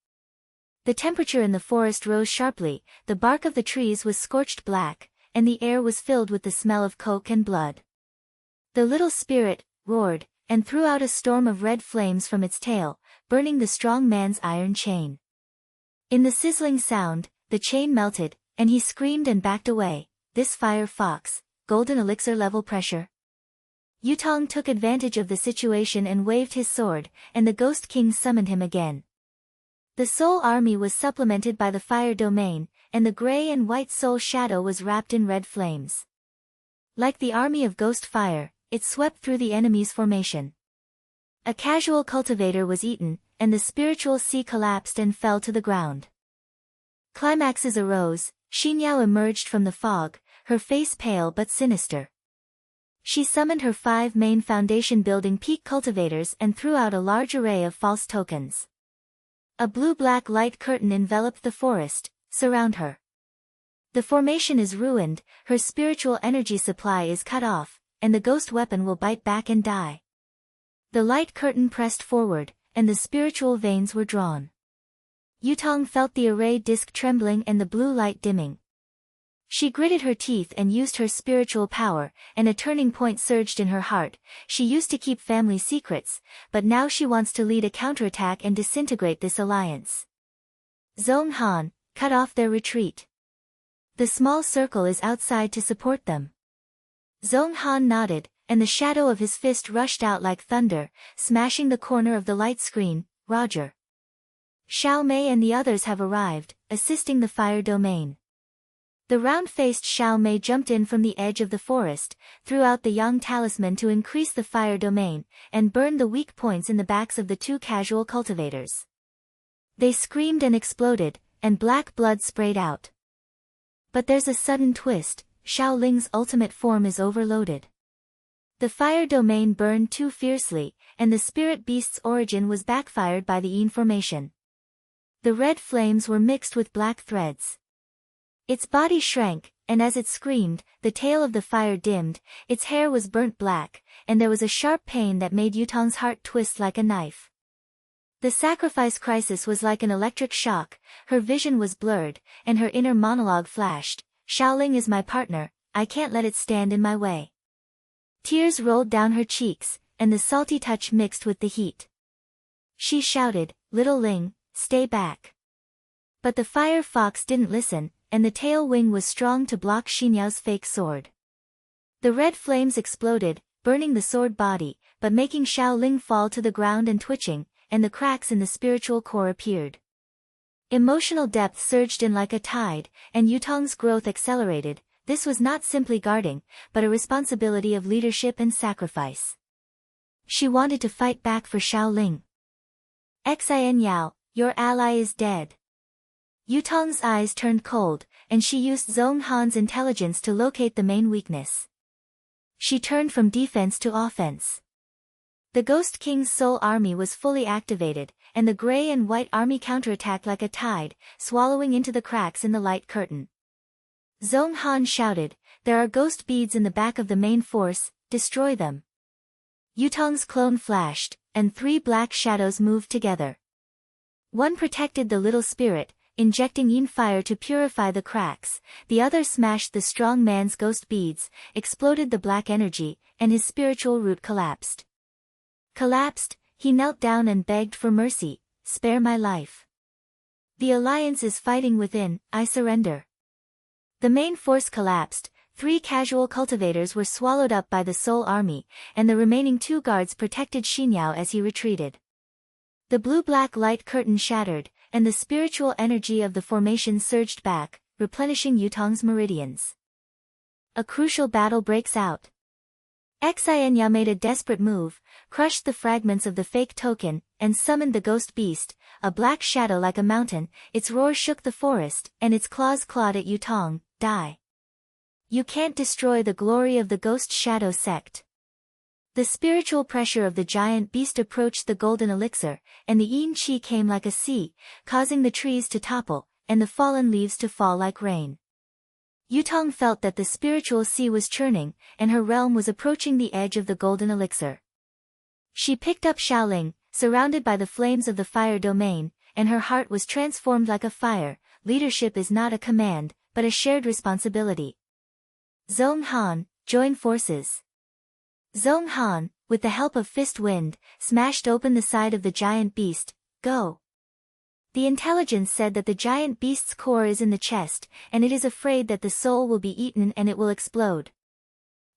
The temperature in the forest rose sharply, the bark of the trees was scorched black, and the air was filled with the smell of coke and blood. The little spirit roared, and threw out a storm of red flames from its tail, burning the strong man's iron chain. In the sizzling sound, the chain melted, and he screamed and backed away. This fire fox, golden elixir level pressure. Yutong took advantage of the situation and waved his sword, and the Ghost King summoned him again. The soul army was supplemented by the fire domain, and the gray and white soul shadow was wrapped in red flames. Like the army of ghost fire, it swept through the enemy's formation. A casual cultivator was eaten, and the spiritual sea collapsed and fell to the ground. Climaxes arose. Xinyao emerged from the fog, her face pale but sinister. She summoned her 5 main foundation-building peak cultivators and threw out a large array of false tokens. A blue-black light curtain enveloped the forest. Surround her. The formation is ruined, her spiritual energy supply is cut off, and the ghost weapon will bite back and die. The light curtain pressed forward, and the spiritual veins were drawn. Yutong felt the array disk trembling and the blue light dimming. She gritted her teeth and used her spiritual power, and a turning point surged in her heart. She used to keep family secrets, but now she wants to lead a counterattack and disintegrate this alliance. Zhong Han, cut off their retreat. The small circle is outside to support them. Zhong Han nodded, and the shadow of his fist rushed out like thunder, smashing the corner of the light screen. Roger. Xiao Mei and the others have arrived, assisting the fire domain. The round-faced Xiao Mei jumped in from the edge of the forest, threw out the Yang talisman to increase the fire domain, and burned the weak points in the backs of the 2 casual cultivators. They screamed and exploded, and black blood sprayed out. But there's a sudden twist. Xiao Ling's ultimate form is overloaded. The fire domain burned too fiercely, and the spirit beast's origin was backfired by the Yin formation. The red flames were mixed with black threads. Its body shrank, and as it screamed, the tail of the fire dimmed, its hair was burnt black, and there was a sharp pain that made Yutong's heart twist like a knife. The sacrifice crisis was like an electric shock, her vision was blurred, and her inner monologue flashed. Xiaoling is my partner, I can't let it stand in my way. Tears rolled down her cheeks, and the salty touch mixed with the heat. She shouted, "Little Ling, stay back." But the fire fox didn't listen, and the tail wing was strong to block Xinyao's fake sword. The red flames exploded, burning the sword body, but making Xiaoling fall to the ground and twitching, and the cracks in the spiritual core appeared. Emotional depth surged in like a tide, and Yutong's growth accelerated. This was not simply guarding, but a responsibility of leadership and sacrifice. She wanted to fight back for Xiaoling. Xin Yao, your ally is dead. Yutong's eyes turned cold, and she used Zhong Han's intelligence to locate the main weakness. She turned from defense to offense. The Ghost King's soul army was fully activated, and the gray and white army counterattacked like a tide, swallowing into the cracks in the light curtain. Zhong Han shouted, "There are ghost beads in the back of the main force, destroy them." Yutong's clone flashed, and 3 black shadows moved together. One protected the little spirit, injecting yin fire to purify the cracks, the other smashed the strong man's ghost beads, exploded the black energy, and his spiritual root collapsed. He knelt down and begged for mercy, "Spare my life. The alliance is fighting within, I surrender." The main force collapsed, 3 casual cultivators were swallowed up by the soul army, and the remaining 2 guards protected Xinyao as he retreated. The blue-black light curtain shattered, and the spiritual energy of the formation surged back, replenishing Yutong's meridians. A crucial battle breaks out. Xinya made a desperate move, crushed the fragments of the fake token, and summoned the ghost beast, a black shadow like a mountain. Its roar shook the forest, and its claws clawed at Yutong. "Die. You can't destroy the glory of the ghost shadow sect." The spiritual pressure of the giant beast approached the golden elixir, and the yin qi came like a sea, causing the trees to topple, and the fallen leaves to fall like rain. Yutong felt that the spiritual sea was churning, and her realm was approaching the edge of the golden elixir. She picked up Xiaoling, surrounded by the flames of the fire domain, and her heart was transformed like a fire. Leadership is not a command, but a shared responsibility. Zhong Han, join forces. Zhong Han, with the help of Fist Wind, smashed open the side of the giant beast. Go. The intelligence said that the giant beast's core is in the chest, and it is afraid that the soul will be eaten and it will explode.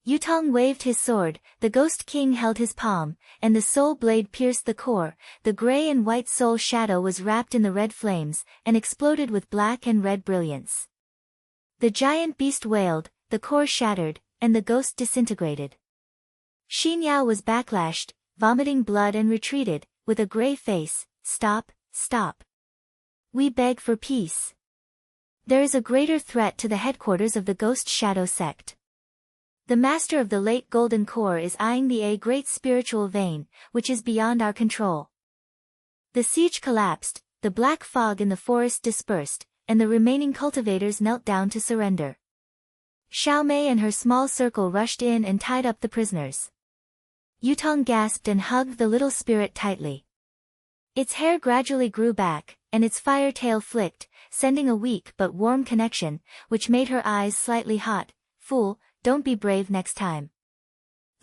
Yutong waved his sword, the Ghost King held his palm, and the soul blade pierced the core. The gray and white soul shadow was wrapped in the red flames, and exploded with black and red brilliance. The giant beast wailed, the core shattered, and the ghost disintegrated. Xinyao was backlashed, vomiting blood and retreated, with a gray face. "Stop, stop. We beg for peace. There is a greater threat to the headquarters of the Ghost Shadow sect. The master of the late Golden Core is eyeing the great spiritual vein, which is beyond our control." The siege collapsed, the black fog in the forest dispersed, and the remaining cultivators knelt down to surrender. Xiaomei and her small circle rushed in and tied up the prisoners. Yutong gasped and hugged the little spirit tightly. Its hair gradually grew back, and its fire tail flicked, sending a weak but warm connection, which made her eyes slightly hot. "Fool, don't be brave next time."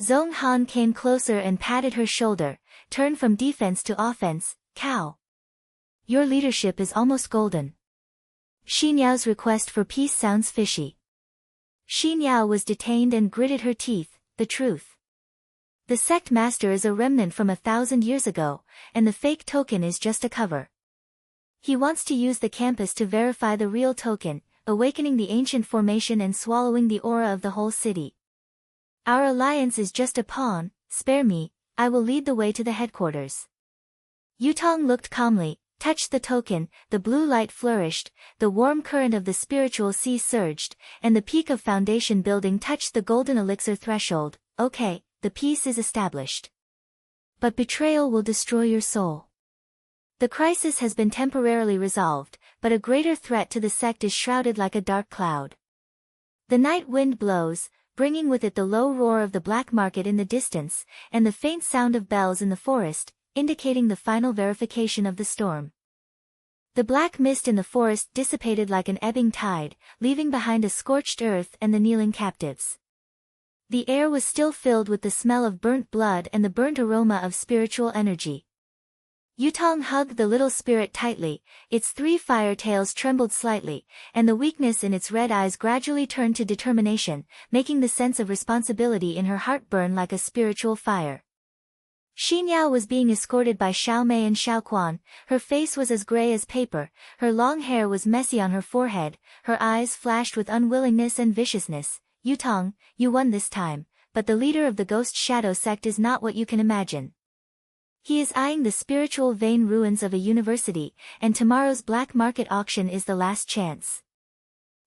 Zhong Han came closer and patted her shoulder, turned from defense to offense. "Cow. Your leadership is almost golden." Xinyao's request for peace sounds fishy. Xinyao was detained and gritted her teeth. "The truth. The sect master is a remnant from 1,000 years ago, and the fake token is just a cover. He wants to use the campus to verify the real token, awakening the ancient formation and swallowing the aura of the whole city. Our alliance is just a pawn. Spare me, I will lead the way to the headquarters." Yutong looked calmly, touched the token, the blue light flourished, the warm current of the spiritual sea surged, and the peak of foundation building touched the golden elixir threshold. "Okay. The peace is established. But betrayal will destroy your soul. The crisis has been temporarily resolved, but a greater threat to the sect is shrouded like a dark cloud. The night wind blows, bringing with it the low roar of the black market in the distance, and the faint sound of bells in the forest, indicating the final verification of the storm. The black mist in the forest dissipated like an ebbing tide, leaving behind a scorched earth and the kneeling captives. The air was still filled with the smell of burnt blood and the burnt aroma of spiritual energy. Yutong hugged the little spirit tightly, its 3 fire tails trembled slightly, and the weakness in its red eyes gradually turned to determination, making the sense of responsibility in her heart burn like a spiritual fire. Xinyao was being escorted by Xiaomei and Xiaoquan. Her face was as gray as paper, her long hair was messy on her forehead, her eyes flashed with unwillingness and viciousness. Yutong, you won this time, but the leader of the Ghost Shadow sect is not what you can imagine. He is eyeing the spiritual vain ruins of a university, and tomorrow's black market auction is the last chance.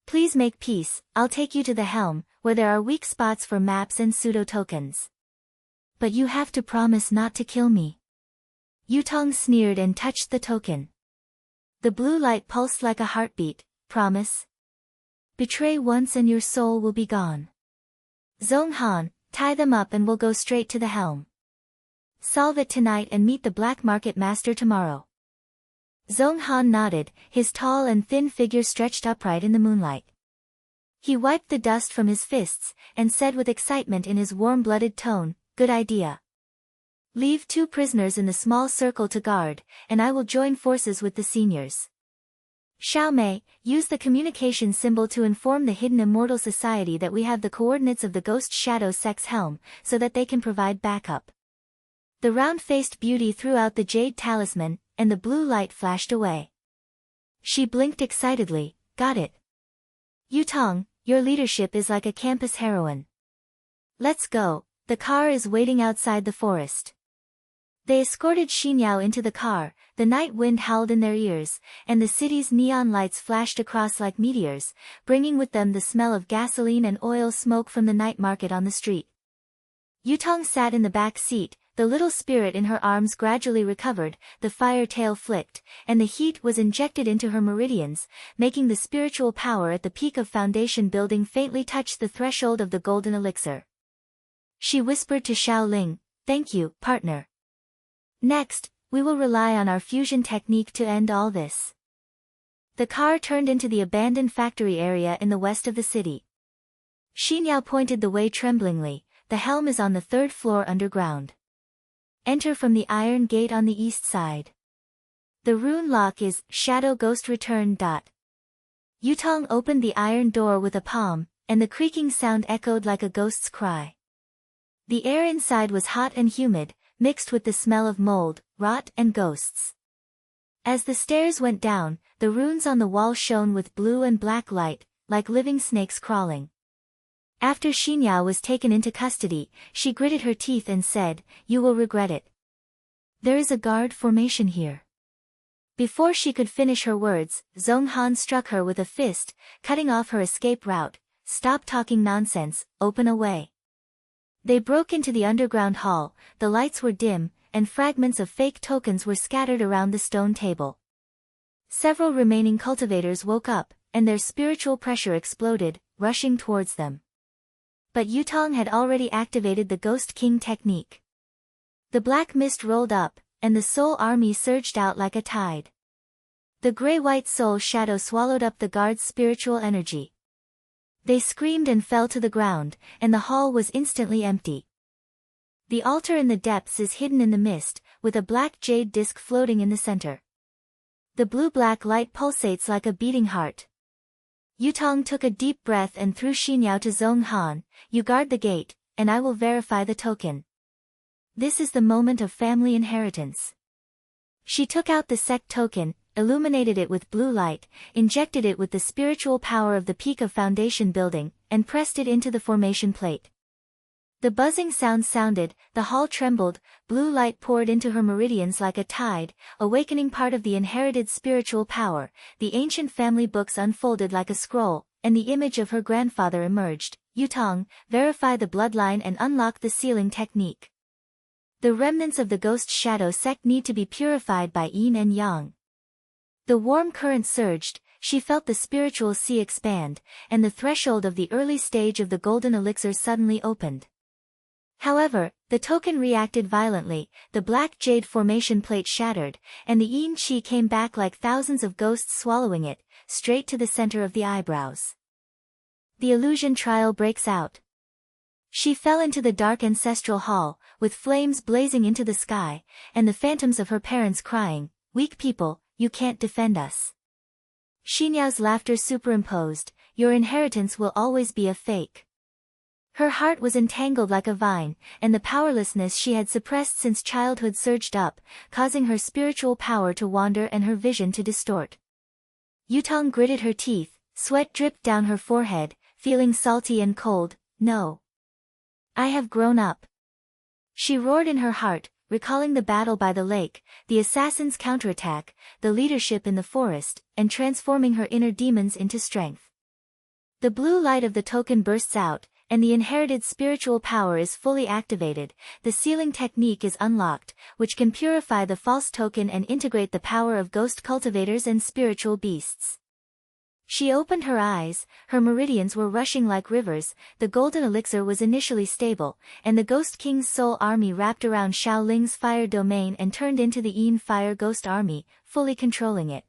Please make peace, I'll take you to the helm, where there are weak spots for maps and pseudo-tokens. But you have to promise not to kill me. Yutong sneered and touched the token. The blue light pulsed like a heartbeat. Promise? Betray once and your soul will be gone. Zhonghan, tie them up and we'll go straight to the helm. Solve it tonight and meet the black market master tomorrow. Zhonghan nodded, his tall and thin figure stretched upright in the moonlight. He wiped the dust from his fists, and said with excitement in his warm-blooded tone, good idea. Leave 2 prisoners in the small circle to guard, and I will join forces with the seniors. Xiaomei, use the communication symbol to inform the hidden immortal society that we have the coordinates of the Ghost Shadow sect's helm, so that they can provide backup. The round-faced beauty threw out the jade talisman, and the blue light flashed away. She blinked excitedly, got it. Yutong, your leadership is like a campus heroine. Let's go, the car is waiting outside the forest. They escorted Xinyao into the car, the night wind howled in their ears, and the city's neon lights flashed across like meteors, bringing with them the smell of gasoline and oil smoke from the night market on the street. Yutong sat in the back seat, the little spirit in her arms gradually recovered, the fire tail flicked, and the heat was injected into her meridians, making the spiritual power at the peak of foundation building faintly touch the threshold of the golden elixir. She whispered to Xiaoling, thank you, partner. Next, we will rely on our fusion technique to end all this. The car turned into the abandoned factory area in the west of the city. Xinyao pointed the way tremblingly, the helm is on the 3rd floor underground. Enter from the iron gate on the east side. The rune lock is, Shadow Ghost Return. Yutong opened the iron door with a palm, and the creaking sound echoed like a ghost's cry. The air inside was hot and humid, mixed with the smell of mold, rot and ghosts. As the stairs went down, the runes on the wall shone with blue and black light, like living snakes crawling. After Xinyao was taken into custody, she gritted her teeth and said, you will regret it. There is a guard formation here. Before she could finish her words, Zhonghan struck her with a fist, cutting off her escape route. Stop talking nonsense, open a way. They broke into the underground hall, the lights were dim, and fragments of fake tokens were scattered around the stone table. Several remaining cultivators woke up, and their spiritual pressure exploded, rushing towards them. But Yutong had already activated the Ghost King technique. The black mist rolled up, and the soul army surged out like a tide. The gray-white soul shadow swallowed up the guard's spiritual energy. They screamed and fell to the ground, and the hall was instantly empty. The altar in the depths is hidden in the mist, with a black jade disc floating in the center. The blue-black light pulsates like a beating heart. Yutong took a deep breath and threw Xinyao to Zhonghan, you guard the gate, and I will verify the token. This is the moment of family inheritance. She took out the sect token, illuminated it with blue light, injected it with the spiritual power of the peak of foundation building, and pressed it into the formation plate. The buzzing sound sounded, the hall trembled, blue light poured into her meridians like a tide, awakening part of the inherited spiritual power, the ancient family books unfolded like a scroll, and the image of her grandfather emerged. Yutong, verify the bloodline and unlock the sealing technique. The remnants of the Ghost Shadow sect need to be purified by yin and yang. The warm current surged, she felt the spiritual sea expand, and the threshold of the early stage of the golden elixir suddenly opened. However, the token reacted violently, the black jade formation plate shattered, and the yin qi came back like thousands of ghosts swallowing it, straight to the center of the eyebrows. The illusion trial breaks out. She fell into the dark ancestral hall, with flames blazing into the sky, and the phantoms of her parents crying, "Weak people, you can't defend us." Xinyao's laughter superimposed, "Your inheritance will always be a fake." Her heart was entangled like a vine, and the powerlessness she had suppressed since childhood surged up, causing her spiritual power to wander and her vision to distort. Yutong gritted her teeth, sweat dripped down her forehead, feeling salty and cold. "No. I have grown up." She roared in her heart, recalling the battle by the lake, the assassin's counterattack, the leadership in the forest, and transforming her inner demons into strength. The blue light of the token bursts out, and the inherited spiritual power is fully activated. The sealing technique is unlocked, which can purify the false token and integrate the power of ghost cultivators and spiritual beasts. She opened her eyes, her meridians were rushing like rivers, the golden elixir was initially stable, and the Ghost King's soul army wrapped around Xiaoling's fire domain and turned into the Yin fire ghost army, fully controlling it.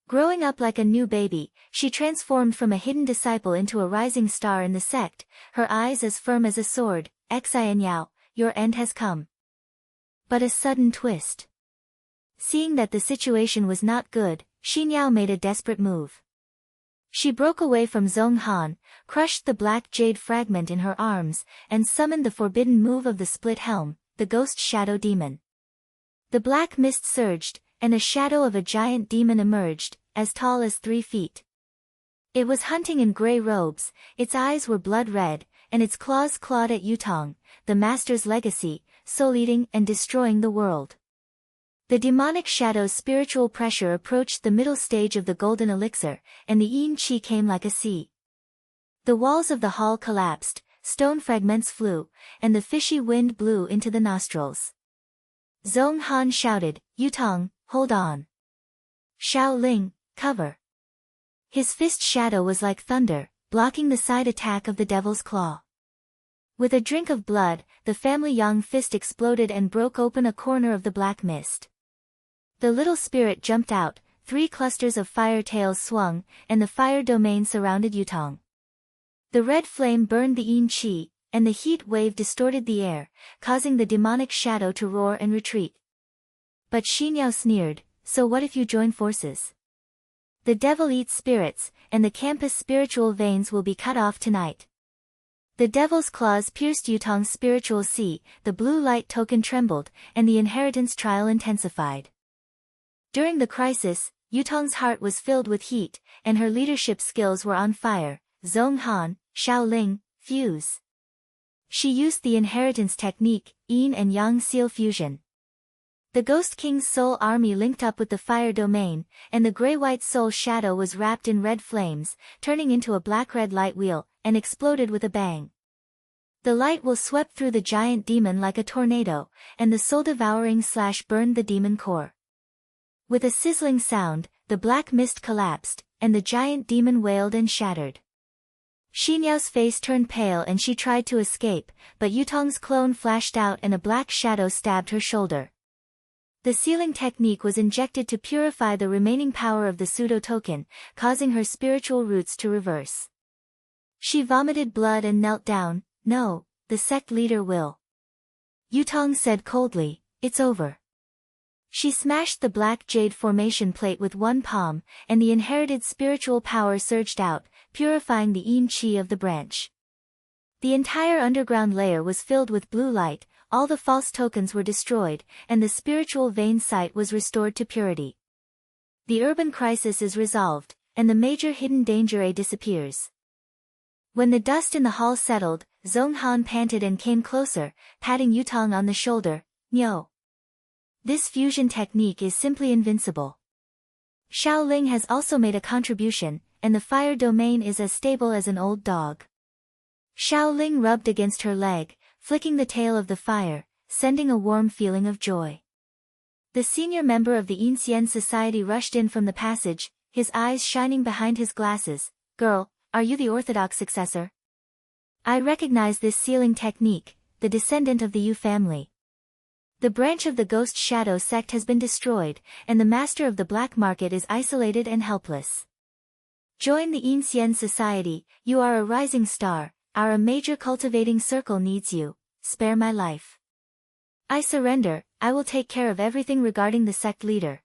Growing up like a new baby, she transformed from a hidden disciple into a rising star in the sect, her eyes as firm as a sword. "Xianyao, your end has come." But a sudden twist. Seeing that the situation was not good, Xianyao made a desperate move. She broke away from Zhong Han, crushed the black jade fragment in her arms, and summoned the forbidden move of the split helm, the ghost shadow demon. The black mist surged, and a shadow of a giant demon emerged, as tall as 3 feet. It was hunting in gray robes, its eyes were blood red, and its claws clawed at Yutong, the master's legacy, soul-eating and destroying the world. The demonic shadow's spiritual pressure approached the middle stage of the golden elixir, and the yin qi came like a sea. The walls of the hall collapsed, stone fragments flew, and the fishy wind blew into the nostrils. Zhong Han shouted, "Yutong, hold on. Xiaoling, cover." His fist shadow was like thunder, blocking the side attack of the devil's claw. With a drink of blood, the family Yang fist exploded and broke open a corner of the black mist. The little spirit jumped out, 3 clusters of fire tails swung, and the fire domain surrounded Yutong. The red flame burned the yin qi, and the heat wave distorted the air, causing the demonic shadow to roar and retreat. But Xianyao sneered, "So what if you join forces? The devil eats spirits, and the campus spiritual veins will be cut off tonight." The devil's claws pierced Yutong's spiritual sea, the blue light token trembled, and the inheritance trial intensified. During the crisis, Yutong's heart was filled with heat, and her leadership skills were on fire. "Zhong Han, Xiaoling, fuse." She used the inheritance technique, yin and yang seal fusion. The Ghost King's soul army linked up with the fire domain, and the gray-white soul shadow was wrapped in red flames, turning into a black-red light wheel, and exploded with a bang. The light wheel swept through the giant demon like a tornado, and the soul-devouring slash burned the demon core. With a sizzling sound, the black mist collapsed, and the giant demon wailed and shattered. Xinyao's face turned pale and she tried to escape, but Yutong's clone flashed out and a black shadow stabbed her shoulder. The sealing technique was injected to purify the remaining power of the pseudo-token, causing her spiritual roots to reverse. She vomited blood and knelt down. "No, the sect leader will." Yutong said coldly, "It's over." She smashed the black jade formation plate with one palm, and the inherited spiritual power surged out, purifying the yin qi of the branch. The entire underground layer was filled with blue light, all the false tokens were destroyed, and the spiritual vein site was restored to purity. The urban crisis is resolved, and the major hidden danger disappears. When the dust in the hall settled, Zhong Han panted and came closer, patting Yutong on the shoulder. "Nyo. This fusion technique is simply invincible. Xiaoling has also made a contribution, and the fire domain is as stable as an old dog." Xiaoling rubbed against her leg, flicking the tail of the fire, sending a warm feeling of joy. The senior member of the Ancient Society rushed in from the passage, his eyes shining behind his glasses. Girl, are you the orthodox successor? I recognize this sealing technique, the descendant of the Yu family. The branch of the Ghost Shadow sect has been destroyed, and the master of the black market is isolated and helpless. Join the Ancient Society, you are a rising star, our major cultivating circle needs you, spare my life. I surrender, I will take care of everything regarding the sect leader.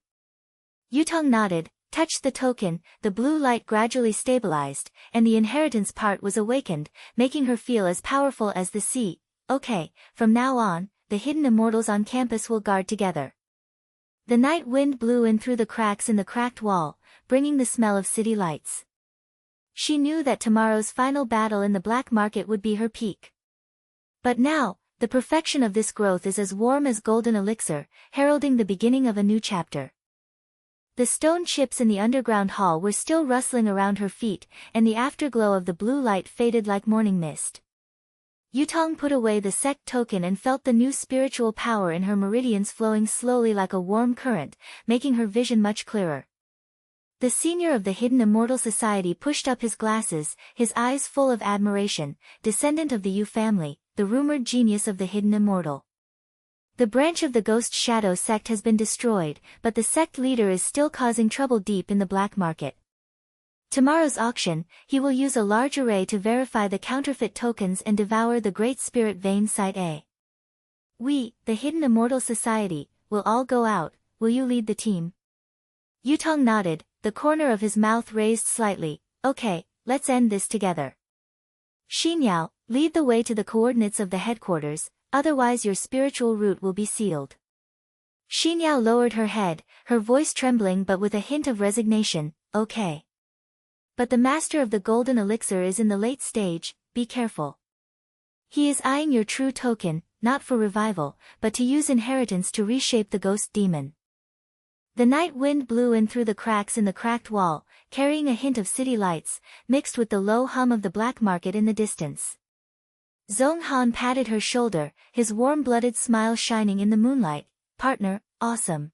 Yutong nodded, touched the token, the blue light gradually stabilized, and the inheritance part was awakened, making her feel as powerful as the sea. Okay, from now on, the hidden immortals on campus will guard together. The night wind blew in through the cracks in the cracked wall, bringing the smell of city lights. She knew that tomorrow's final battle in the black market would be her peak. But now, the perfection of this growth is as warm as golden elixir, heralding the beginning of a new chapter. The stone chips in the underground hall were still rustling around her feet, and the afterglow of the blue light faded like morning mist. Yutong put away the sect token and felt the new spiritual power in her meridians flowing slowly like a warm current, making her vision much clearer. The senior of the Hidden Immortal Society pushed up his glasses, his eyes full of admiration, descendant of the Yu family, the rumored genius of the Hidden Immortal. The branch of the Ghost Shadow sect has been destroyed, but the sect leader is still causing trouble deep in the black market. Tomorrow's auction, he will use a large array to verify the counterfeit tokens and devour the Great Spirit Vein Site A. We, the Hidden Immortal Society, will all go out, will you lead the team? Yutong nodded, the corner of his mouth raised slightly. Okay, let's end this together. Xinyao, lead the way to the coordinates of the headquarters, otherwise your spiritual route will be sealed. Xinyao lowered her head, her voice trembling but with a hint of resignation. Okay. But the master of the golden elixir is in the late stage, be careful. He is eyeing your true token, not for revival, but to use inheritance to reshape the ghost demon. The night wind blew in through the cracks in the cracked wall, carrying a hint of city lights, mixed with the low hum of the black market in the distance. Zhong Han patted her shoulder, his warm-blooded smile shining in the moonlight. Partner, awesome.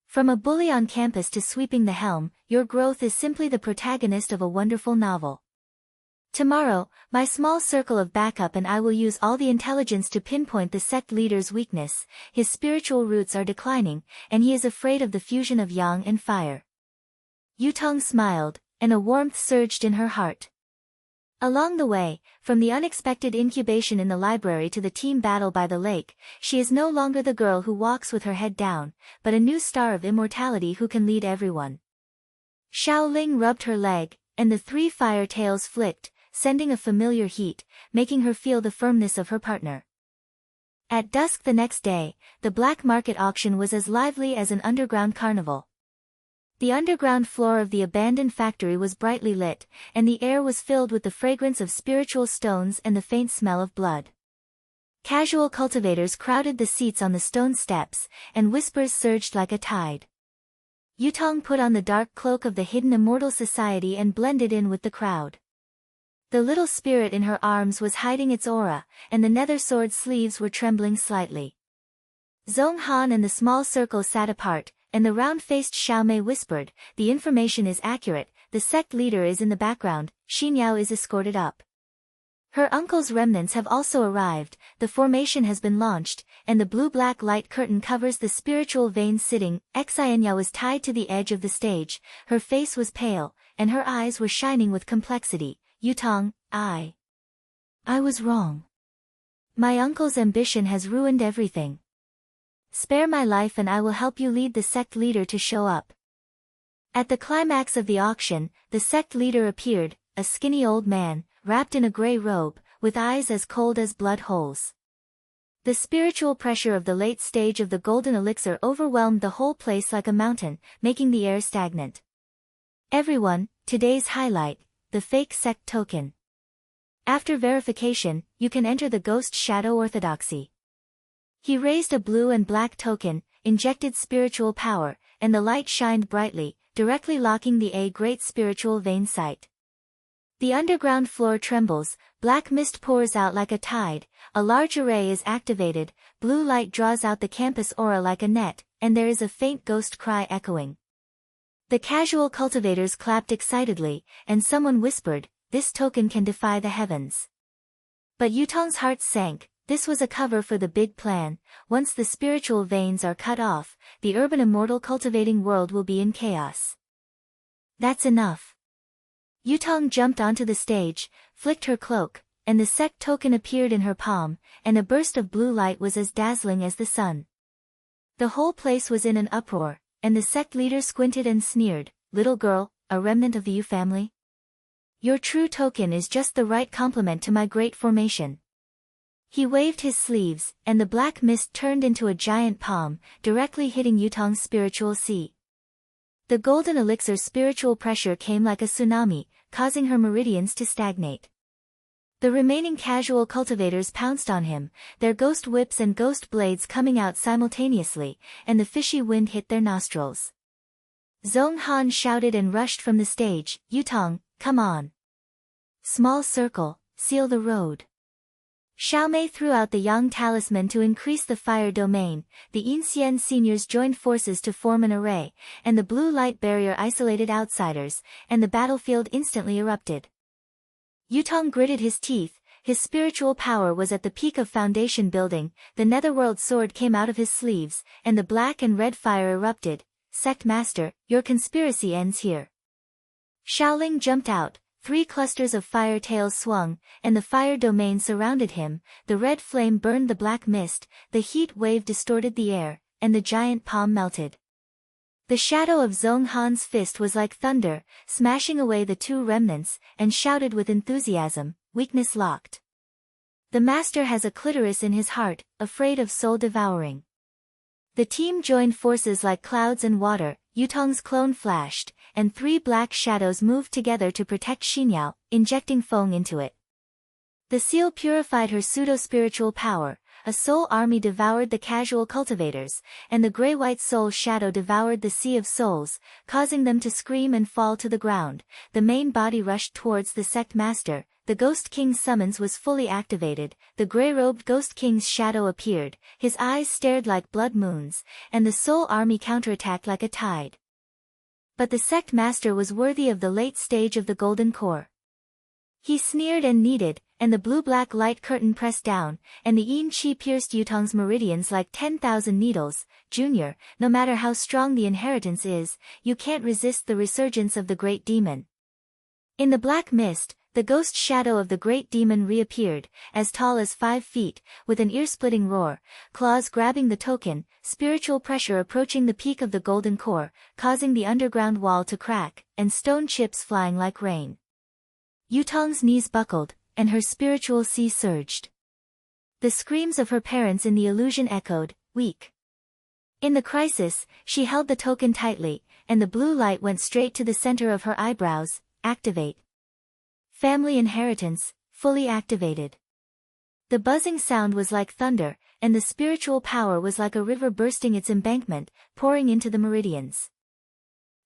From a bully on campus to sweeping the helm, your growth is simply the protagonist of a wonderful novel. Tomorrow, my small circle of backup and I will use all the intelligence to pinpoint the sect leader's weakness. His spiritual roots are declining, and he is afraid of the fusion of yang and fire. Yutong smiled, and a warmth surged in her heart. Along the way, from the unexpected incubation in the library to the team battle by the lake, she is no longer the girl who walks with her head down, but a new star of immortality who can lead everyone. Xiaoling rubbed her leg, and the three fire tails flicked, sending a familiar heat, making her feel the firmness of her partner. At dusk the next day, the black market auction was as lively as an underground carnival. The underground floor of the abandoned factory was brightly lit, and the air was filled with the fragrance of spiritual stones and the faint smell of blood. Casual cultivators crowded the seats on the stone steps, and whispers surged like a tide. Yutong put on the dark cloak of the Hidden Immortal Society and blended in with the crowd. The little spirit in her arms was hiding its aura, and the nether sword sleeves were trembling slightly. Zhong Han and the small circle sat apart, and the round-faced Xiaomei whispered, the information is accurate, the sect leader is in the background, Xinyao is escorted up. Her uncle's remnants have also arrived, the formation has been launched, and the blue-black light curtain covers the spiritual vein sitting. Xinyao was tied to the edge of the stage, her face was pale, and her eyes were shining with complexity. Yutong, I was wrong. My uncle's ambition has ruined everything. Spare my life and I will help you lead the sect leader to show up. At the climax of the auction, the sect leader appeared, a skinny old man, wrapped in a gray robe, with eyes as cold as blood holes. The spiritual pressure of the late stage of the golden elixir overwhelmed the whole place like a mountain, making the air stagnant. Everyone, today's highlight, the fake sect token. After verification, you can enter the Ghost Shadow Orthodoxy. He raised a blue and black token, injected spiritual power, and the light shined brightly, directly locking the A Great Spiritual Vein Site. The underground floor trembles, black mist pours out like a tide, a large array is activated, blue light draws out the campus aura like a net, and there is a faint ghost cry echoing. The casual cultivators clapped excitedly, and someone whispered, "This token can defy the heavens." But Yutong's heart sank. This was a cover for the big plan. Once the spiritual veins are cut off, the urban immortal cultivating world will be in chaos. That's enough. Yutong jumped onto the stage, flicked her cloak, and the sect token appeared in her palm, and a burst of blue light was as dazzling as the sun. The whole place was in an uproar, and the sect leader squinted and sneered, "Little girl, a remnant of the Yu family? Your true token is just the right complement to my great formation." He waved his sleeves, and the black mist turned into a giant palm, directly hitting Yutong's spiritual sea. The golden elixir's spiritual pressure came like a tsunami, causing her meridians to stagnate. The remaining casual cultivators pounced on him, their ghost whips and ghost blades coming out simultaneously, and the fishy wind hit their nostrils. Zhong Han shouted and rushed from the stage, "Yutong, come on. Small circle, seal the road." Xiaomei threw out the Yang talisman to increase the fire domain, the Inxian seniors joined forces to form an array, and the blue light barrier isolated outsiders, and the battlefield instantly erupted. Yutong gritted his teeth, his spiritual power was at the peak of foundation building, the netherworld sword came out of his sleeves, and the black and red fire erupted. "Sect Master, your conspiracy ends here." Shaoling jumped out. 3 clusters of fire tails swung, and the fire domain surrounded him, the red flame burned the black mist, the heat wave distorted the air, and the giant palm melted. The shadow of Zhong Han's fist was like thunder, smashing away the 2 remnants, and shouted with enthusiasm, "Weakness locked. The master has a clitoris in his heart, afraid of soul devouring." The team joined forces like clouds and water. Yutong's clone flashed, and 3 black shadows moved together to protect Xinyao, injecting Feng into it. The seal purified her pseudo-spiritual power, a soul army devoured the casual cultivators, and the gray-white soul shadow devoured the sea of souls, causing them to scream and fall to the ground. The main body rushed towards the sect master, the Ghost King's summons was fully activated, the gray-robed Ghost King's shadow appeared, his eyes stared like blood moons, and the soul army counterattacked like a tide. But the sect master was worthy of the late stage of the golden core. He sneered and kneaded, and the blue-black light curtain pressed down, and the yin qi pierced Yutong's meridians like 10,000 needles. "Junior, no matter how strong the inheritance is, you can't resist the resurgence of the great demon." In the black mist, the ghost shadow of the great demon reappeared, as tall as 5 feet, with an ear-splitting roar, claws grabbing the token, spiritual pressure approaching the peak of the golden core, causing the underground wall to crack, and stone chips flying like rain. Yutong's knees buckled, and her spiritual sea surged. The screams of her parents in the illusion echoed, weak. In the crisis, she held the token tightly, and the blue light went straight to the center of her eyebrows. "Activate. Family inheritance, fully activated." The buzzing sound was like thunder, and the spiritual power was like a river bursting its embankment, pouring into the meridians.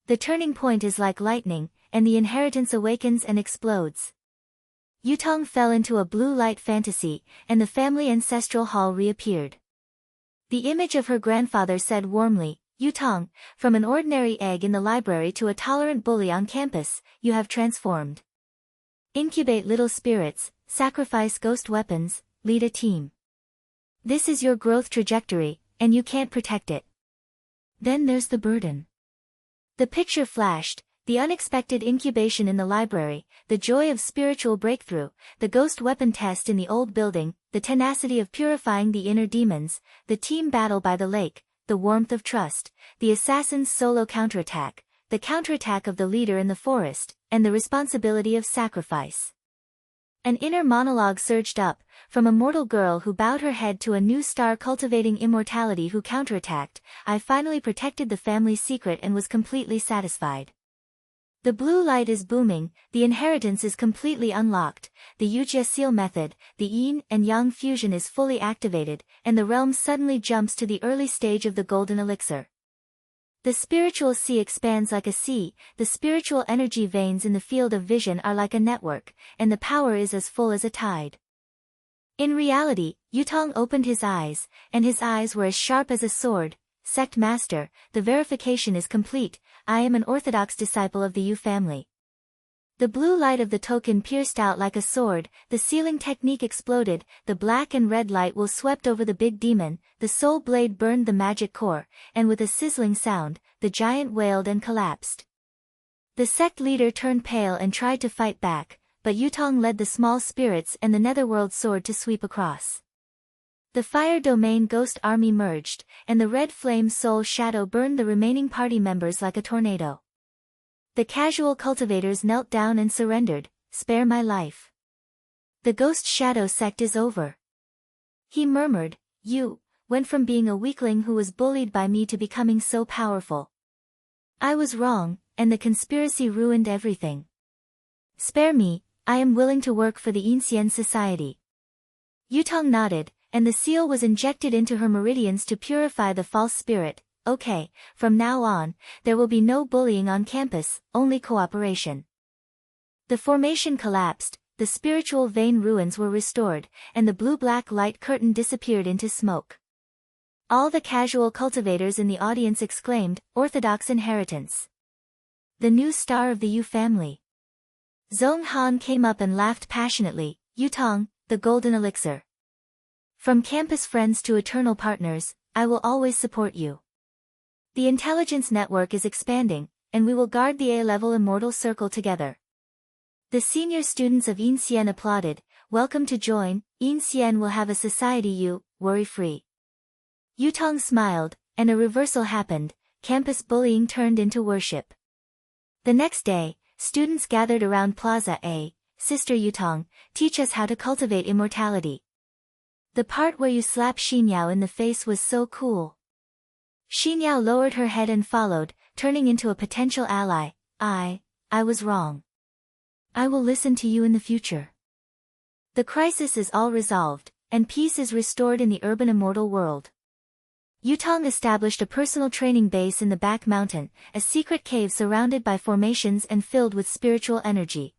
The turning point is like lightning, and the inheritance awakens and explodes. Yutong fell into a blue light fantasy, and the family ancestral hall reappeared. The image of her grandfather said warmly, "Yutong, from an ordinary egg in the library to a tolerant bully on campus, you have transformed. Incubate little spirits, sacrifice ghost weapons, lead a team. This is your growth trajectory, and you can't protect it. Then there's the burden." The picture flashed, the unexpected incubation in the library, the joy of spiritual breakthrough, the ghost weapon test in the old building, the tenacity of purifying the inner demons, the team battle by the lake, the warmth of trust, the assassin's solo counterattack, the counterattack of the leader in the forest, and the responsibility of sacrifice. An inner monologue surged up, from a mortal girl who bowed her head to a new star cultivating immortality who counterattacked, "I finally protected the family's secret and was completely satisfied. The blue light is booming, the inheritance is completely unlocked, the Yujia seal method, the yin and yang fusion is fully activated, and the realm suddenly jumps to the early stage of the golden elixir. The spiritual sea expands like a sea, the spiritual energy veins in the field of vision are like a network, and the power is as full as a tide." In reality, Yutong opened his eyes, and his eyes were as sharp as a sword. Sect Master, the verification is complete. I am an orthodox disciple of the Yu family. The blue light of the token pierced out like a sword, the sealing technique exploded, the black and red light will swept over the big demon, the soul blade burned the magic core, and with a sizzling sound, the giant wailed and collapsed. The sect leader turned pale and tried to fight back, but Yutong led the small spirits and the netherworld sword to sweep across. The fire domain ghost army merged, and the red flame soul shadow burned the remaining party members like a tornado. The casual cultivators knelt down and surrendered. Spare my life. The ghost shadow sect is over. He murmured. You went from being a weakling who was bullied by me to becoming so powerful. I was wrong, and the conspiracy ruined everything. Spare me, I am willing to work for the Ancient Society. Yutong nodded, and the seal was injected into her meridians to purify the false spirit. Okay, from now on, there will be no bullying on campus, only cooperation. The formation collapsed, the spiritual vein ruins were restored, and the blue-black light curtain disappeared into smoke. All the casual cultivators in the audience exclaimed, Orthodox inheritance. The new star of the Yu family. Zhong Han came up and laughed passionately. Yutong, the golden elixir. From campus friends to eternal partners, I will always support you. The intelligence network is expanding, and we will guard the A-level immortal circle together. The senior students of Ancient applauded. Welcome to join, Ancient will have a society you, worry-free. Yutong smiled, and a reversal happened. Campus bullying turned into worship. The next day, students gathered around Plaza A. Sister Yutong, teach us how to cultivate immortality. The part where you slap Xinyao in the face was so cool. Xinyao lowered her head and followed, turning into a potential ally. I was wrong. I will listen to you in the future. The crisis is all resolved, and peace is restored in the urban immortal world. Yutong established a personal training base in the back mountain, a secret cave surrounded by formations and filled with spiritual energy.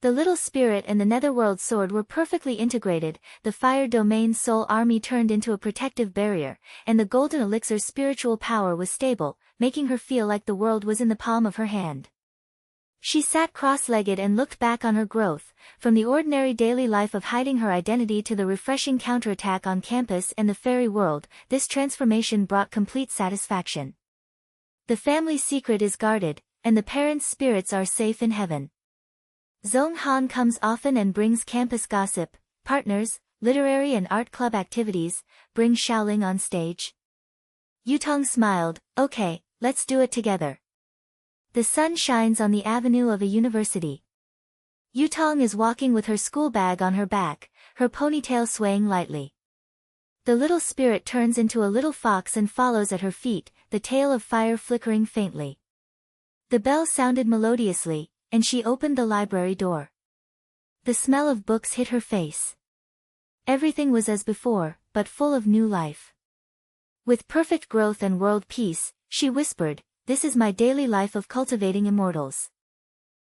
The little spirit and the netherworld sword were perfectly integrated, the fire domain soul army turned into a protective barrier, and the golden elixir's spiritual power was stable, making her feel like the world was in the palm of her hand. She sat cross-legged and looked back on her growth, from the ordinary daily life of hiding her identity to the refreshing counterattack on campus and the fairy world. This transformation brought complete satisfaction. The family secret is guarded, and the parents' spirits are safe in heaven. Zhong Han comes often and brings campus gossip, partners, literary and art club activities, bring Shaoling on stage. Yutong smiled. Okay, let's do it together. The sun shines on the avenue of a university. Yutong is walking with her school bag on her back, her ponytail swaying lightly. The little spirit turns into a little fox and follows at her feet, the tail of fire flickering faintly. The bell sounded melodiously, and she opened the library door. The smell of books hit her face. Everything was as before, but full of new life. With perfect growth and world peace, she whispered, This is my daily life of cultivating immortals.